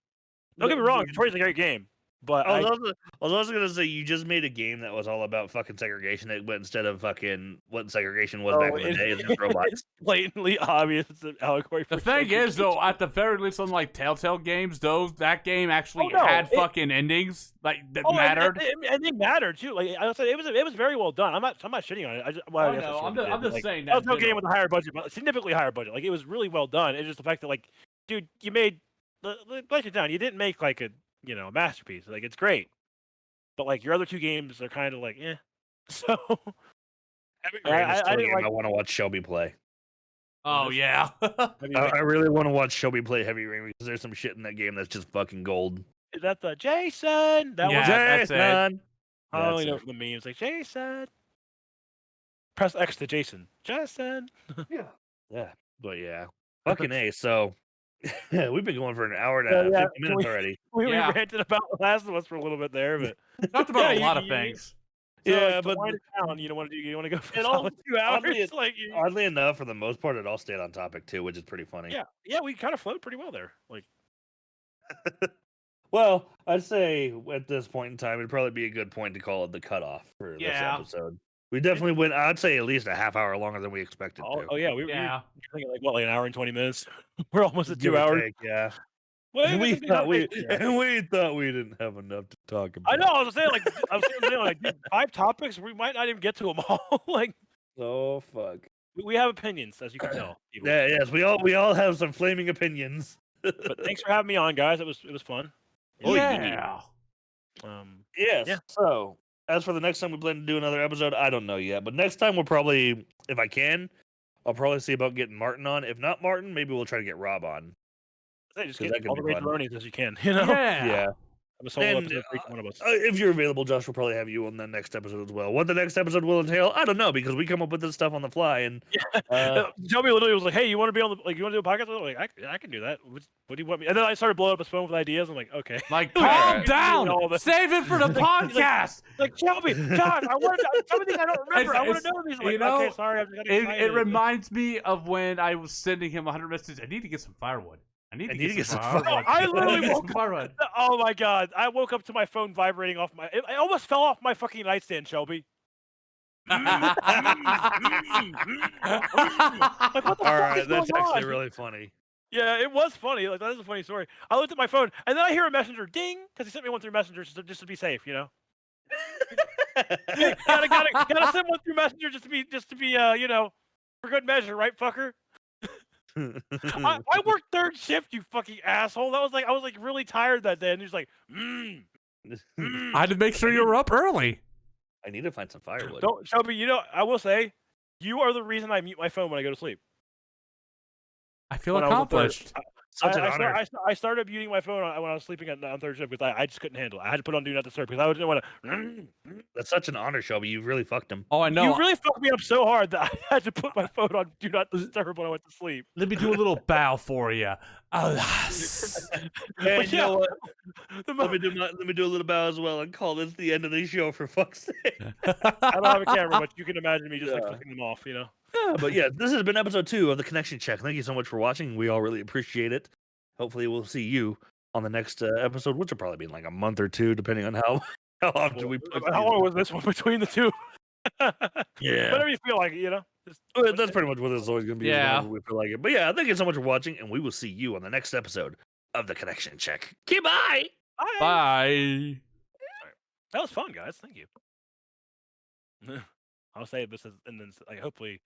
Don't get me wrong, Detroit's a great game, But I was also gonna say you just made a game that was all about fucking segregation, but instead of fucking what segregation was back in the day, it's just robots. It's blatantly obvious it's an allegory for The thing is, though, segregation. at the very least, on like Telltale games, that game actually Oh, no, had it- fucking endings that Oh, mattered. and they mattered too. Like I said, it was very well done. I'm not shitting on it. I guess know, I I'm sorta just did, but, saying that that was no in game general. with a higher budget, but significantly higher budget. Like it was really well done. It's just the fact that like, dude, you made break it down. You didn't make like a a masterpiece. Like it's great, but like your other two games are kind of like So Heavy I- Rain is I still a didn't game like- I want to watch Shelby play. Oh yeah. I mean, I really want to watch Shelby play Heavy Rain because there's some shit in that game that's just fucking gold. is that the Jason? That Yeah, was that's it. Jason! I only That's know it. from the memes like Jason. Press X to Jason. Jason. Yeah, but yeah, fucking A. So we've been going for an hour and a half, Yeah, 50 minutes already. We Yeah. ranted about Last of Us for a little bit there, but Talked about Yeah, a lot of you- things. so, Yeah, like, to but wind it down, you don't want to do. You want to go for It a all- solid 2 hours. oddly, like, you- Oddly enough, for the most part, it all stayed on topic too, which is pretty funny. yeah, we kind of flowed pretty well there. Like, Well, I'd say at this point in time, it'd probably be a good point to call it the cutoff for this Yeah. episode. We definitely went, I'd say, at least a half hour longer than we expected to. oh yeah, we were Yeah. thinking like what, like an hour and 20 minutes. We're almost at Give 2 or hours. take, yeah. Well, And we it's a big thought we conversation here. and we thought we didn't have enough to talk about. I know. I was saying like dude, 5 topics. We might not even get to them all. Like, Oh fuck. we have opinions, as you can tell. people. Yeah, yes, we all have some flaming opinions. But thanks for having me on, guys. It was fun. Oh, yeah. Yes. Yeah. So, as for the next time we plan to do another episode, I don't know yet. But next time we'll probably, if I can, I'll probably see about getting Martin on. If not Martin, maybe we'll try to get Rob on. Hey, just 'Cause get that could all the be fun. Rage as you can. You know, Yeah. have a solo And, episode for each one of us. If you're available, Josh will probably have you on the next episode as well. What the next episode will entail, I don't know, because we come up with this stuff on the fly. And Shelby literally was like, "Hey, you want to be on the you want to do a podcast?" I was like, I can do that. What do you want me?" And then I started blowing up his phone with ideas. I'm like, "Okay." Like, Yeah. calm down. All the- Save it for the He's like- podcast. Like Shelby, John, I want some of these I don't remember. I want to know these. I'm you like, know, okay, sorry, I got It excited. reminds me of when I was sending him 100 messages. I need to get some firewood. I need to get some firewood. I literally need some woke up- firewood. Oh my god! I woke up to my phone vibrating off my. It almost fell off my fucking nightstand, Shelby. Like, what the all fuck right, is that's going actually on? really funny. Yeah, it was funny. Like, that is a funny story. I looked at my phone, and then I hear a messenger ding because he sent me one through Messenger just to be safe, you know. Gotta send one through Messenger just to be you know, for good measure, right, fucker? I worked third shift, you fucking asshole. I was like really tired that day, and he's like, I had to make sure you were up early. I need to find some firewood. Don't, Shelby. You know, I will say, you are the reason I mute my phone when I go to sleep. I feel When I was on third- accomplished. Such an honor. I started muting my phone when I was sleeping on third shift because I just couldn't handle it. I had to put on Do Not Disturb because I didn't want to. That's such an honor, Shelby. You really fucked him. Oh, I know. You really fucked me up so hard that I had to put my phone on Do Not Disturb when I went to sleep. Let me do a little bow for you. And But you know what? The mo- Let me do a little bow as well and call this the end of the show for fuck's sake. I don't have a camera, but you can imagine me just like Yeah. flicking them off, you know. But yeah, this has been episode 2 of the Connection Check. Thank you so much for watching. We all really appreciate it. Hopefully, we'll see you on the next episode, which will probably be in like a month or two, depending on how often we post How these. long was this one between the two? Yeah. Whatever you feel like, you know. Just, That's pretty much what it's always going to be. is Yeah. whenever we feel like it. But yeah, thank you so much for watching, and we will see you on the next episode of the Connection Check. Okay, bye. Bye. Bye. That was fun, guys. Thank you. I'll say this is, and then like hopefully